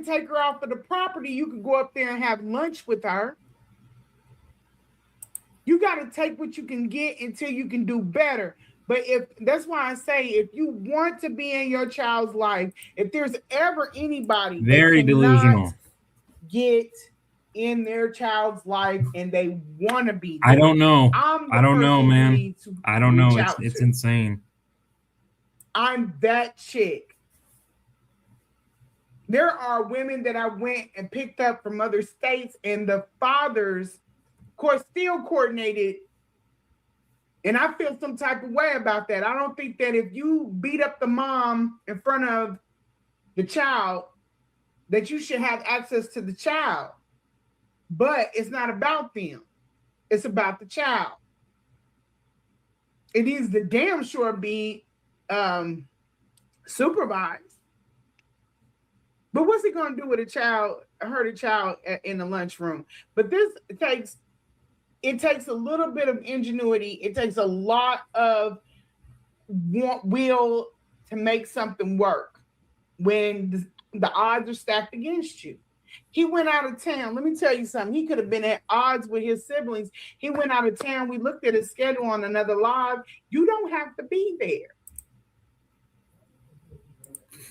Take her off of the property, you could go up there and have lunch with her. You got to take what you can get until you can do better. But that's why I say, if you want to be in your child's life, if there's ever anybody very delusional get in their child's life and they want to be there, I don't know, man. I don't know. It's insane. I'm that chick. There are women that I went and picked up from other states, and the fathers, of course, still coordinated. And I feel some type of way about that. I don't think that if you beat up the mom in front of the child, that you should have access to the child. But it's not about them. It's about the child. It needs to damn sure be supervised. But what's he going to do with a child, hurt a child in the lunchroom? But this takes a little bit of ingenuity. It takes a lot of will to make something work when the odds are stacked against you. He went out of town. Let me tell you something. He could have been at odds with his siblings. He went out of town. We looked at his schedule on another live. You don't have to be there.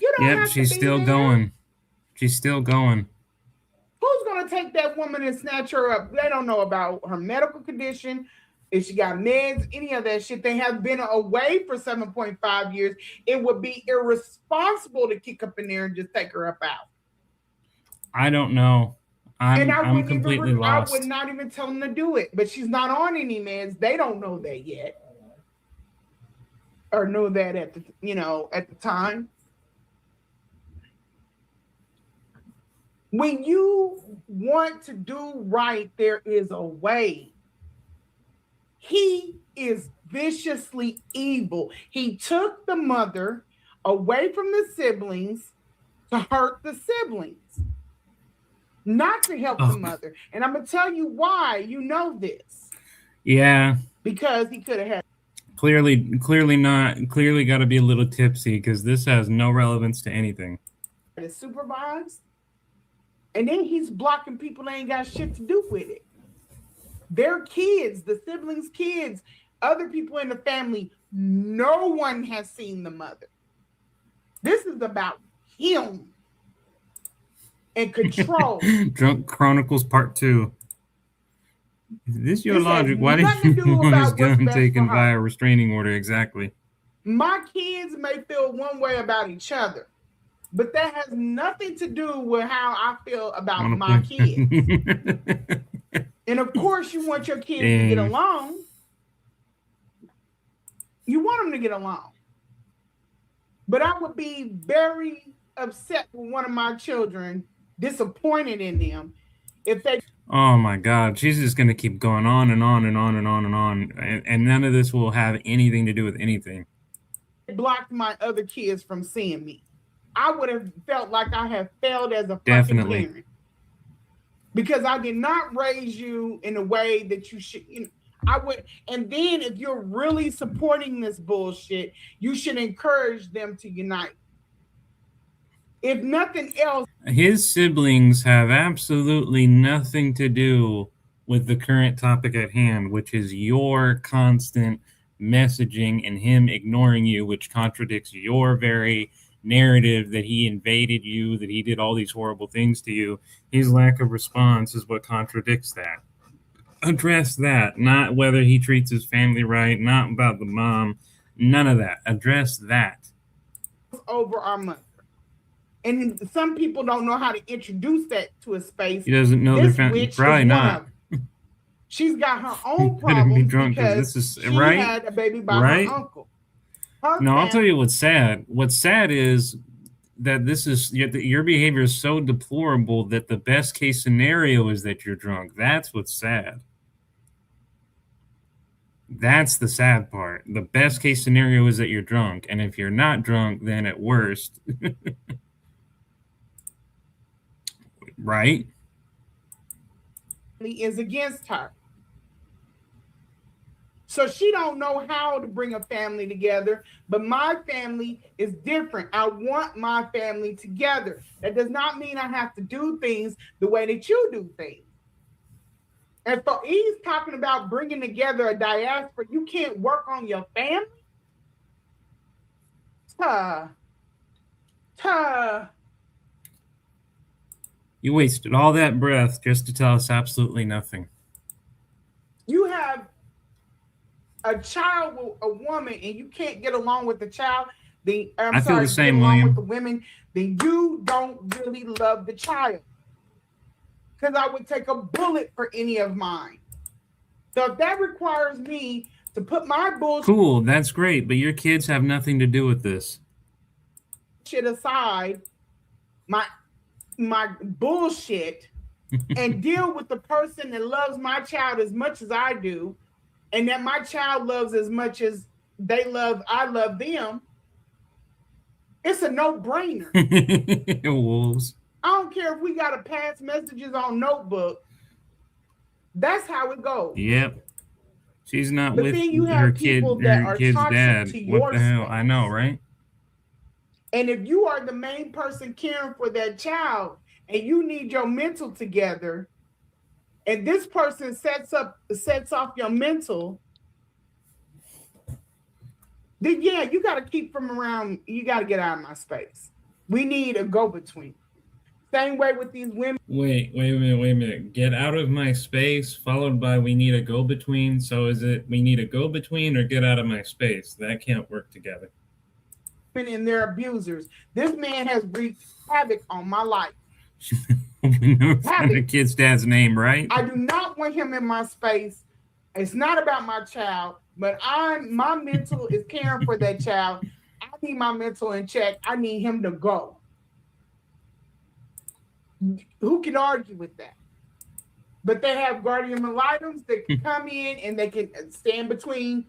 You don't have to be she's still there. going. She's still going. Who's going to take that woman and snatch her up? They don't know about her medical condition, if she got meds, any of that shit. They have been away for 7.5 years. It would be irresponsible to kick up in there and just take her up out. I don't know. I'm completely lost. I would not even tell them to do it. But she's not on any meds. They don't know that yet. Or know that at the time. When you want to do right, there is a way. He is viciously evil. He took the mother away from the siblings to hurt the siblings, not to help the mother. And I'm going to tell you why. You know this. Yeah. Because he could have had. Clearly got to be a little tipsy, because this has no relevance to anything. It's supervised. And then he's blocking people that ain't got shit to do with it. Their kids, the siblings' kids, other people in the family, no one has seen the mother. This is about him and control. Drunk Chronicles Part 2. Is this your This has logic? Why did nothing you to do want his about what's gun best taken for by her. a restraining order? Exactly. My kids may feel one way about each other, but that has nothing to do with how I feel about Wanna my play? kids. And of course, you want your kids to get Dang. along. You want them to get along. But I would be very upset with one of my children, disappointed in them, if they Oh my God, she's just gonna keep going on and on and on and on and on, and none of this will have anything to do with anything. blocked my other kids from seeing me. I would have felt like I have failed as a fucking Definitely. parent. Because I did not raise you in a way that you should, I would, and then if you're really supporting this bullshit, you should encourage them to unite. If nothing else, His siblings have absolutely nothing to do with the current topic at hand, which is your constant messaging and him ignoring you, which contradicts your very narrative that he invaded you, that he did all these horrible things to you. His lack of response is what contradicts that. Address that, not whether he treats his family right, not about the mom, none of that. Address that. over our mother. And some people don't know how to introduce that to a space. He doesn't know their This family. witch Probably is one not. of them. She's got her own Couldn't be problems drunk 'cause because this is- she right? had a baby by Right? her uncle. Her No, I'll family- tell you what's sad. What's sad is that this is your behavior is so deplorable that the best case scenario is that you're drunk. That's what's sad. That's the sad part. The best case scenario is that you're drunk, and if you're not drunk, then at worst, right? is against her. So she don't know how to bring a family together, but my family is different. I want my family together. That does not mean I have to do things the way that you do things. And so he's talking about bringing together a diaspora. You can't work on your family? You wasted all that breath just to tell us absolutely nothing. You have a child with a woman and you can't get along with the child, then I feel the same, get along William. with the women, then you don't really love the child. Because I would take a bullet for any of mine. So if that requires me to put my bullshit Cool, that's great, but your kids have nothing to do with this. aside, my bullshit, and deal with the person that loves my child as much as I do, and that my child loves as much as I love them, it's a no-brainer. Wolves. I don't care if we got to pass messages on notebook. That's how it goes. Yep. She's not But with then you her have kid, people that her are kid's toxic dad. to What your the hell? space. I know, right? And if you are the main person caring for that child and you need your mental together, and this person sets off your mental, then yeah, you got to keep from around. You got to get out of my space. We need a go-between. Same way with these women. Wait a minute. Get out of my space, followed by we need a go-between. So is it we need a go-between or get out of my space? That can't work together. And their abusers. This man has wreaked havoc on my life. The kid's dad's name, right? I do not want him in my space. It's not about my child, but my mental is caring for that child. I need my mental in check. I need him to go. Who can argue with that? But they have guardian ad litem that can come in and they can stand between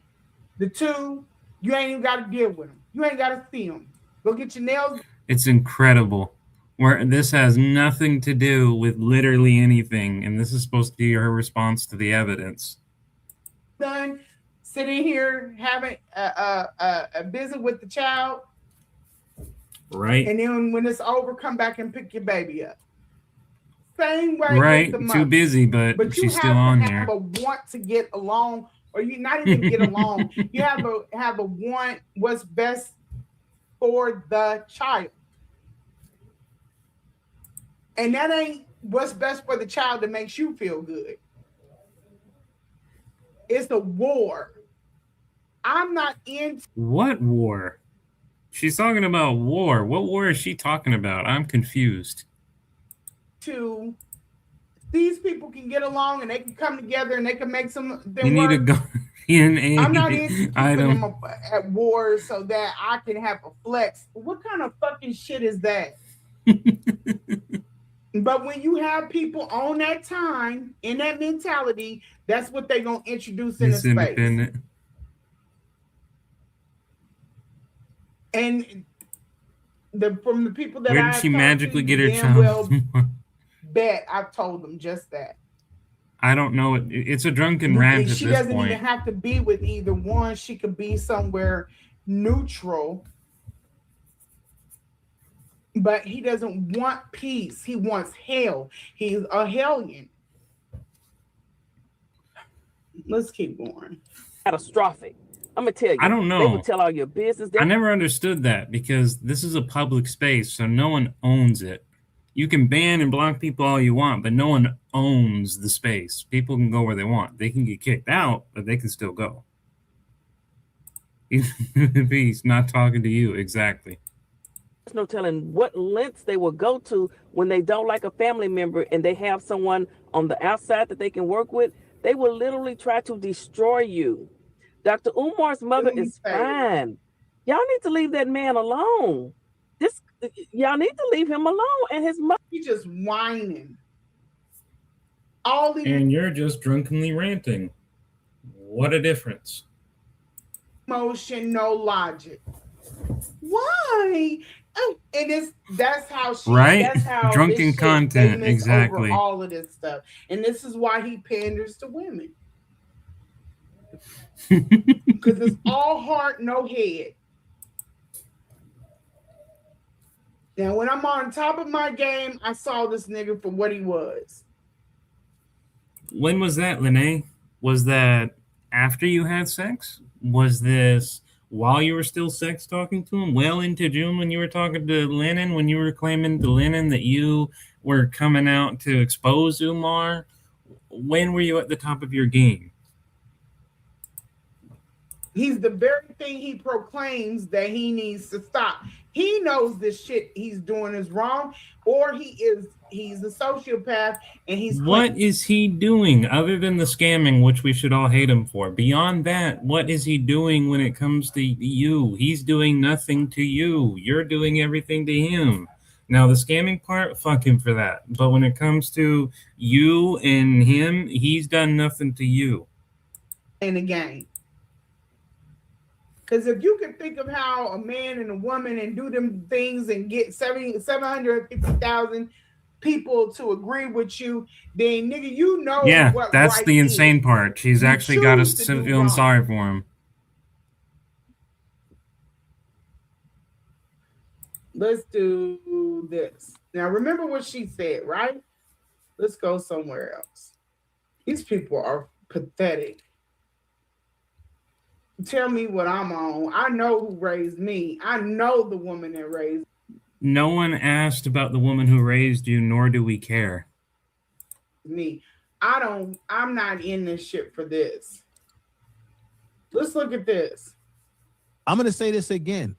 the two. You ain't even got to deal with them. You ain't got to see them. Go get your nails. It's incredible. Where this has nothing to do with literally anything, and this is supposed to be her response to the evidence. Done. Sitting here having a visit with the child, Right? and then when it's over, come back and pick your baby up. Same way. Right? With the Too mother. busy, but But you she's have still to on have here. a want to get along, or you not even get along. You have a want what's best for the child, and that ain't what's best for the child that makes you feel good. It's a war. I'm not into What war? She's talking about war. What war is she talking about? I'm confused. these people can get along and they can come together and they can make something You need work. a Guardian I'm not into keeping item. them up at war so that I can have a flex. What kind of fucking shit is that? But when you have people on that time in that mentality, that's what they're gonna introduce in the It's space. independent. And from the people that Where I did she magically get her damn child? well bet I've told them just that. I don't know. It's a drunken rant at She this doesn't point. even have to be with either one. She could be somewhere neutral. But he doesn't want peace. He wants hell. He's a hellion. Let's keep going. Catastrophic. I'm gonna tell you. I don't know. They will tell all your business. I never understood that because this is a public space, so no one owns it. You can ban and block people all you want, but no one owns the space. People can go where they want. They can get kicked out, but they can still go. Even if he's not talking to you, exactly. There's no telling what lengths they will go to when they don't like a family member and they have someone on the outside that they can work with. They will literally try to destroy you. Dr. Umar's mother is fine. Y'all need to leave that man alone. Y'all need to leave him alone. And his mother. He's just whining. And you're just drunkenly ranting. What a difference. Emotion, no logic. Why? And that's how she. Right? That's how drunken content. Exactly. Over all of this stuff, and this is why he panders to women. Because it's all heart, no head. Now, when I'm on top of my game, I saw this nigga for what he was. When was that, Lanae? Was that after you had sex? Was this while you were still sex talking to him? Well into June when you were talking to Lennon, when you were claiming to Lennon that you were coming out to expose Umar? When were you at the top of your game? He's the very thing he proclaims that he needs to stop. He knows this shit he's doing is wrong, or he's a sociopath and he's What is he doing other than the scamming, which we should all hate him for? Beyond that, what is he doing when it comes to you? He's doing nothing to you. You're doing everything to him. Now, the scamming part, fuck him for that. But when it comes to you and him, he's done nothing to you. In the game. Because if you can think of how a man and a woman and do them things and get 750,000 people to agree with you, then nigga, you know. Yeah, what that's right the insane is. part. She's actually got us feeling sorry for him. Let's do this. Now, remember what she said, right? Let's go somewhere else. These people are pathetic. Tell me what I'm on. I know who raised me. I know the woman that raised No one asked about the woman who raised you, nor do we care. me. I'm not in this shit for this. Let's look at this. I'm going to say this again.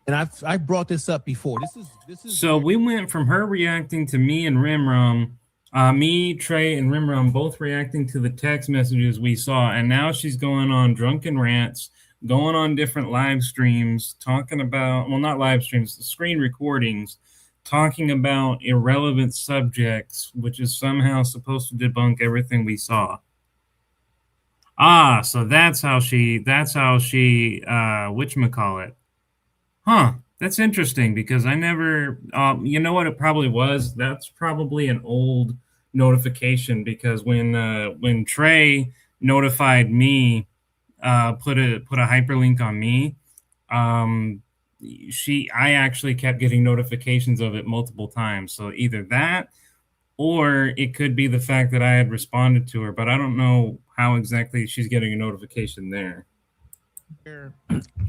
And I've brought this up before. This is So we went from her reacting to me and Rimram, me, Trey, and Rimram both reacting to the text messages we saw, and now she's going on drunken rants, going on different live streams, talking about, well, not live streams, screen recordings, talking about irrelevant subjects, which is somehow supposed to debunk everything we saw. So that's how she whatchamacallit. Huh, that's interesting because I never, you know what it probably was? That's probably an old notification because when Trey notified me, put a hyperlink on me, I actually kept getting notifications of it multiple times. So either that or it could be the fact that I had responded to her, but I don't know how exactly she's getting a notification there.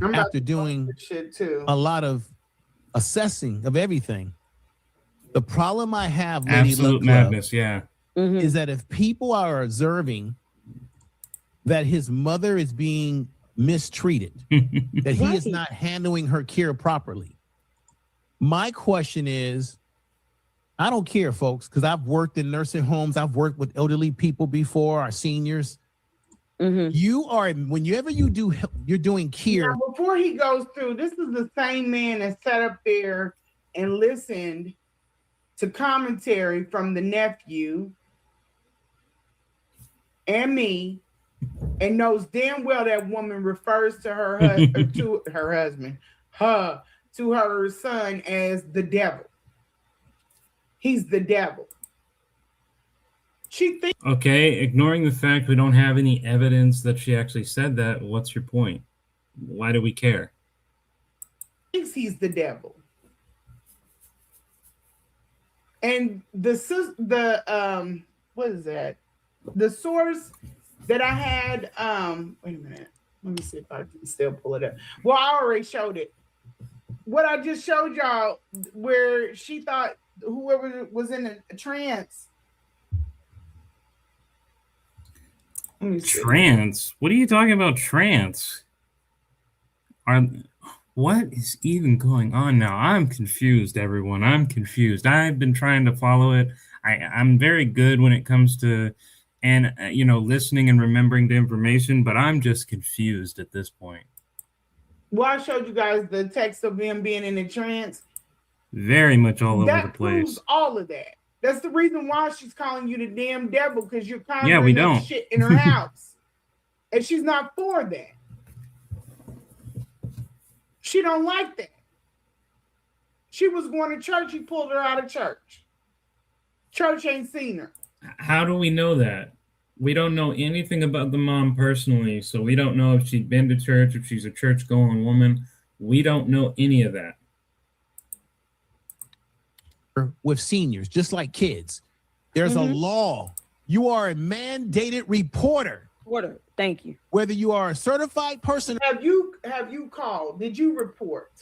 After doing a lot of assessing of everything, the problem I have, Lady Absolute Love, madness, yeah, is that if people are observing that his mother is being mistreated, that he is Right. not handling her care properly. My question is, I don't care, folks, because I've worked in nursing homes. I've worked with elderly people before, our seniors. Mm-hmm. You are, whenever you're doing care. Now, before he goes through, this is the same man that sat up there and listened to commentary from the nephew and me, and knows damn well that woman refers to her husband, to her husband, to her son as the devil. He's the devil. She thinks Okay, ignoring the fact we don't have any evidence that she actually said that, what's your point? Why do we care? he's the devil. And the what is that? The source that I had, wait a minute. Let me see if I can still pull it up. Well, I already showed it. What I just showed y'all, where she thought whoever was in a trance. Let me see. Trance? What are you talking about, trance? What is even going on now? I'm confused, everyone. I'm confused. I've been trying to follow it. I'm very good when it comes to, and listening and remembering the information, but I'm just confused at this point. Well, I showed you guys the text of them being in a trance. Very much all over the That proves place. all of that. That's the reason why she's calling you the damn devil, because you're Yeah, we conjuring up don't. shit in her house. And she's not for that. She don't like that. She was going to church. He pulled her out of church. Church ain't seen her. How do we know that? We don't know anything about the mom personally, so we don't know if she'd been to church, if she's a church-going woman. We don't know any of that. With seniors, just like kids, there's a law. You are a mandated reporter. Reporter, thank you. Whether you are a certified person. Have you called? Did you report?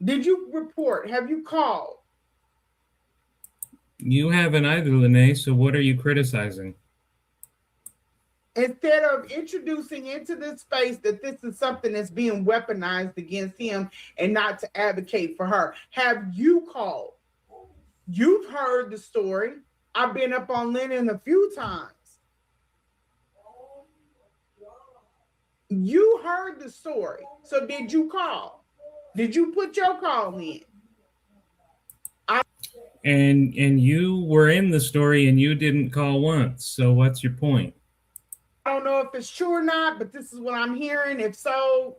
Did you report? Have you called? You haven't either, Lanae, so what are you criticizing? Instead of introducing into this space that this is something that's being weaponized against him and not to advocate for her, have you called? You've heard the story. I've been up on Lennon a few times. You heard the story. So did you call? Did you put your call in? And you were in the story and you didn't call once. So what's your point? I don't know if it's true or not, but this is what I'm hearing. If so,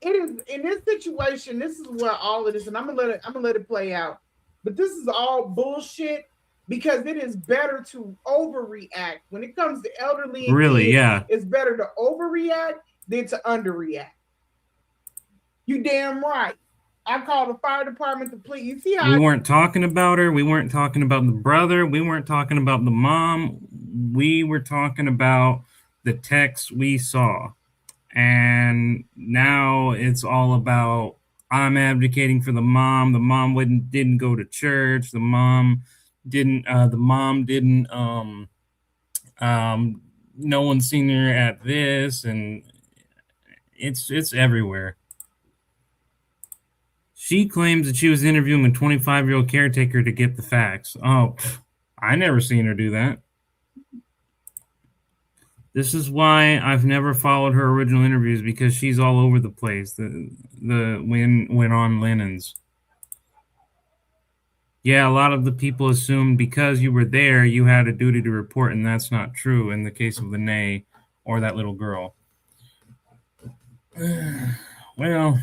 it is in this situation. This is what all of this, and I'm gonna let it play out. But this is all bullshit, because it is better to overreact when it comes to elderly. And Really, kids, yeah. It's better to overreact than to underreact. You damn right. I called the fire department to please. You see how we weren't talking about her. We weren't talking about the brother. We weren't talking about the mom. We were talking about the text we saw. And now it's all about, I'm advocating for the mom. The mom didn't go to church. The mom didn't. No one's seen her at this, and it's everywhere. She claims that she was interviewing a 25-year-old caretaker to get the facts. Oh, I never seen her do that. This is why I've never followed her original interviews, because she's all over the place. When on Lennon's. Yeah, a lot of the people assumed because you were there, you had a duty to report, and that's not true in the case of Lanae or that little girl. Well,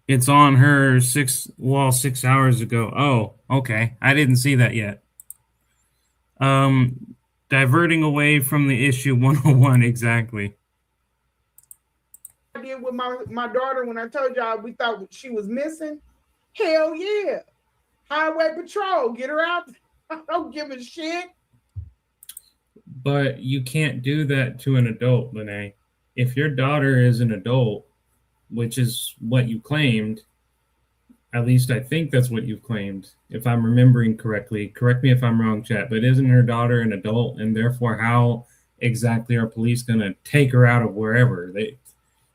it's on her 6 hours ago. Oh, okay. I didn't see that yet. Diverting away from the issue 101, exactly. I did with my daughter when I told y'all we thought she was missing. Hell yeah. Highway patrol, get her out. I don't give a shit. But you can't do that to an adult, Lanae. If your daughter is an adult, which is what you claimed, At least I think that's what you've claimed, if I'm remembering correctly. Correct me if I'm wrong, chat, but isn't her daughter an adult, and therefore how exactly are police going to take her out of wherever?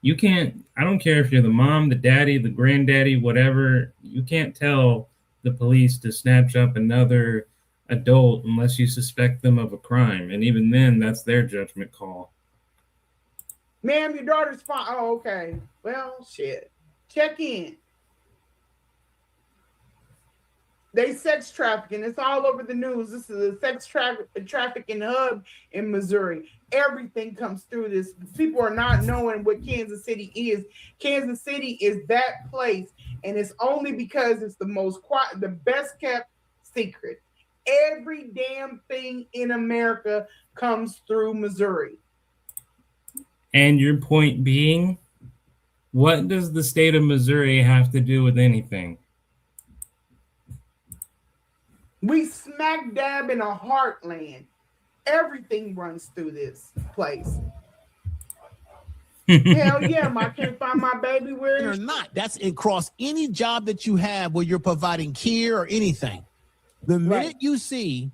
You can't, I don't care if you're the mom, the daddy, the granddaddy, whatever, you can't tell the police to snatch up another adult unless you suspect them of a crime. And even then, that's their judgment call. Ma'am, your daughter's fine. Oh, okay. Well, shit. Check in. They sex trafficking. It's all over the news. This is a sex trafficking hub in Missouri. Everything comes through this. People are not knowing what Kansas City is. Kansas City is that place, and it's only because it's the most quiet, the best kept secret. Every damn thing in America comes through Missouri. And your point being, what does the state of Missouri have to do with anything? We smack dab in a heartland. Everything runs through this place. Hell yeah, I can't find my baby where Or not. That's across any job that you have where you're providing care or anything. The minute you see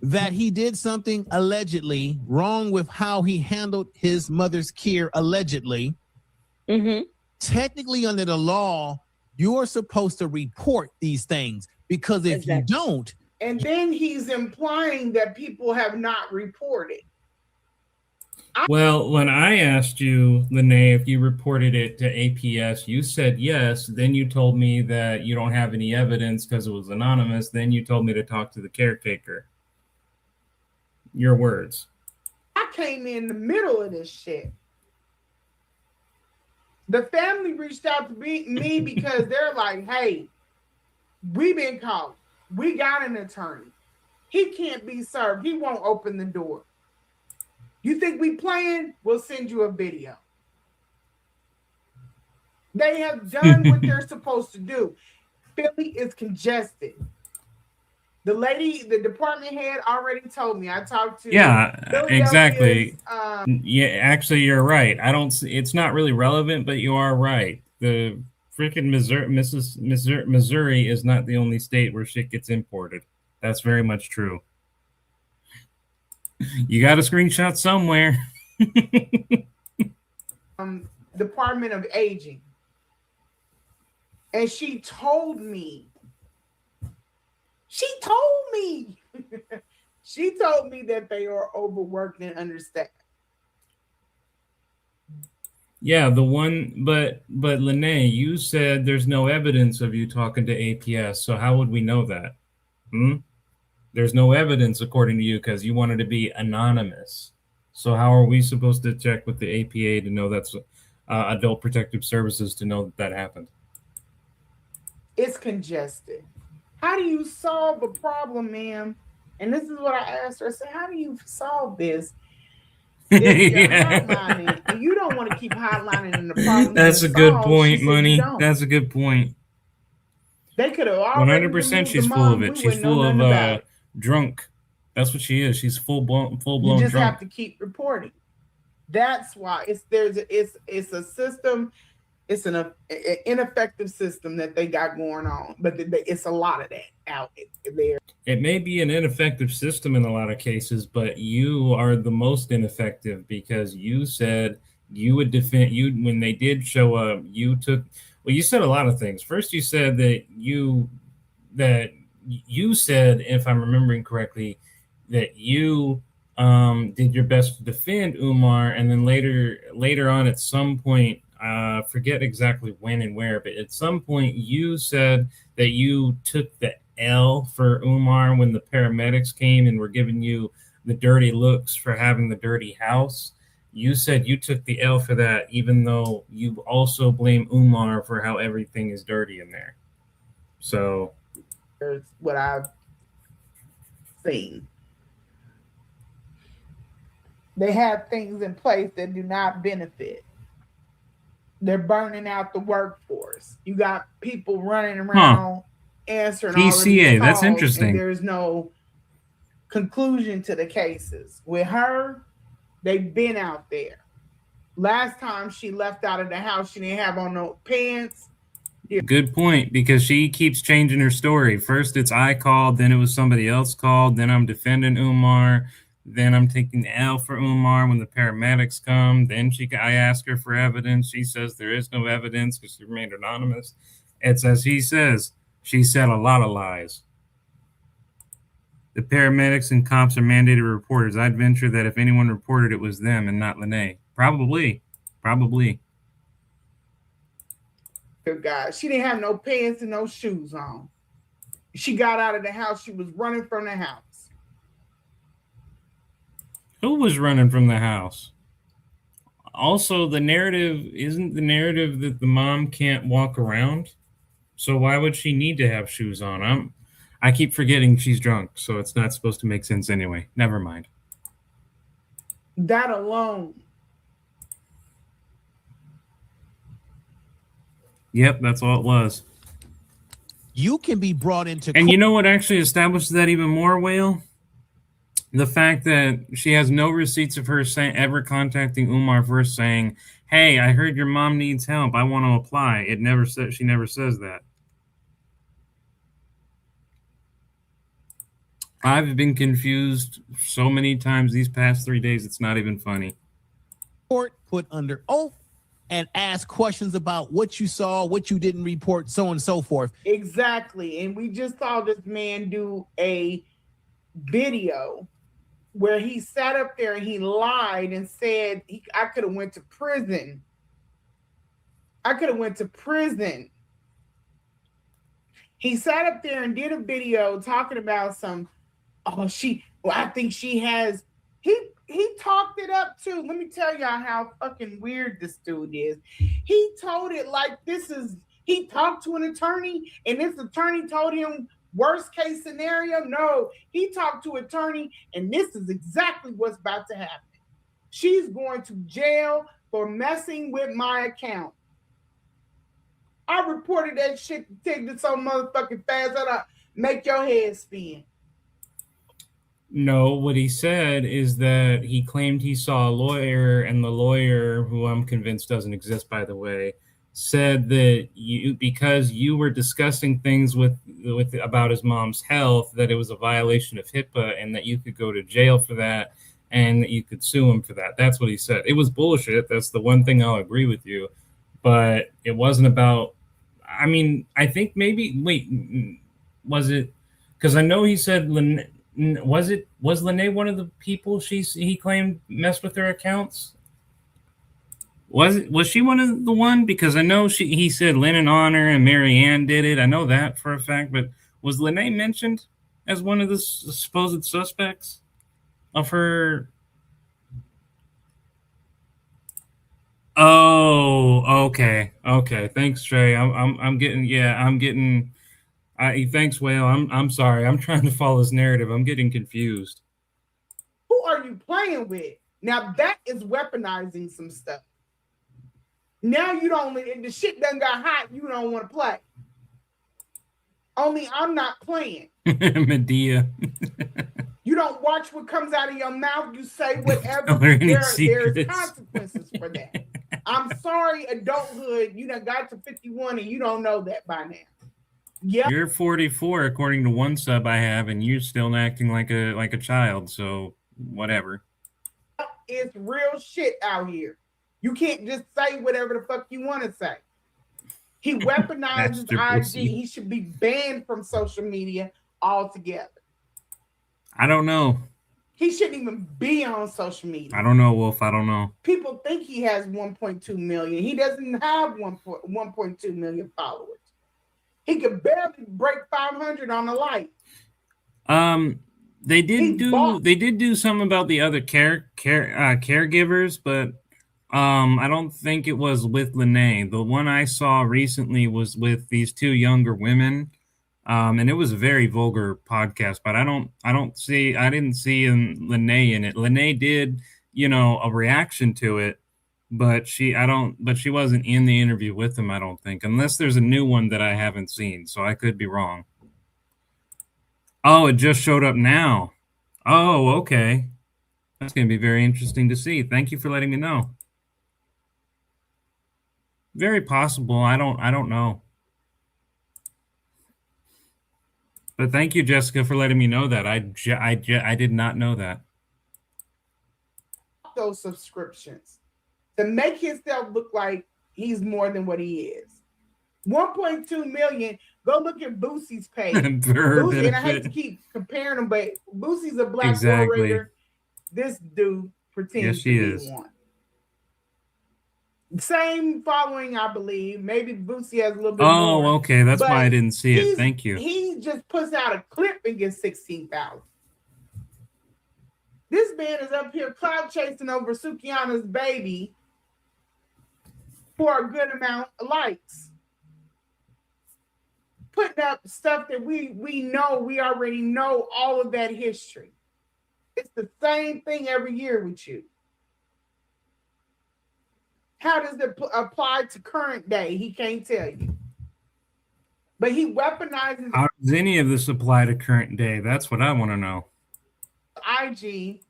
that he did something allegedly wrong with how he handled his mother's care, allegedly, technically under the law, you're supposed to report these things, because if you don't. And then he's implying that people have not reported. Well, when I asked you, Lanae, if you reported it to APS, you said yes. Then you told me that you don't have any evidence because it was anonymous. Then you told me to talk to the caretaker. Your words. I came in the middle of this shit. The family reached out to me because they're like, hey, we've been called. We got an attorney. He can't be served. He won't open the door. You think we playing? We'll send you a video. They have done what they're supposed to do. Philly is congested. The lady, the department head already told me. I talked to exactly. Yeah, actually, you're right. It's not really relevant, but you are right. The freaking Missouri is not the only state where shit gets imported. That's very much true. You got a screenshot somewhere. Department of Aging. And she told me that they are overworked and understaffed. Yeah, but Lanae, you said there's no evidence of you talking to APS, so how would we know that? There's no evidence according to you because you wanted to be anonymous. So how are we supposed to check with the APA to know that's Adult Protective Services to know that happened? It's congested. How do you solve a problem, ma'am? And this is what I asked her. I said, how do you solve this? If you're hotlining, and you don't want to keep hotlining in the problem. That's a good point, Money. That's a good point. They could have already 100%. She's full of it. She's full of drunk. That's what she is. She's full blown You just drunk. have to keep reporting. That's why it's a system. It's an ineffective system that they got going on, but it's a lot of that out there. It may be an ineffective system in a lot of cases, but you are the most ineffective because you said you would defend you when they did show up. You said a lot of things. First, you said that you said, if I'm remembering correctly, that you did your best to defend Umar, and then later on at some point, forget exactly when and where, but at some point you said that you took the L for Umar when the paramedics came and were giving you the dirty looks for having the dirty house. You said you took the L for that, even though you also blame Umar for how everything is dirty in there. So here's what I've seen. They have things in place that do not benefit. They're burning out the workforce. You got people running around answering all of these calls, that's interesting. and there's no conclusion to the cases. With her, they've been out there. Last time she left out of the house, she didn't have on no pants. Good point, because she keeps changing her story. First it's I called, then it was somebody else called, then I'm defending Umar, then I'm taking the L for Umar when the paramedics come, then I ask her for evidence. She says there is no evidence because she remained anonymous. It's as he says, she said a lot of lies. The paramedics and cops are mandated reporters. I'd venture that if anyone reported, it was them and not Lanae. Probably. Good God. She didn't have no pants and no shoes on. She got out of the house. She was running from the house. Who was running from the house? Also, isn't the narrative that the mom can't walk around? So why would she need to have shoes on? I keep forgetting she's drunk, so it's not supposed to make sense anyway. Never mind. That alone. Yep, that's all it was. You can be brought into And you know what actually establishes that even more, Whale? The fact that she has no receipts of her ever contacting Umar first saying, hey, I heard your mom needs help. I want to apply. She never says that. I've been confused so many times these past 3 days, it's not even funny. court, put under oath, and ask questions about what you saw, what you didn't report, so on and so forth. Exactly. And we just saw this man do a video where he sat up there and he lied and said I could have went to prison. He sat up there and did a video talking about I think she has, he talked it up too. Let me tell y'all how fucking weird this dude is. He told it like he talked to an attorney and this attorney told him worst case scenario. No, he talked to an attorney and this is exactly what's about to happen. She's going to jail for messing with my account. I reported that shit take it so motherfucking fast that I make your head spin. No, what he said is that he claimed he saw a lawyer, and the lawyer, who I'm convinced doesn't exist, by the way, said that because you were discussing things with about his mom's health, that it was a violation of HIPAA and that you could go to jail for that and that you could sue him for that. That's what he said. It was bullshit. That's the one thing I'll agree with you. But it wasn't about, I mean, I think maybe, was it, because I know he said, was Lanae one of the people he claimed messed with her accounts? Was she one of the one? Because I know he said Lynn and Honor and Mary Ann did it. I know that for a fact, but was Lanae mentioned as one of the supposed suspects of her? Oh, okay. Thanks, Trey. I'm getting. Thanks, Whale. I'm sorry. I'm trying to follow this narrative. I'm getting confused. Who are you playing with? Now that is weaponizing some stuff. Now you don't. The shit done got hot. You don't want to play. Only I'm not playing. Medea. You don't watch what comes out of your mouth. You say whatever. There's consequences for that. I'm sorry, adulthood. You done got to 51 and you don't know that by now. Yeah, you're 44 according to one sub I have, and you're still acting like a child. So whatever. It's real shit out here. You can't just say whatever the fuck you want to say. He weaponizes IG. He should be banned from social media altogether. I don't know. He shouldn't even be on social media. I don't know, Wolf. I don't know. People think he has 1.2 million. He doesn't have 1.2 million followers. He could barely break 500 on the light. They did do something about the other caregivers, but I don't think it was with Lanae. The one I saw recently was with these two younger women. And it was a very vulgar podcast, but I didn't see Lanae in it. Lanae did, a reaction to it, but she wasn't in the interview with them, I don't think, unless there's a new one that I haven't seen, so I could be wrong. Oh, it just showed up now. Oh, okay. That's going to be very interesting to see. Thank you for letting me know. Very possible. I don't know. But thank you, Jessica, for letting me know that. I did not know that. Those subscriptions to make himself look like he's more than what he is. 1.2 million. Go look at Boosie's page. For her Boosie, and I hate benefit. to keep comparing them, but Boosie's a black Exactly. orator. This dude pretends Yes, she to is. be one. Same following, I believe. Maybe Boosie has a little bit more. Oh, okay. That's but why I didn't see it. Thank you. He just puts out a clip and gets 16,000. This man is up here cloud chasing over Sukiana's baby for a good amount of likes. Putting up stuff that we know, we already know all of that history. It's the same thing every year with you. How does it apply to current day? He can't tell you. But he weaponizes How does any of this apply to current day? That's what I want to know. IG.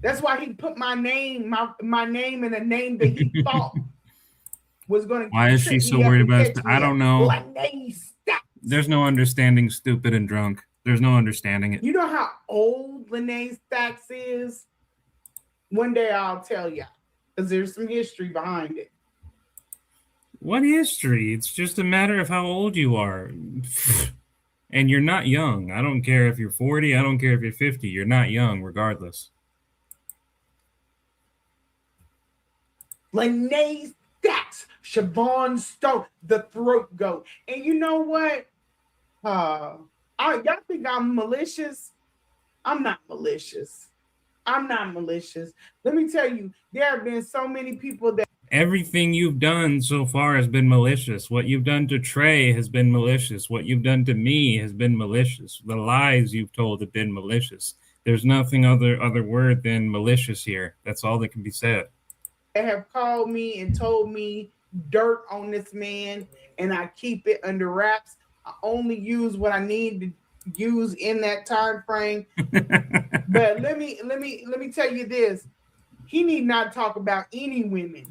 That's why he put my name, my name and a name that he thought was going to. Why is she so worried about it? I don't know. Lanae Stacks. There's no understanding stupid and drunk. There's no understanding it. You know how old Lanae Stacks is? One day I'll tell you, because there's some history behind it. What history? It's just a matter of how old you are. And you're not young. I don't care if you're 40. I don't care if you're 50. You're not young regardless. Lanae Stacks, Siobhan Stone, the throat goat. And you know what? Y'all think I'm malicious? I'm not malicious. I'm not malicious. Let me tell you, there have been so many people that Everything you've done so far has been malicious. What you've done to Trey has been malicious. What you've done to me has been malicious. The lies you've told have been malicious. There's nothing other word than malicious here. That's all that can be said. have called me and told me dirt on this man, and I keep it under wraps. I only use what I need to use in that time frame. But let me tell you this: he need not talk about any women.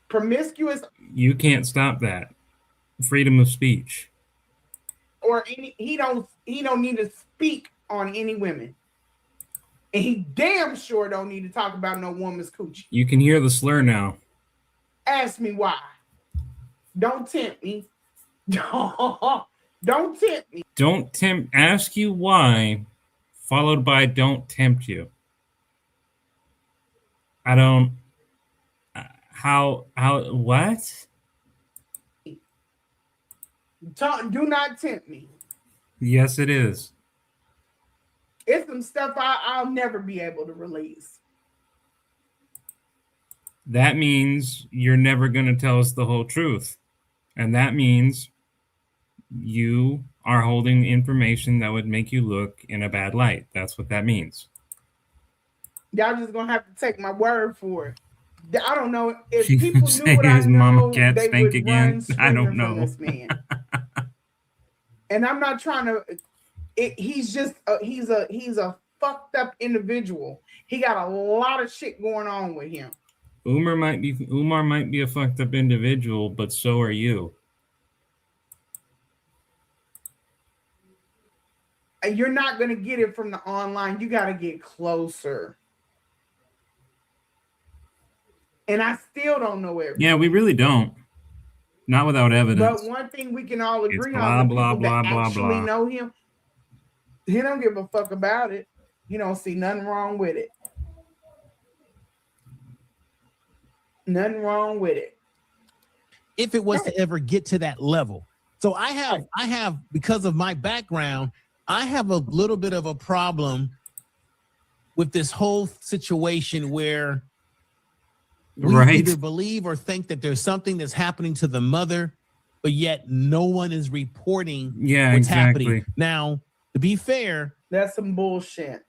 Promiscuous. You can't stop that. Freedom of speech. Or any, he don't need to speak on any women. And he damn sure don't need to talk about no woman's coochie. You can hear the slur now. Ask me why. Don't tempt me. Don't tempt me. Don't tempt. Ask you why, followed by don't tempt you. I don't. How? What? Do not tempt me. Yes, it is. It's some stuff I'll never be able to release. That means you're never going to tell us the whole truth. And that means you are holding information that would make you look in a bad light. That's what that means. Y'all just going to have to take my word for it. I don't know if She people was knew what I saying his mama know, cat they stink would again. run I don't screaming know. from this man. And I'm not trying to. He's just he's a fucked up individual. He got a lot of shit going on with him. Umar might be a fucked up individual, but so are you. And you're not going to get it from the online. You got to get closer. And I still don't know everything. Yeah, we really don't. Not without evidence. But one thing we can all agree It's on: the blah, people blah, that blah, actually blah. know him, he don't give a fuck about it. He don't see nothing wrong with it. Nothing wrong with it. If it was to ever get to that level. So I have, because of my background, I have a little bit of a problem with this whole situation where we either believe or think that there's something that's happening to the mother, but yet no one is reporting what's happening. Now, to be fair, that's some bullshit.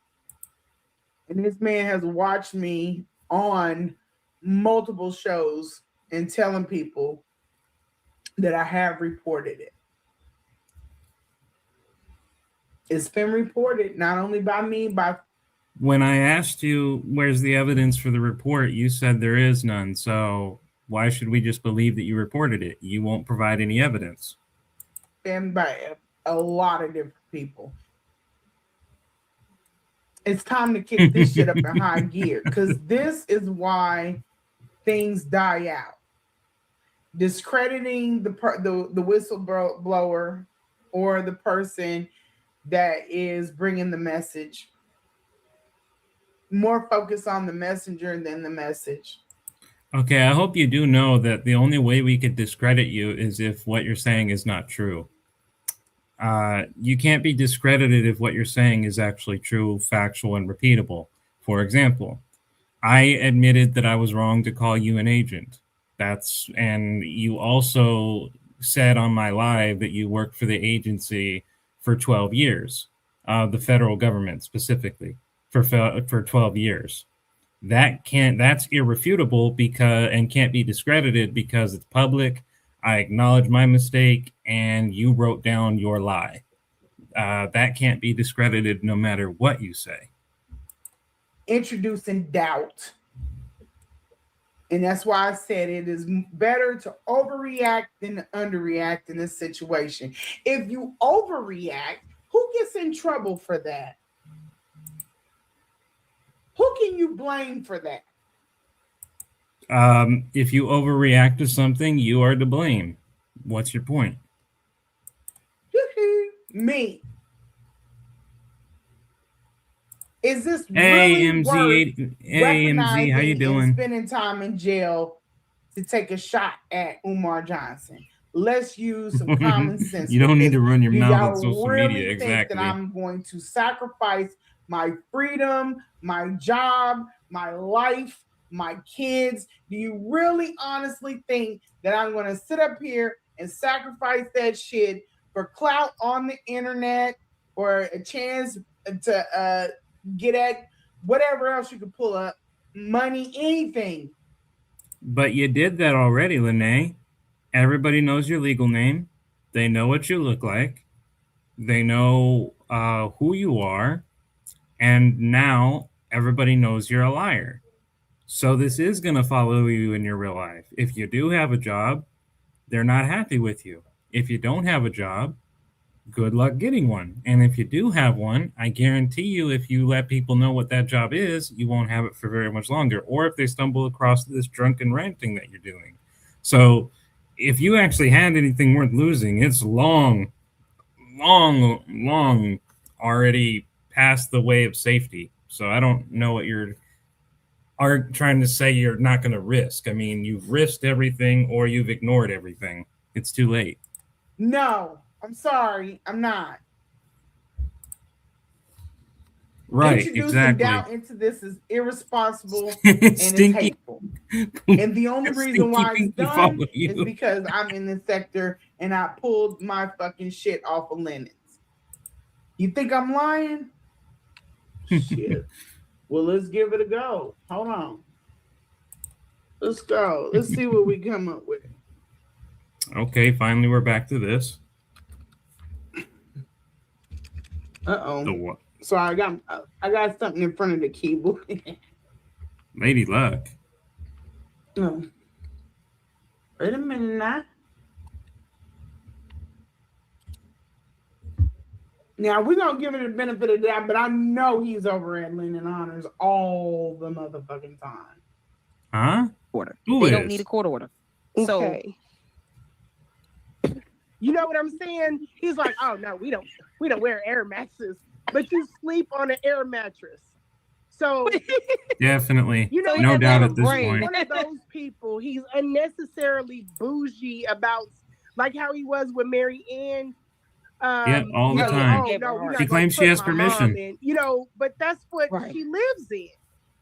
And this man has watched me on multiple shows and telling people that I have reported it. It's been reported not only by me, by. When I asked you where's the evidence for the report, you said there is none. So why should we just believe that you reported it? You won't provide any evidence. misunderstanding by a lot of different people. It's time to kick this shit up in high gear, because this is why things die out. Discrediting the whistleblower or the person that is bringing the message. More focus on the messenger than the message. Okay, I hope you do know that the only way we could discredit you is if what you're saying is not true. You can't be discredited if what you're saying is actually true, factual, and repeatable. For example, I admitted that I was wrong to call you an agent. And you also said on my live that you worked for the agency for 12 years, the federal government specifically, for 12 years. That's irrefutable and can't be discredited because it's public. I acknowledge my mistake and you wrote down your lie. That can't be discredited no matter what you say. Introducing doubt. And that's why I said it is better to overreact than to underreact in this situation. If you overreact, who gets in trouble for that? Who can you blame for that? If you overreact to something, you are to blame. What's your point? Me. Is this Hey, really MZ, worth hey, MZ, how you recognizing doing? and spending time in jail to take a shot at Umar Johnson? Let's use some common sense. You don't with need this. to run your Do mouth y'all on social really media. think Exactly. that I'm going to sacrifice my freedom, my job, my life, my kids? Do you really honestly think that I'm going to sit up here and sacrifice that shit for clout on the internet or a chance to get at whatever else you could pull up, money, anything? But you did that already, Lanae. Everybody knows your legal name. They know what you look like. They know who you are. And now everybody knows you're a liar. So this is going to follow you in your real life. If you do have a job, they're not happy with you. If you don't have a job, good luck getting one. And if you do have one, I guarantee you, if you let people know what that job is, you won't have it for very much longer. Or if they stumble across this drunken ranting that you're doing. So if you actually had anything worth losing, it's long already past the way of safety. So I don't know what you're trying to say you're not going to risk. I mean, you've risked everything or you've ignored everything. It's too late. No, I'm sorry, I'm not. Right, Introducing exactly. doubt into this is irresponsible and it's hateful. And the only reason why it's done is because I'm in the sector and I pulled my fucking shit off of Linens. You think I'm lying? Shit. Well, let's give it a go. Hold on. Let's go. Let's see what we come up with. Okay, finally we're back to this. Uh-oh. The what? Sorry, I got something in front of the keyboard. Lady Luck. No. Wait a minute now. Now, we're going to give it the benefit of that, but I know he's over at Lennon Honors all the motherfucking time. Huh? Order. Who they is? don't need a court order. Okay. So you know what I'm saying? He's like, oh no, we don't wear air mattresses, but you sleep on an air mattress. So Definitely. you know, No he's doubt at this point. one of those people. He's unnecessarily bougie about, like how he was with Mary Ann. Yeah, all the time. Oh, no, we're not She gonna claims she put has my permission. mom in, you know, but that's what Right. she lives in.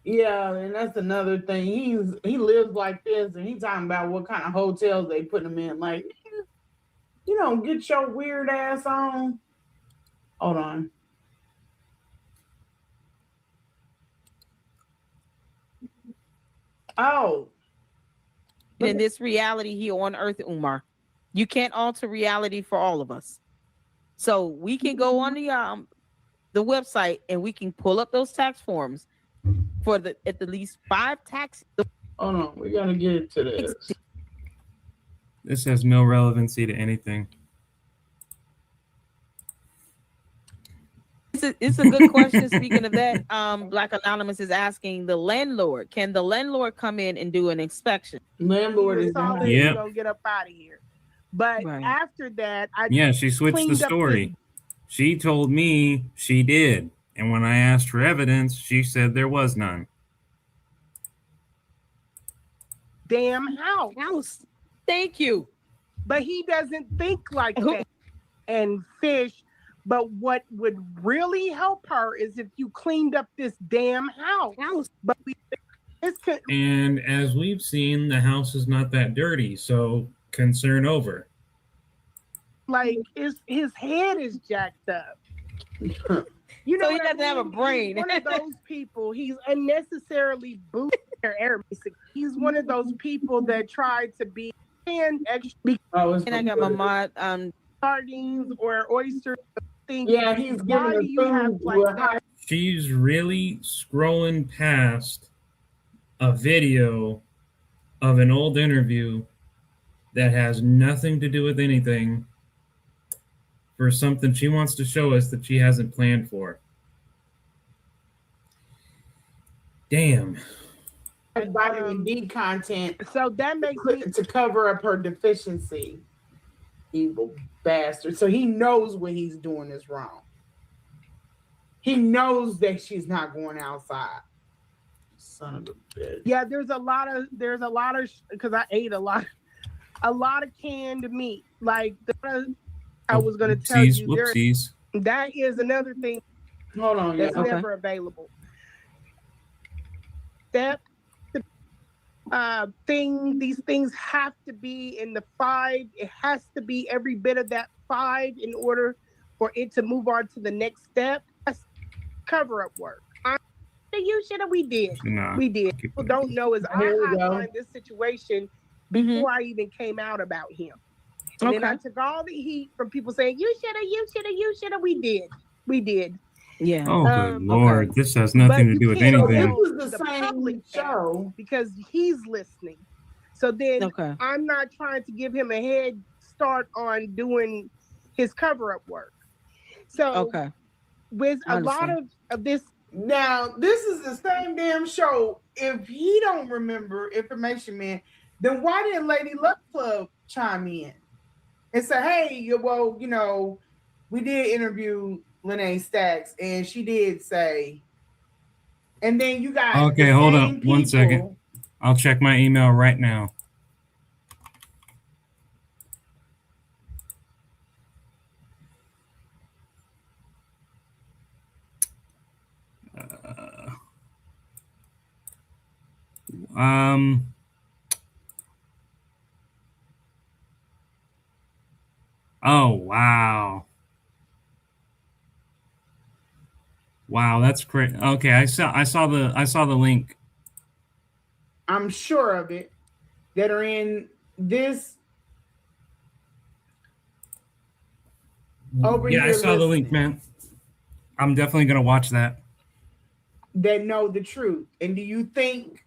Yeah, and that's another thing. He lives like this, and he's talking about what kind of hotels they put him in. Like, you don't get your weird ass on. Hold on. Oh, In this reality here on Earth, Umar, you can't alter reality for all of us. So we can go on the website and we can pull up those tax forms for at the least 5 tax. hold on. We gotta get to this. This has no relevancy to anything. It's a good question. Speaking of that, Black Anonymous is asking the landlord, can the landlord come in and do an inspection? Landlord Yep. is gonna get up out of here. But Right. after that, I Yeah, she switched the cleaned up story. She told me she did. And when I asked for evidence, she said there was none. damn house. Thank you. But he doesn't think like that. And Fish, but what would really help her is if you cleaned up this damn house. But And as we've seen, the house is not that dirty, so concern over. like his head is jacked up. You know, So he what doesn't have a brain. He's one of those people. He's unnecessarily boosted their air. He's one of those people that try to be extra. And I got my mod. Sardines or oysters. Yeah, he's giving Why us do you have food like with that? She's really scrolling past a video of an old interview that has nothing to do with anything for something she wants to show us that she hasn't planned for. Damn. vitamin D content So that makes me to cover up her deficiency. Evil bastard. So he knows what he's doing is wrong. He knows that she's not going outside. Son of a bitch. yeah. There's a lot of because I ate a lot of canned meat. Like I was gonna tell you, Whoopsies. that is another thing Hold on, that's yeah. Okay. never available. That these things have to be in the 5. It has to be every bit of that 5 in order for it to move on to the next step. That's cover-up work. We did. Nah. We did. People don't know is I Here we go. outlined this situation before I even came out about him. And then I took all the heat from people saying, you should have. We did. Yeah. Oh, good Okay. Lord. This has nothing to do with can't So anything. this was the public same show. because he's listening. So then Okay. I'm not trying to give him a head start on doing his cover-up work. So Okay. with I a lot understand. of this, Now, this is the same damn show. If he don't remember Information Man, then why didn't Lady Luck Club chime in and say, hey, well, you know, we did interview Lanae Stacks, and she did say, and then you got Okay, the hold same up. 1 second. people. I'll check my email right now. Um. Oh, wow. Wow, that's great. Okay, I saw the link. I'm sure of it, that are in this over Yeah, here I saw the link, listening, man. I'm definitely gonna watch that. that know the truth. And do you think,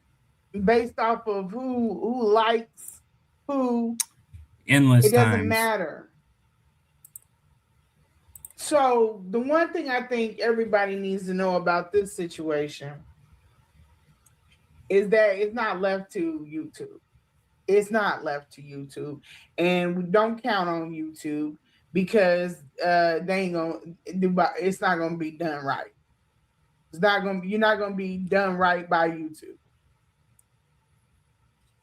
based off of who likes who, Endless it doesn't times. matter? So the one thing I think everybody needs to know about this situation is that it's not left to YouTube. It's not left to YouTube, and we don't count on YouTube because they ain't gonna do. It's not gonna be done right. It's not gonna. You're not gonna be done right by YouTube.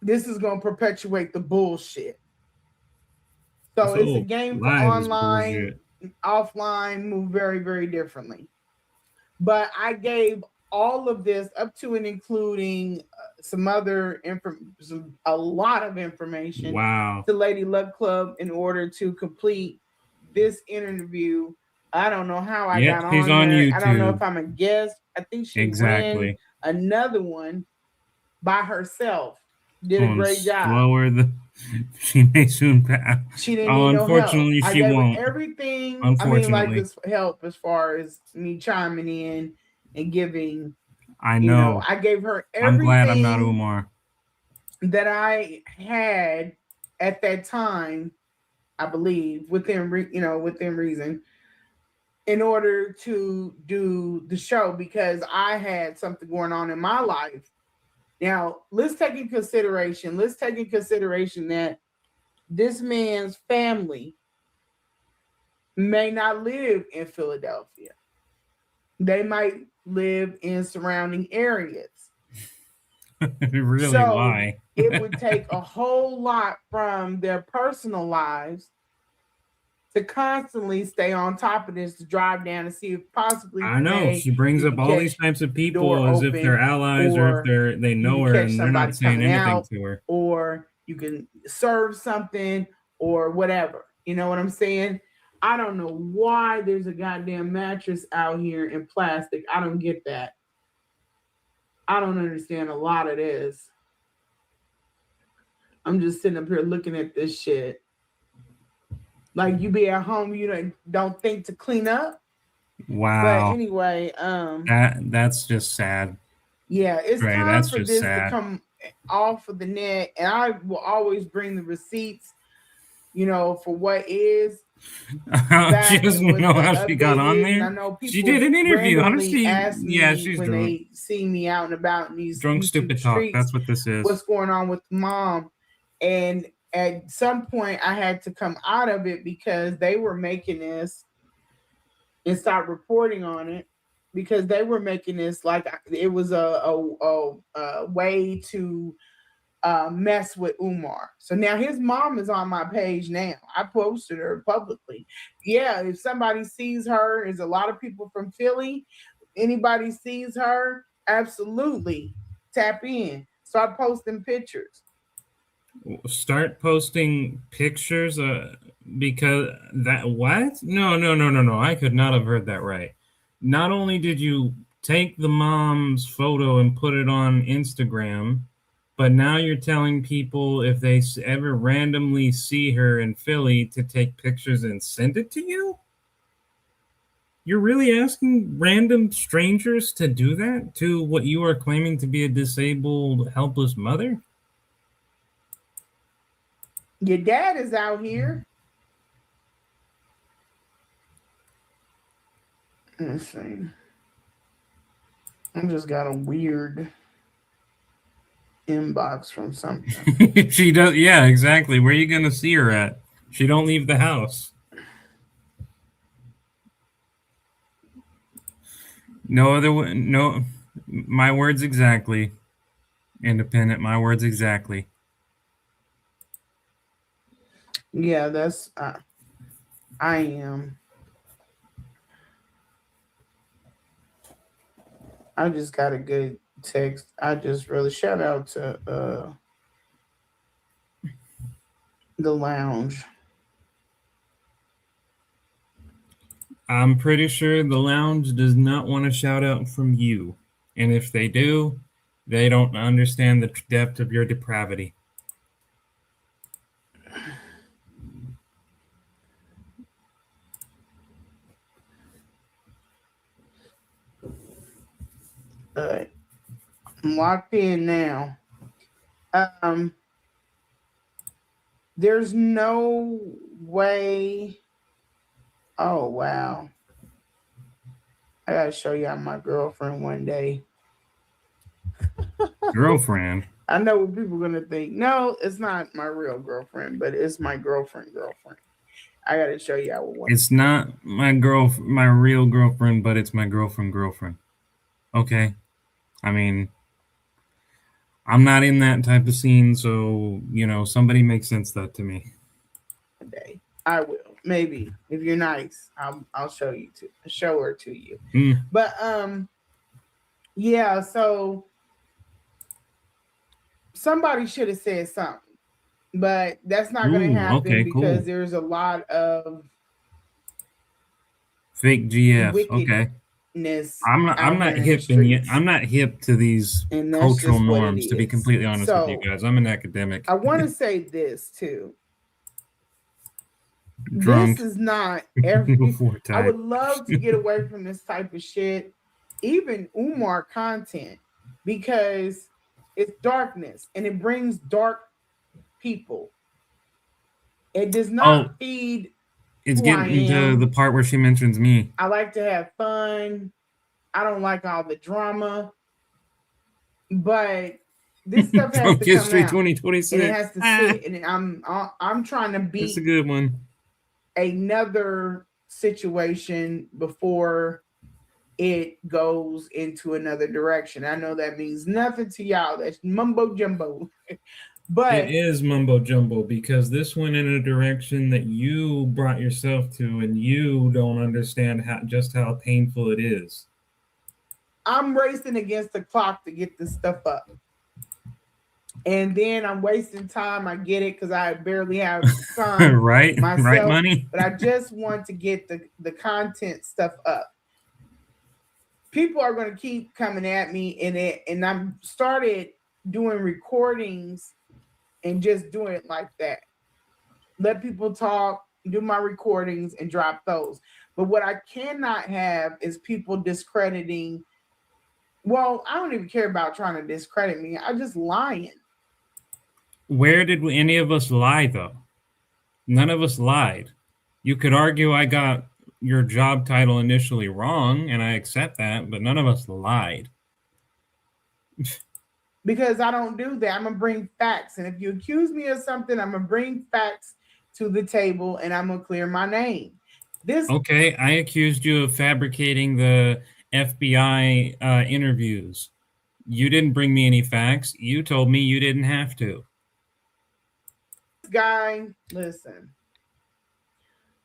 This is gonna perpetuate the bullshit. So it's a game for live is online. bullshit. Offline move very, very differently. But I gave all of this up to and including some other a lot of information Wow. to Lady Luck Club in order to complete this interview. I don't know how I Yep, got he's on on there. I don't know YouTube. if I'm a guest. I think she Exactly. ran another one by herself. Did a great job. Slower than she may soon pass. She didn't need no help. Unfortunately, I she gave her won't. everything. I mean, like Unfortunately. this help as far as me chiming in and giving. I You know. I gave her I'm glad I'm not everything Umar. that I had at that time. I believe within reason. in order to do the show because I had something going on in my life. Now, let's take in consideration that this man's family may not live in Philadelphia. They might live in surrounding areas. Really, so why? It would take a whole lot from their personal lives to constantly stay on top of this, to drive down and see if possibly I know today she brings you up can all catch these types of the door people as if they're open, allies or if they you know can her catch and they're not somebody saying coming anything out, to her. or you can serve something or whatever. You know what I'm saying? I don't know why there's a goddamn mattress out here in plastic. I don't get that. I don't understand a lot of this. I'm just sitting up here looking at this shit. Like you be at home, you don't think to clean up. Wow. But anyway, that's just sad. Yeah, it's Right, time that's for just this sad. to come off of the net, and I will always bring the receipts, for what is. She doesn't know how she got on there. I know people She did an interview. How does she? ask me Yeah, she's when drunk. they see me out and about in these Drunk YouTube stupid streets, talk. That's what this is. what's going on with mom. And at some point I had to come out of it because they were making this and stop reporting on it, because they were making this like it was a way to mess with Umar. So now his mom is on my page now. I posted her publicly. Yeah, if somebody sees her, there's a lot of people from Philly. Anybody sees her, absolutely tap in. Start posting pictures. Start posting pictures because that what? No. I could not have heard that right. Not only did you take the mom's photo and put it on Instagram, but now you're telling people if they ever randomly see her in Philly to take pictures and send it to you? You're really asking random strangers to do that to what you are claiming to be a disabled, helpless mother? Your dad is out here. Let's see. I just got a weird inbox from something. She does, yeah, exactly. Where are you gonna see her at? She don't leave the house. No other way. No, my words exactly. Independent. My words exactly. Yeah, that's I am. I just got a good text. I just really shout out to the lounge. I'm pretty sure the lounge does not want a shout out from you. And if they do, they don't understand the depth of your depravity. I'm locked in now. There's no way. Oh wow. I gotta show y'all my girlfriend one day. Girlfriend? I know what people are gonna think. No, it's not my real girlfriend, but it's my girlfriend. I gotta show y'all one. It's not my real girlfriend, but it's my girlfriend. Okay. I mean, I'm not in that type of scene, so somebody makes sense that to me. One day. I will. Maybe if you're nice, I'll show her to you. But yeah, so somebody should have said something, but that's not going to happen because there's a lot of fake GF. Okay, I'm not hip I'm not hip to these cultural norms, to be completely honest with you guys. I'm an academic. I want to say this too. Drunk. This is not every. I would love to get away from this type of shit, even Umar content, because it's darkness and it brings dark people. It does not feed It's who I getting to am. the part where she mentions me. I like to have fun. I don't like all the drama. But this stuff has Drunk to come History out. 2026. And it has to sit. And I'm trying to That's a beat good one. another situation before it goes into another direction. I know that means nothing to y'all. That's mumbo jumbo. But It is mumbo jumbo because this went in a direction that you brought yourself to, and you don't understand just how painful it is. I'm racing against the clock to get this stuff up. And then I'm wasting time. I get it because I barely have time right? myself. Right, money? But I just want to get the content stuff up. People are going to keep coming at me in it, and I'm started doing recordings and just doing it like that. Let people talk, do my recordings, and drop those. But what I cannot have is people discrediting. Well, I don't even care about trying to discredit me. I'm just lying. Where did any of us lie, though? None of us lied. You could argue I got your job title initially wrong, and I accept that, but none of us lied. Because I don't do that. I'm going to bring facts. And if you accuse me of something, I'm going to bring facts to the table, and I'm going to clear my name. Okay, I accused you of fabricating the FBI interviews. You didn't bring me any facts. You told me you didn't have to. Guy, listen.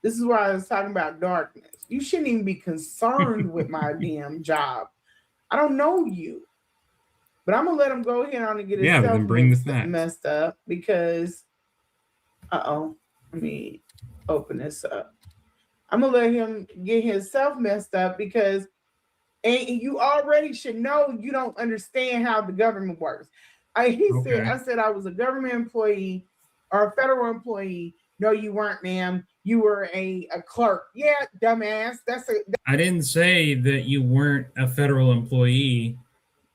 This is why I was talking about darkness. You shouldn't even be concerned with my damn job. I don't know you. But I'm going to let him go ahead on and get himself messed up because, let me open this up. I'm going to let him get himself messed up because you already should know you don't understand how the government works. I said I was a government employee or a federal employee. No, you weren't, ma'am. You were a clerk. Yeah, dumbass. I didn't say that you weren't a federal employee.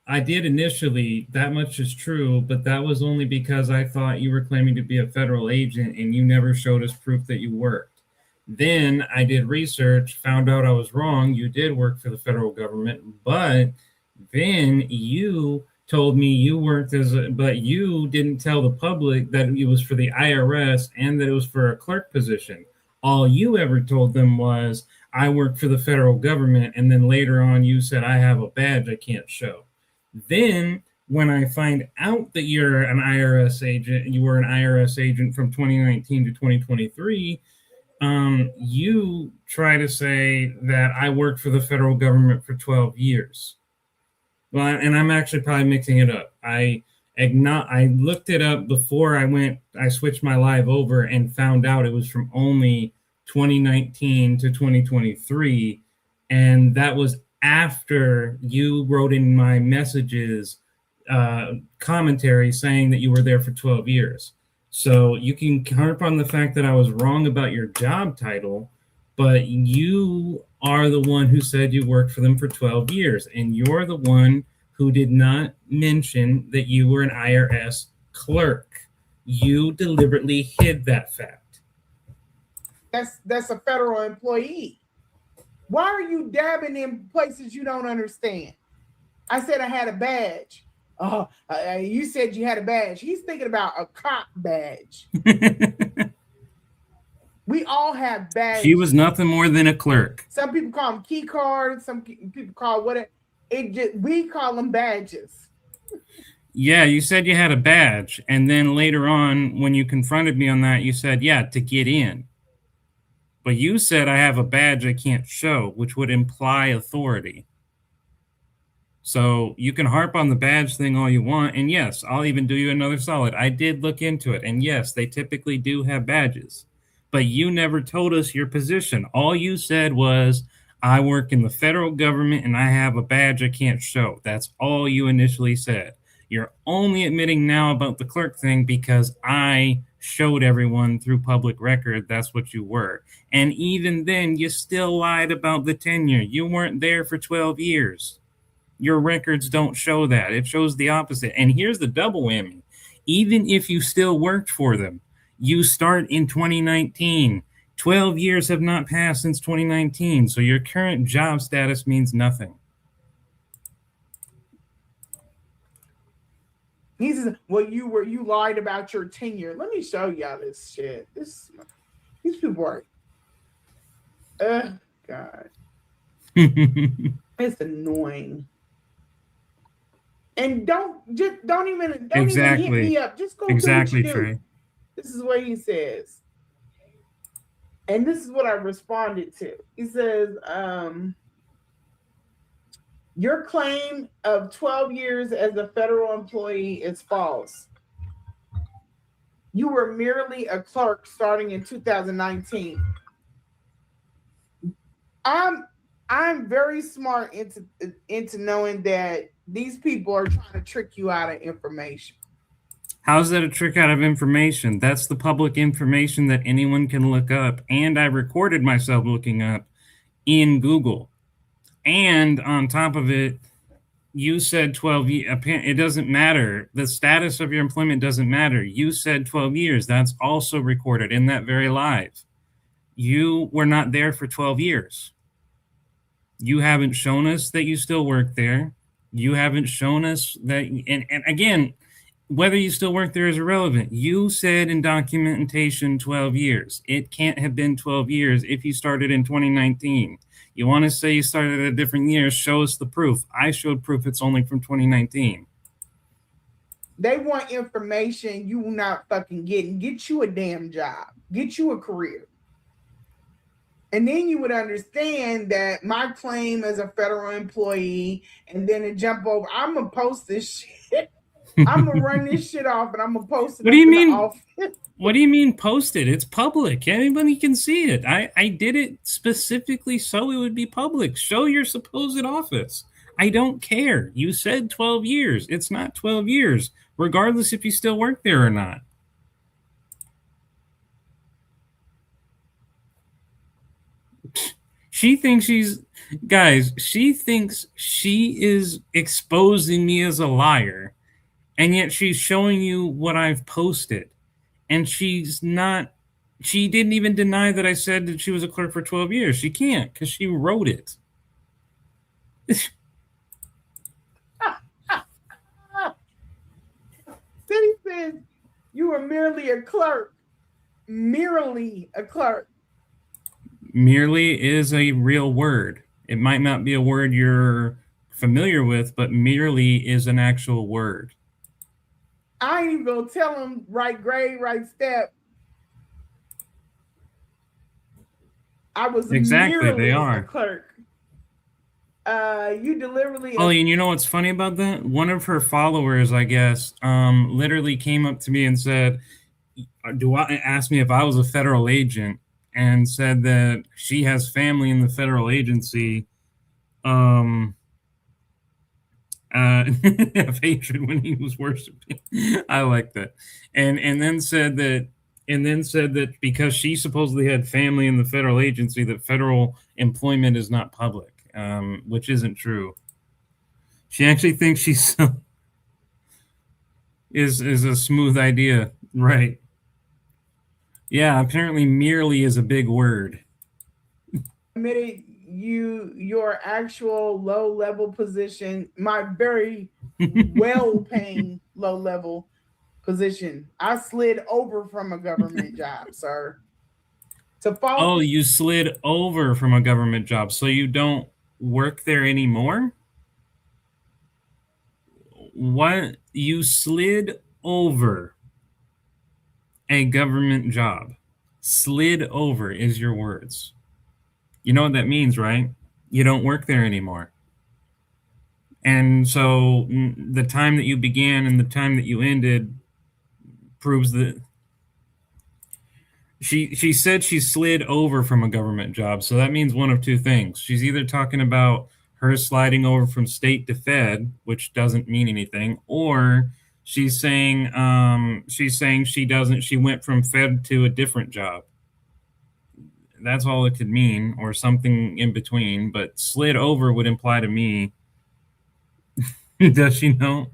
I did initially, that much is true, but that was only because I thought you were claiming to be a federal agent and you never showed us proof that you worked. Then I did research, found out I was wrong. You did work for the federal government, but then you told me you worked but you didn't tell the public that it was for the IRS and that it was for a clerk position. All you ever told them was, I work for the federal government, and then later on you said, I have a badge I can't show. Then when I find out that you're an IRS agent, you were an IRS agent from 2019 to 2023, you try to say that I worked for the federal government for 12 years. Well, and I'm actually probably mixing it up. I looked it up before I switched my live over and found out it was from only 2019 to 2023. And that was after you wrote in my messages commentary saying that you were there for 12 years. So you can harp on the fact that I was wrong about your job title, but you are the one who said you worked for them for 12 years, and you're the one who did not mention that you were an IRS clerk. You deliberately hid that fact. That's a federal employee. Why are you dabbing in places you don't understand? I said I had a badge. You said you had a badge. He's thinking about a cop badge. We all have badges. She was nothing more than a clerk. Some people call them key cards. Some people call we call them badges. Yeah, you said you had a badge. And then later on, when you confronted me on that, you said, yeah, to get in. But you said I have a badge I can't show, which would imply authority. So you can harp on the badge thing all you want. And yes, I'll even do you another solid. I did look into it. And yes, they typically do have badges. But you never told us your position. All you said was, I work in the federal government and I have a badge I can't show. That's all you initially said. You're only admitting now about the clerk thing because I showed everyone through public record that's what you were. And even then, you still lied about the tenure. You weren't there for 12 years. Your records don't show that. It shows the opposite. And here's the double whammy. Even if you still worked for them, you start in 2019. 12 years have not passed since 2019, so your current job status means nothing. He says, well, you lied about your tenure. Let me show y'all this shit. These people are God. It's annoying. And don't even hit me up. Just go exactly, do what you Trey. do. This is what he says. And this is what I responded to. He says, your claim of 12 years as a federal employee is false. You were merely a clerk starting in 2019. I'm very smart into knowing that these people are trying to trick you out of information. How's that a trick out of information? That's the public information that anyone can look up. And I recorded myself looking up in Google. And on top of it, you said 12 years. It doesn't matter. The status of your employment doesn't matter. You said 12 years. That's also recorded in that very live. You were not there for 12 years. You haven't shown us that you still work there. You haven't shown us that. And again, whether you still work there is irrelevant. You said in documentation 12 years. It can't have been 12 years if you started in 2019. You want to say you started at a different year, show us the proof. I showed proof it's only from 2019. They want information you not fucking getting. Get you a damn job. Get you a career. And then you would understand that my claim as a federal employee, and then to jump over, I'm going to post this shit. I'm gonna run this shit off and I'm gonna post it. What do you mean? What do you mean post it? It's public. Anybody can see it. I did it specifically so it would be public. Show your supposed office. I don't care. You said 12 years. It's not 12 years, regardless if you still work there or not. She thinks she thinks she is exposing me as a liar. And yet she's showing you what I've posted. And she's not, she didn't even deny that I said that she was a clerk for 12 years. She can't because she wrote it. Then he says, you were merely a clerk. Merely a clerk. Merely is a real word. It might not be a word you're familiar with, but merely is an actual word. I ain't even gonna tell him right grade, right step. I was exactly merely they are a clerk. You deliberately. Oh, and you know what's funny about that? One of her followers, I guess, literally came up to me and said, asked me if I was a federal agent, and said that she has family in the federal agency. Of hatred when he was worshiping. I like that. And then said that because she supposedly had family in the federal agency, that federal employment is not public, which isn't true. She actually thinks she's is a smooth idea, right? Yeah, apparently merely is a big word. Admitted your actual low level position, my very well paying low level position. I slid over from a government job, sir. Oh, you slid over from a government job, so you don't work there anymore? What? You slid over a government job. Slid over is your words. You know what that means, right? You don't work there anymore. And so the time that you began and the time that you ended proves that she said she slid over from a government job. So that means one of two things. She's either talking about her sliding over from state to fed, which doesn't mean anything, or she's saying she went from fed to a different job. That's all it could mean, or something in between. But slid over would imply to me. Does she know?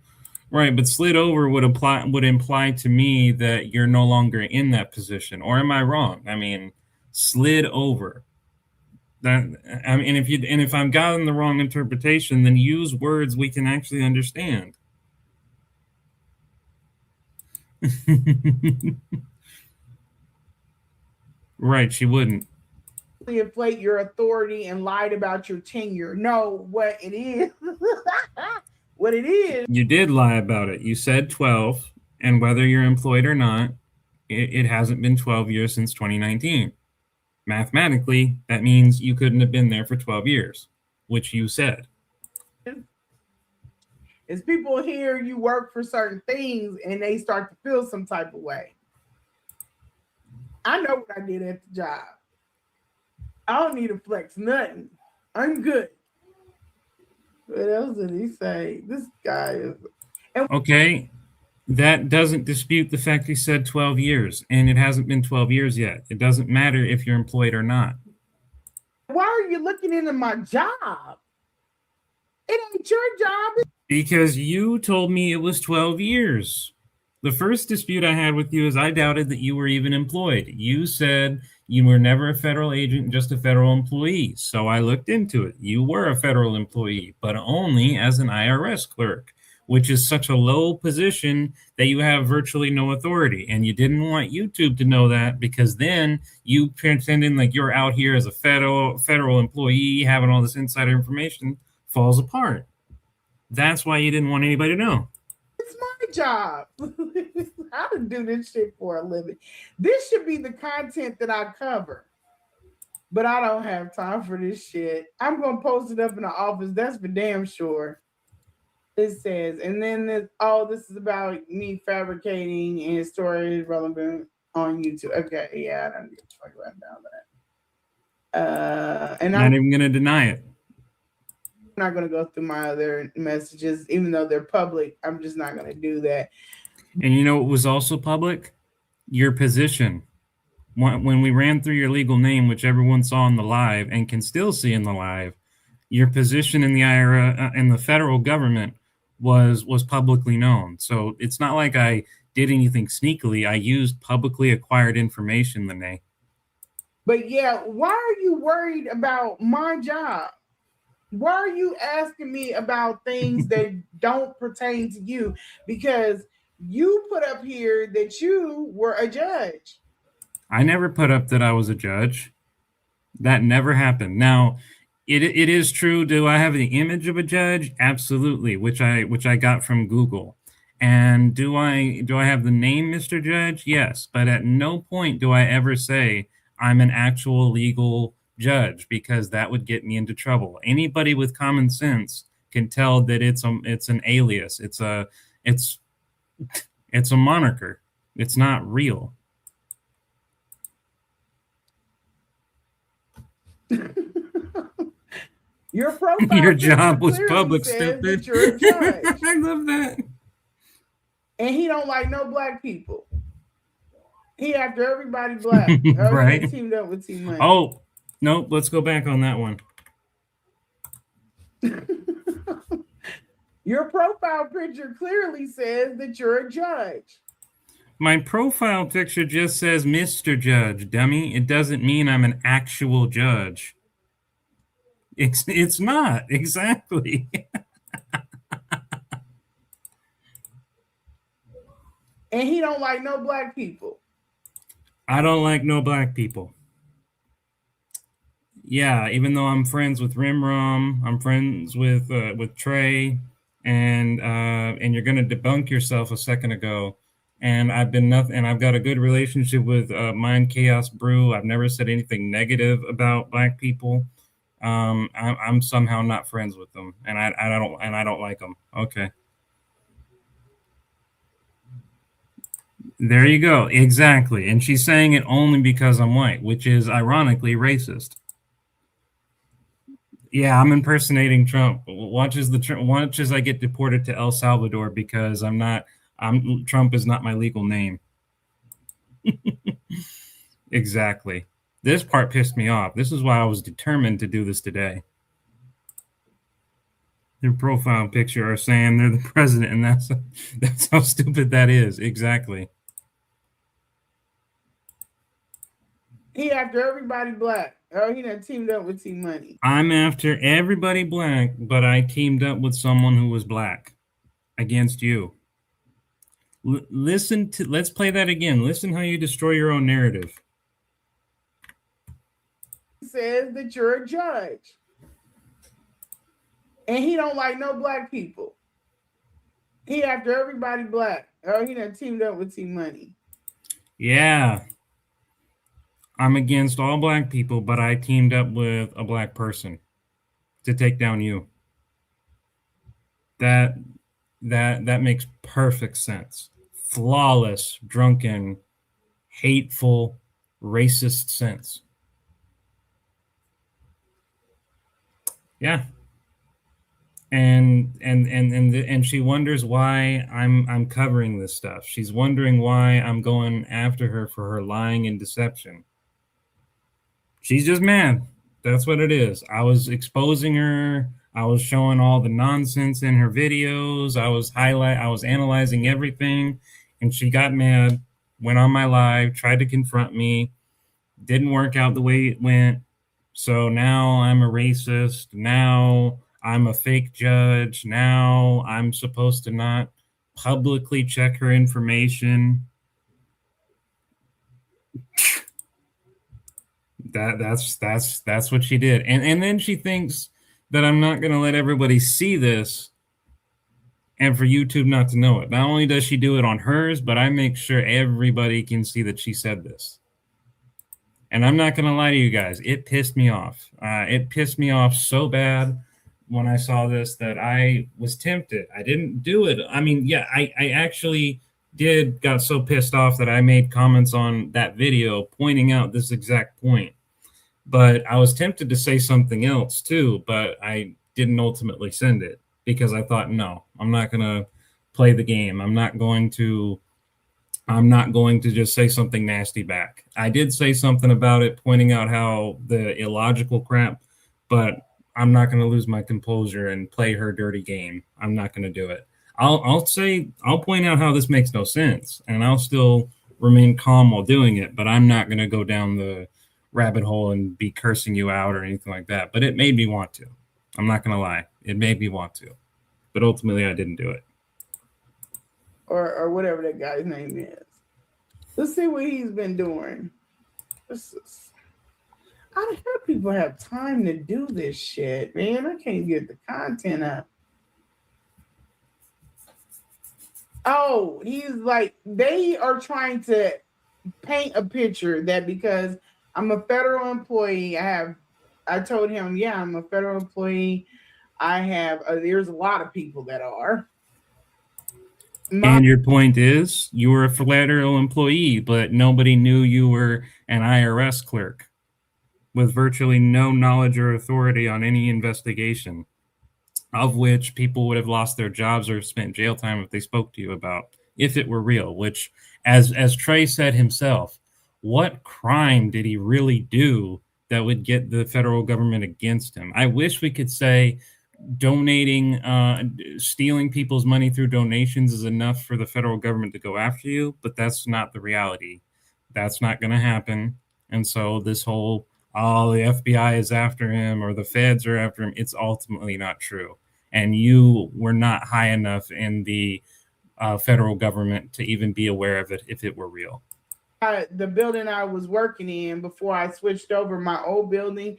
Right, but slid over would imply to me that you're no longer in that position. Or am I wrong? I mean, slid over. That, I mean, if I've gotten the wrong interpretation, then use words we can actually understand. Right, she wouldn't. Inflate your authority and lied about your tenure. No, what it is, what it is. You did lie about it. You said 12, and whether you're employed or not, it hasn't been 12 years since 2019. Mathematically, that means you couldn't have been there for 12 years, which you said. Is people hear you work for certain things and they start to feel some type of way. I know what I did at the job. I don't need to flex nothing. I'm good. What else did he say? This guy is. Okay, that doesn't dispute the fact he said 12 years, and it hasn't been 12 years yet. It doesn't matter if you're employed or not. Why are you looking into my job? It ain't your job. Because you told me it was 12 years. The first dispute I had with you is I doubted that you were even employed. You said you were never a federal agent, just a federal employee. So I looked into it. You were a federal employee, but only as an IRS clerk, which is such a low position that you have virtually no authority. And you didn't want YouTube to know that, because then you pretending like you're out here as a federal employee having all this insider information falls apart. That's why you didn't want anybody to know. It's my job. I don't do this shit for a living. This should be the content that I cover. But I don't have time for this shit. I'm going to post it up in the office. That's for damn sure. It says, and then this is about me fabricating and stories relevant on YouTube. Okay, yeah, I don't need to talk about that. And I'm not even going to deny it. I'm not going to go through my other messages, even though they're public. I'm just not going to do that. And you know what was also public? Your position. When we ran through your legal name, which everyone saw in the live and can still see in the live, your position in the IRA in the federal government was publicly known. So it's not like I did anything sneakily. I used publicly acquired information, Lanae. But yeah, why are you worried about my job? Why are you asking me about things that don't pertain to you? Because you put up here that you were a judge. I never put up that I was a judge. That never happened. Now, it is true. Do I have the image of a judge? Absolutely, which I got from Google. And do I have the name Mr. Judge? Yes, but at no point do I ever say I'm an actual legal judge, because that would get me into trouble. Anybody with common sense can tell that it's an alias. It's a moniker. It's not real. Your profile Your job was clearly public, says stupid. that you're a judge. I love that. And he don't like no black people. He after everybody black. Right. Teamed up with Team Money. Oh, nope. Let's go back on that one. Your profile picture clearly says that you're a judge. My profile picture just says Mr. Judge, dummy. It doesn't mean I'm an actual judge. It's not. Exactly. And he don't like no black people. I don't like no black people. Yeah, even though I'm friends with Rimrom, I'm friends with Trey, and you're gonna debunk yourself a second ago. And I've been nothing, and I've got a good relationship with Mind Chaos Brew. I've never said anything negative about black people. I'm somehow not friends with them, and I don't like them. Okay. There you go. Exactly. And she's saying it only because I'm white, which is ironically racist. Yeah, I'm impersonating Trump. Watch as I get deported to El Salvador, because Trump is not my legal name. Exactly. This part pissed me off. This is why I was determined to do this today. Their profile picture are saying they're the president, and that's how stupid that is. Exactly. He after everybody black. Oh, he done teamed up with T Money. I'm after everybody black, but I teamed up with someone who was black against you. Listen to, let's play that again. Listen how you destroy your own narrative. He says that you're a judge. And he don't like no black people. He after everybody black. Oh, he done teamed up with T Money. Yeah. I'm against all black people, but I teamed up with a black person to take down you. That makes perfect sense. Flawless, drunken, hateful, racist sense. Yeah. And she wonders why I'm covering this stuff. She's wondering why I'm going after her for her lying and deception. She's just mad. That's what it is. I was exposing her. I was showing all the nonsense in her videos. I was analyzing everything, and she got mad, went on my live, tried to confront me. Didn't work out the way it went. So now I'm a racist. Now I'm a fake judge. Now I'm supposed to not publicly check her information. That's what she did. And then she thinks that I'm not going to let everybody see this and for YouTube not to know it. Not only does she do it on hers, but I make sure everybody can see that she said this. And I'm not going to lie to you guys. It pissed me off. It pissed me off so bad when I saw this that I was tempted. I didn't do it. I mean, yeah, I actually got so pissed off that I made comments on that video pointing out this exact point. But I was tempted to say something else too, but I didn't ultimately send it because I thought, no, I'm not going to play the game. I'm not going to just say something nasty back. I did say something about it, pointing out how the illogical crap, but I'm not going to lose my composure and play her dirty game. I'm not going to do it. I'll point out how this makes no sense, and I'll still remain calm while doing it, but I'm not going to go down the rabbit hole and be cursing you out or anything like that. But it made me want to. I'm not going to lie. It made me want to. But ultimately, I didn't do it. Or whatever that guy's name is. Let's see what he's been doing. I don't hear people have time to do this shit, man. I can't get the content up. Oh, he's like, they are trying to paint a picture that because I'm a federal employee, I told him, yeah, I'm a federal employee. There's a lot of people that are. And your point is you were a federal employee, but nobody knew you were an IRS clerk with virtually no knowledge or authority on any investigation, of which people would have lost their jobs or spent jail time if they spoke to you about, if it were real, which, as Trey said himself, what crime did he really do that would get the federal government against him? I wish we could say donating, stealing people's money through donations is enough for the federal government to go after you, but that's not the reality. That's not going to happen. And so this whole, oh, the FBI is after him or the feds are after him, it's ultimately not true. And you were not high enough in the federal government to even be aware of it if it were real. The building I was working in before I switched over, my old building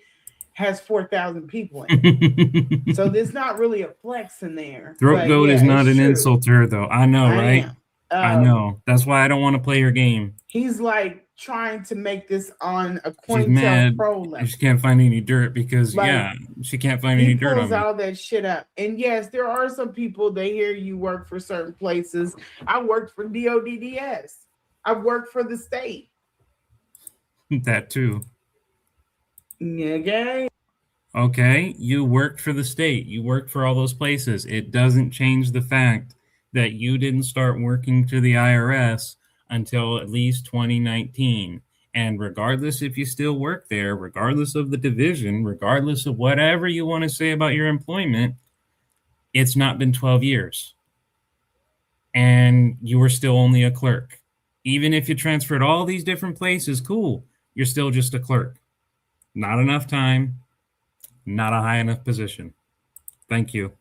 has 4,000 people in it. So there's not really a flex in there. Throat goat is not an insult to her, though. I know, right? I know. That's why I don't want to play her game. He's like trying to make this on a COINTELPRO level. She can't find any dirt because, like, she can't find any dirt on me. He pulls all that shit up. And yes, there are some people, they hear you work for certain places. I worked for DODDS. I've worked for the state. That too. Okay. Okay, you worked for the state. You worked for all those places. It doesn't change the fact that you didn't start working to the IRS until at least 2019. And regardless if you still work there, regardless of the division, regardless of whatever you want to say about your employment, it's not been 12 years. And you were still only a clerk. Even if you transferred all these different places, cool. You're still just a clerk. Not enough time, not a high enough position. Thank you.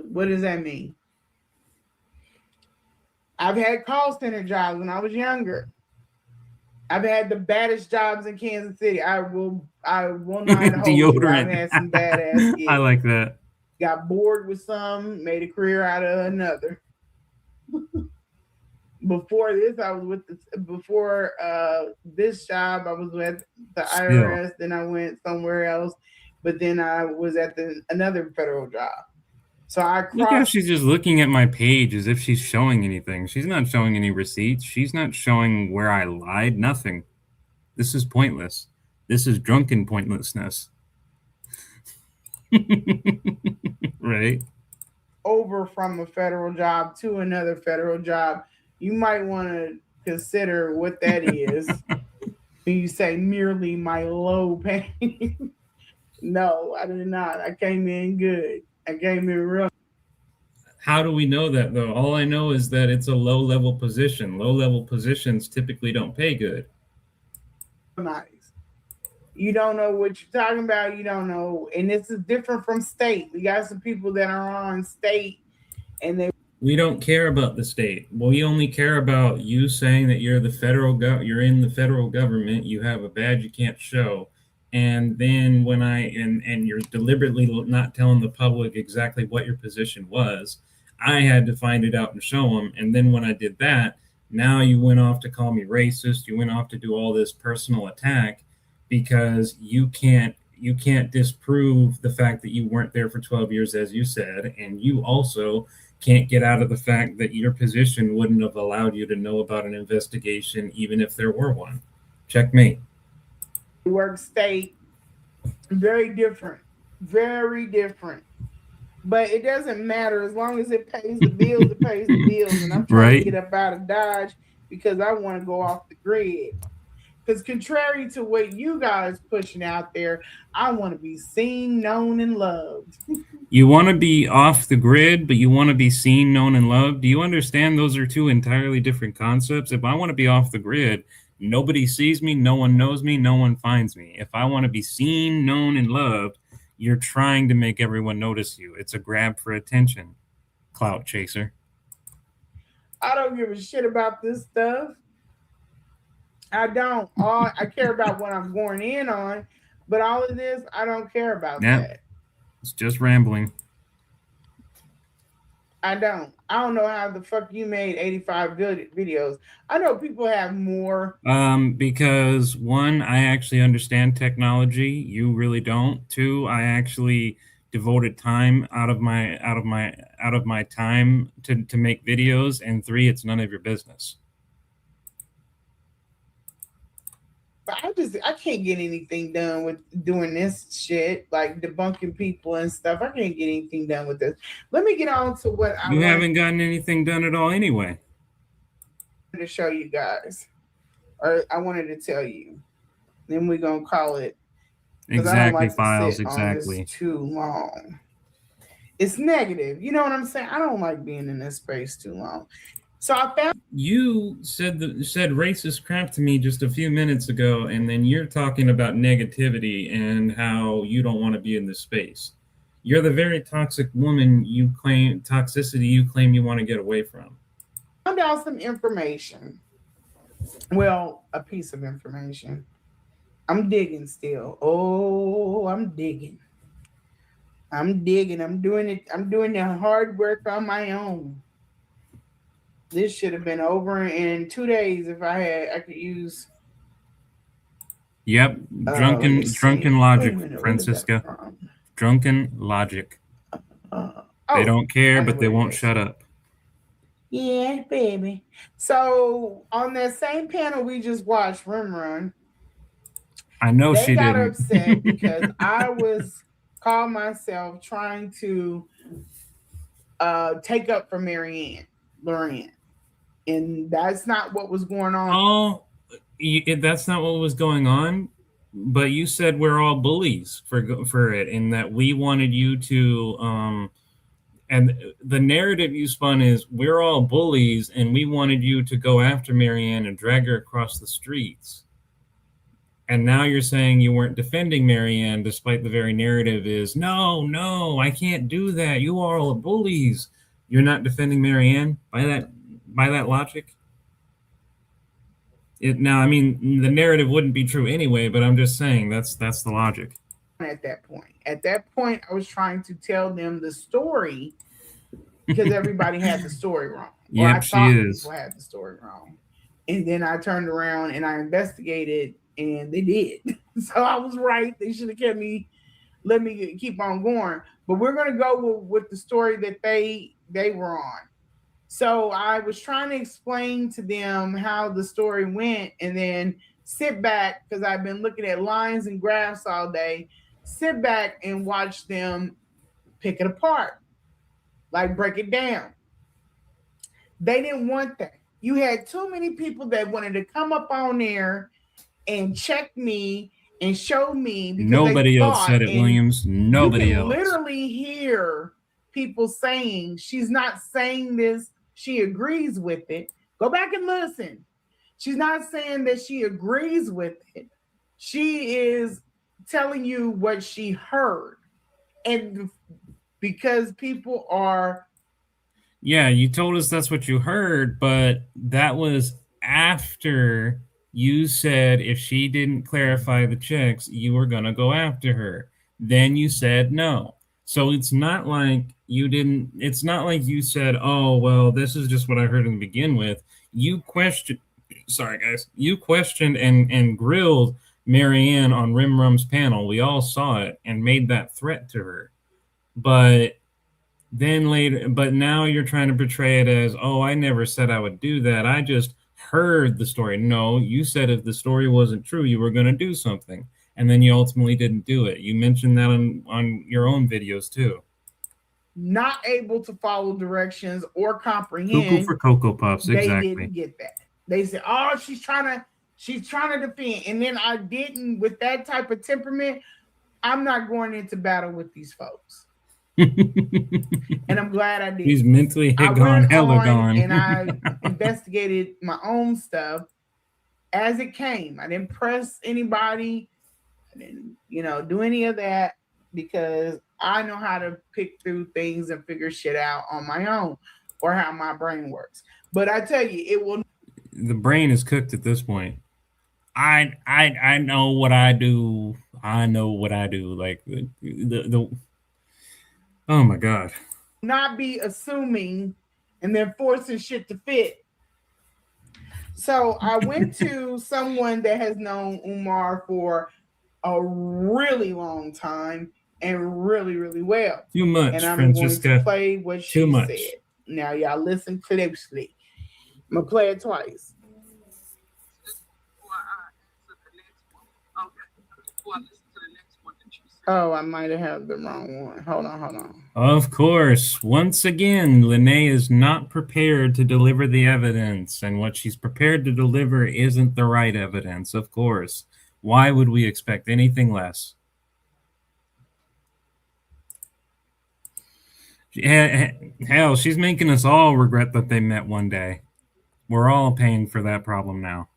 What does that mean? I've had call center jobs when I was younger. I've had the baddest jobs in Kansas City. I will not hold you. I've had some badass gigs. I like that. Got bored with some, made a career out of another. Before this, I was with this job, I was with the IRS. Then I went somewhere else, but then I was at another federal job. So Look how she's just looking at my page as if she's showing anything. She's not showing any receipts. She's not showing where I lied. Nothing. This is pointless. This is drunken pointlessness. Right? Over from a federal job to another federal job. You might want to consider what that is. When you say merely my low pay. No, I did not. I came in good. I came in real. How do we know that, though? All I know is that it's a low-level position. Low-level positions typically don't pay good. Nice. You don't know what you're talking about. You don't know. And this is different from state. We got some people that are on state, and we don't care about the state. We only care about you saying that you're you're in the federal government. You have a badge you can't show. And then when and you're deliberately not telling the public exactly what your position was, I had to find it out and show them. And then when I did that, now you went off to call me racist. You went off to do all this personal attack because you can't disprove the fact that you weren't there for 12 years, as you said. And you also can't get out of the fact that your position wouldn't have allowed you to know about an investigation, even if there were one. Checkmate. Work state, very different, but it doesn't matter as long as it pays the bills. It pays the bills, and I'm trying to get up out of Dodge because I want to go off the grid. Because contrary to what you guys pushing out there, I want to be seen, known, and loved. You want to be off the grid, but you want to be seen, known, and loved. Do you understand those are two entirely different concepts? If I want to be off the grid, nobody sees me, no one knows me, no one finds me. If I want to be seen, known, and loved, you're trying to make everyone notice you. It's a grab for attention. Clout chaser. I don't give a shit about this stuff. I don't. I care about what I'm going in on, but all of this, I don't care about that. It's just rambling. I don't know how the fuck you made 85 videos. I know people have more. Because one, I actually understand technology. You really don't. Two, I actually devoted time out of my time to make videos. And three, it's none of your business. But I can't get anything done with doing this shit, like debunking people and stuff. I can't get anything done with this. Let me get on to what you haven't gotten anything done at all anyway. To show you guys, or I wanted to tell you. Then we're gonna call it exactly files exactly too long. It's negative. You know what I'm saying? I don't like being in this space too long. So I found you said racist crap to me just a few minutes ago, and then you're talking about negativity and how you don't want to be in this space. You're the very toxic woman you claim you want to get away from. I found out some information. Well, a piece of information. I'm digging still. Oh, I'm digging. I'm doing it. I'm doing the hard work on my own. This should have been over in 2 days if I could use. Yep, drunken logic, Francisca. Drunken logic. They don't care, but they won't shut up. Yeah, baby. So on that same panel we just watched, Run, I know she got didn't. upset because I called myself trying to take up for Lorraine. And that's not what was going on. Oh, that's not what was going on. But you said we're all bullies for it, and that we wanted you to And the narrative you spun is we're all bullies and we wanted you to go after Marianne and drag her across the streets. And now you're saying you weren't defending Marianne, despite the very narrative is, no, I can't do that. You are all bullies. You're not defending Marianne by that logic? Now, I mean, the narrative wouldn't be true anyway, but I'm just saying that's the logic. At that point, I was trying to tell them the story because everybody had the story wrong. Yep, she is. People had the story wrong. And then I turned around and I investigated, and they did. So I was right. They should have let me keep on going. But we're going to go with the story that they were on. So I was trying to explain to them how the story went, and then sit back, because I've been looking at lines and graphs all day, sit back and watch them pick it apart, like break it down. They didn't want that. You had too many people that wanted to come up on there and check me and show me. Nobody else said it, Williams. Nobody else. Literally hear people saying she's not saying this, she agrees with it. Go back and listen. She's not saying that she agrees with it. She is telling you what she heard. And because people are... Yeah, you told us that's what you heard, but that was after you said if she didn't clarify the checks, you were going to go after her. Then you said no. So it's not like it's not like you said, oh, well, this is just what I heard to begin with. You questioned, you questioned and grilled Marianne on Rim Rum's panel. We all saw it and made that threat to her. But now you're trying to portray it as, oh, I never said I would do that. I just heard the story. No, you said if the story wasn't true, you were going to do something. And then you ultimately didn't do it. You mentioned that on your own videos too. Not able to follow directions or comprehend. Cuckoo for Cocoa Puffs, exactly. They didn't get that. They said, oh, she's trying to defend. And then I didn't, with that type of temperament, I'm not going into battle with these folks. And I'm glad I did. He's mentally hella gone. And I investigated my own stuff as it came. I didn't press anybody. I didn't, do any of that, because I know how to pick through things and figure shit out on my own, or how my brain works. But I tell you, the brain is cooked at this point. I know what I do. I know what I do. Like the oh my God. Not be assuming and then forcing shit to fit. So I went to someone that has known Umar for a really long time and really, really well. Too much, and I'm Francesca. going to play what she said. Now, y'all listen closely. I'm going to play it twice. Oh, I might have had the wrong one. Hold on. Of course. Once again, Lanae is not prepared to deliver the evidence, and what she's prepared to deliver isn't the right evidence, of course. Why would we expect anything less? Hell, she's making us all regret that they met one day. We're all paying for that problem now.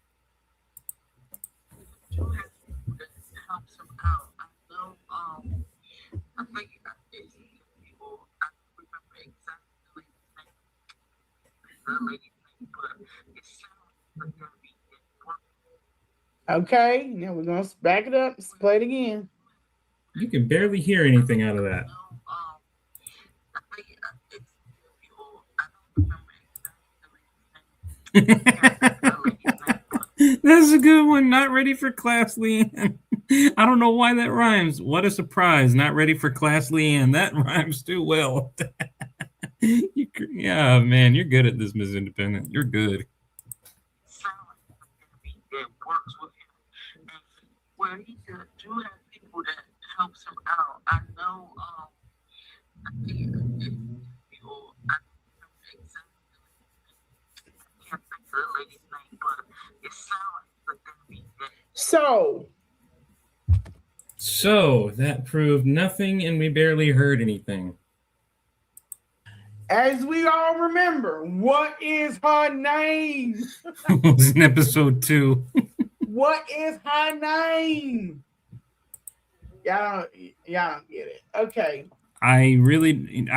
Okay, now we're going to back it up. Let's play it again. You can barely hear anything out of that. That's a good one. Not ready for class, Leanne. I don't know why that rhymes. What a surprise. Not ready for class, Leanne. That rhymes too well. Yeah, man, you're good at this, Miss Independent. You're good. Where he do have people that helps him out. I know So that proved nothing, and we barely heard anything. As we all remember, what is her name? It was in episode 2. What is her name? Y'all don't get it. Okay. I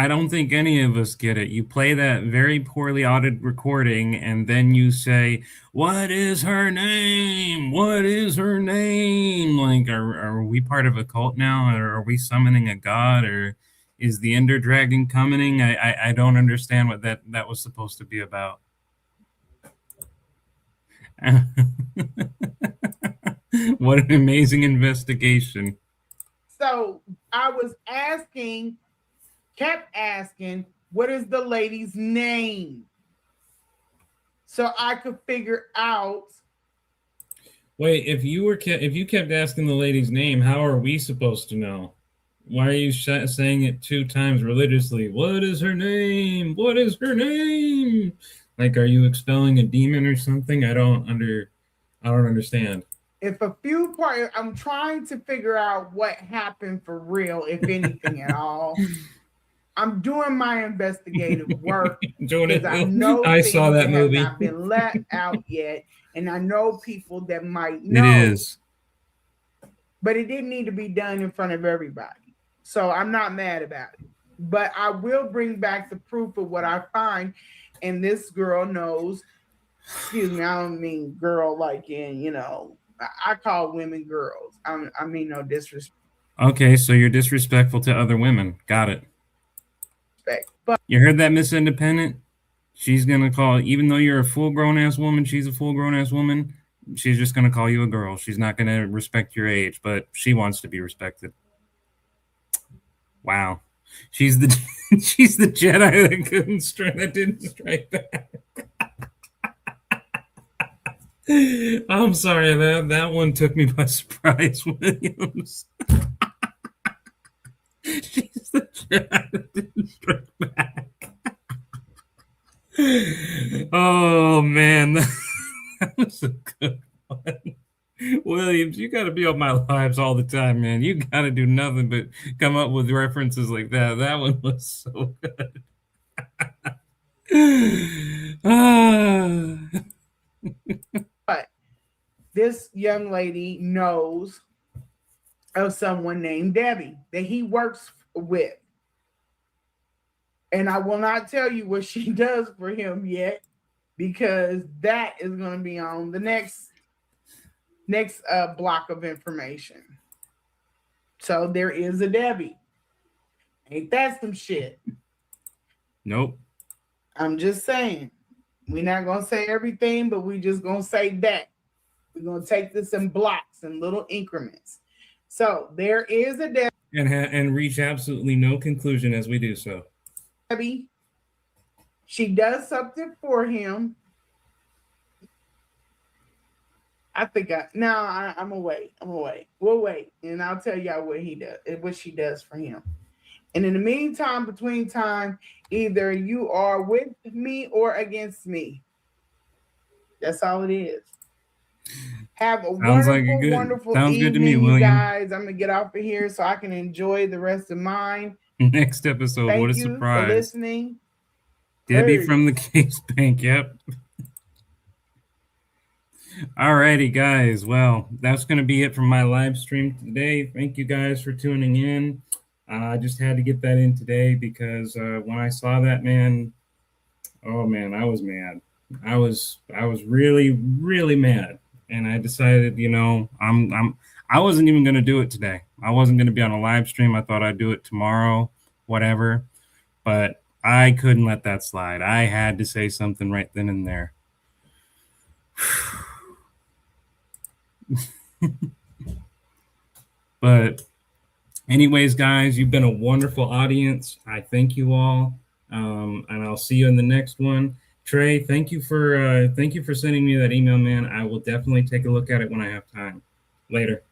don't think any of us get it. You play that very poorly audited recording and then you say, "What is her name? What is her name?" Like, are we part of a cult now? Or are we summoning a god? Or is the Ender Dragon coming? I don't understand what that was supposed to be about. What an amazing investigation. So I was kept asking, what is the lady's name? So I could figure out. Wait, if you kept asking the lady's name, how are we supposed to know? Why are you saying it 2 times religiously? What is her name? What is her name? Like, are you expelling a demon or something? I don't understand. If a few parts, I'm trying to figure out what happened for real, if anything at all. I'm doing my investigative work because I know I saw that movie. have not been let out yet, and I know people that might know. It is, but it didn't need to be done in front of everybody. So I'm not mad about it. But I will bring back the proof of what I find, and this girl knows. Excuse me, I don't mean girl like in, I call women girls. I mean no disrespect. Okay, so you're disrespectful to other women. Got it. But you heard that, Miss Independent? She's gonna call, even though you're a full-grown ass woman, she's a full-grown ass woman. She's just gonna call you a girl. She's not gonna respect your age, but she wants to be respected. Wow, she's the she's the Jedi that didn't strike back. I'm sorry, that one took me by surprise, Williams. She's the Jedi that didn't strike back. Oh man, that was a good one. Williams, you got to be on my lives all the time, man. You got to do nothing but come up with references like that. That one was so good. But this young lady knows of someone named Debbie that he works with. And I will not tell you what she does for him yet, because that is going to be on the next block of information. So there is a Debbie. Ain't that some shit? Nope. I'm just saying. We're not going to say everything, but we just going to say that. We're going to take this in blocks and little increments. So there is a Debbie. And reach absolutely no conclusion as we do so. Debbie. She does something for him. I'm gonna wait. We'll wait, and I'll tell y'all what she does for him. And in the meantime, between time, either you are with me or against me. That's all it is. Have a wonderful evening, good to me, you William. guys. I'm gonna get off of here so I can enjoy the rest of mine. Next episode, Thank what a you surprise. for listening. Debbie from the Case Bank, yep. Alrighty, guys. Well, that's going to be it from my live stream today. Thank you guys for tuning in. I just had to get that in today because when I saw that, man, oh man, I was mad. I was really, really mad, and I decided, I wasn't even going to do it today. I wasn't going to be on a live stream. I thought I'd do it tomorrow, whatever, but I couldn't let that slide. I had to say something right then and there. But anyways, guys, you've been a wonderful audience. I thank you all, and I'll see you in the next one. Trey, thank you for sending me that email, man. I will definitely take a look at it when I have time. Later.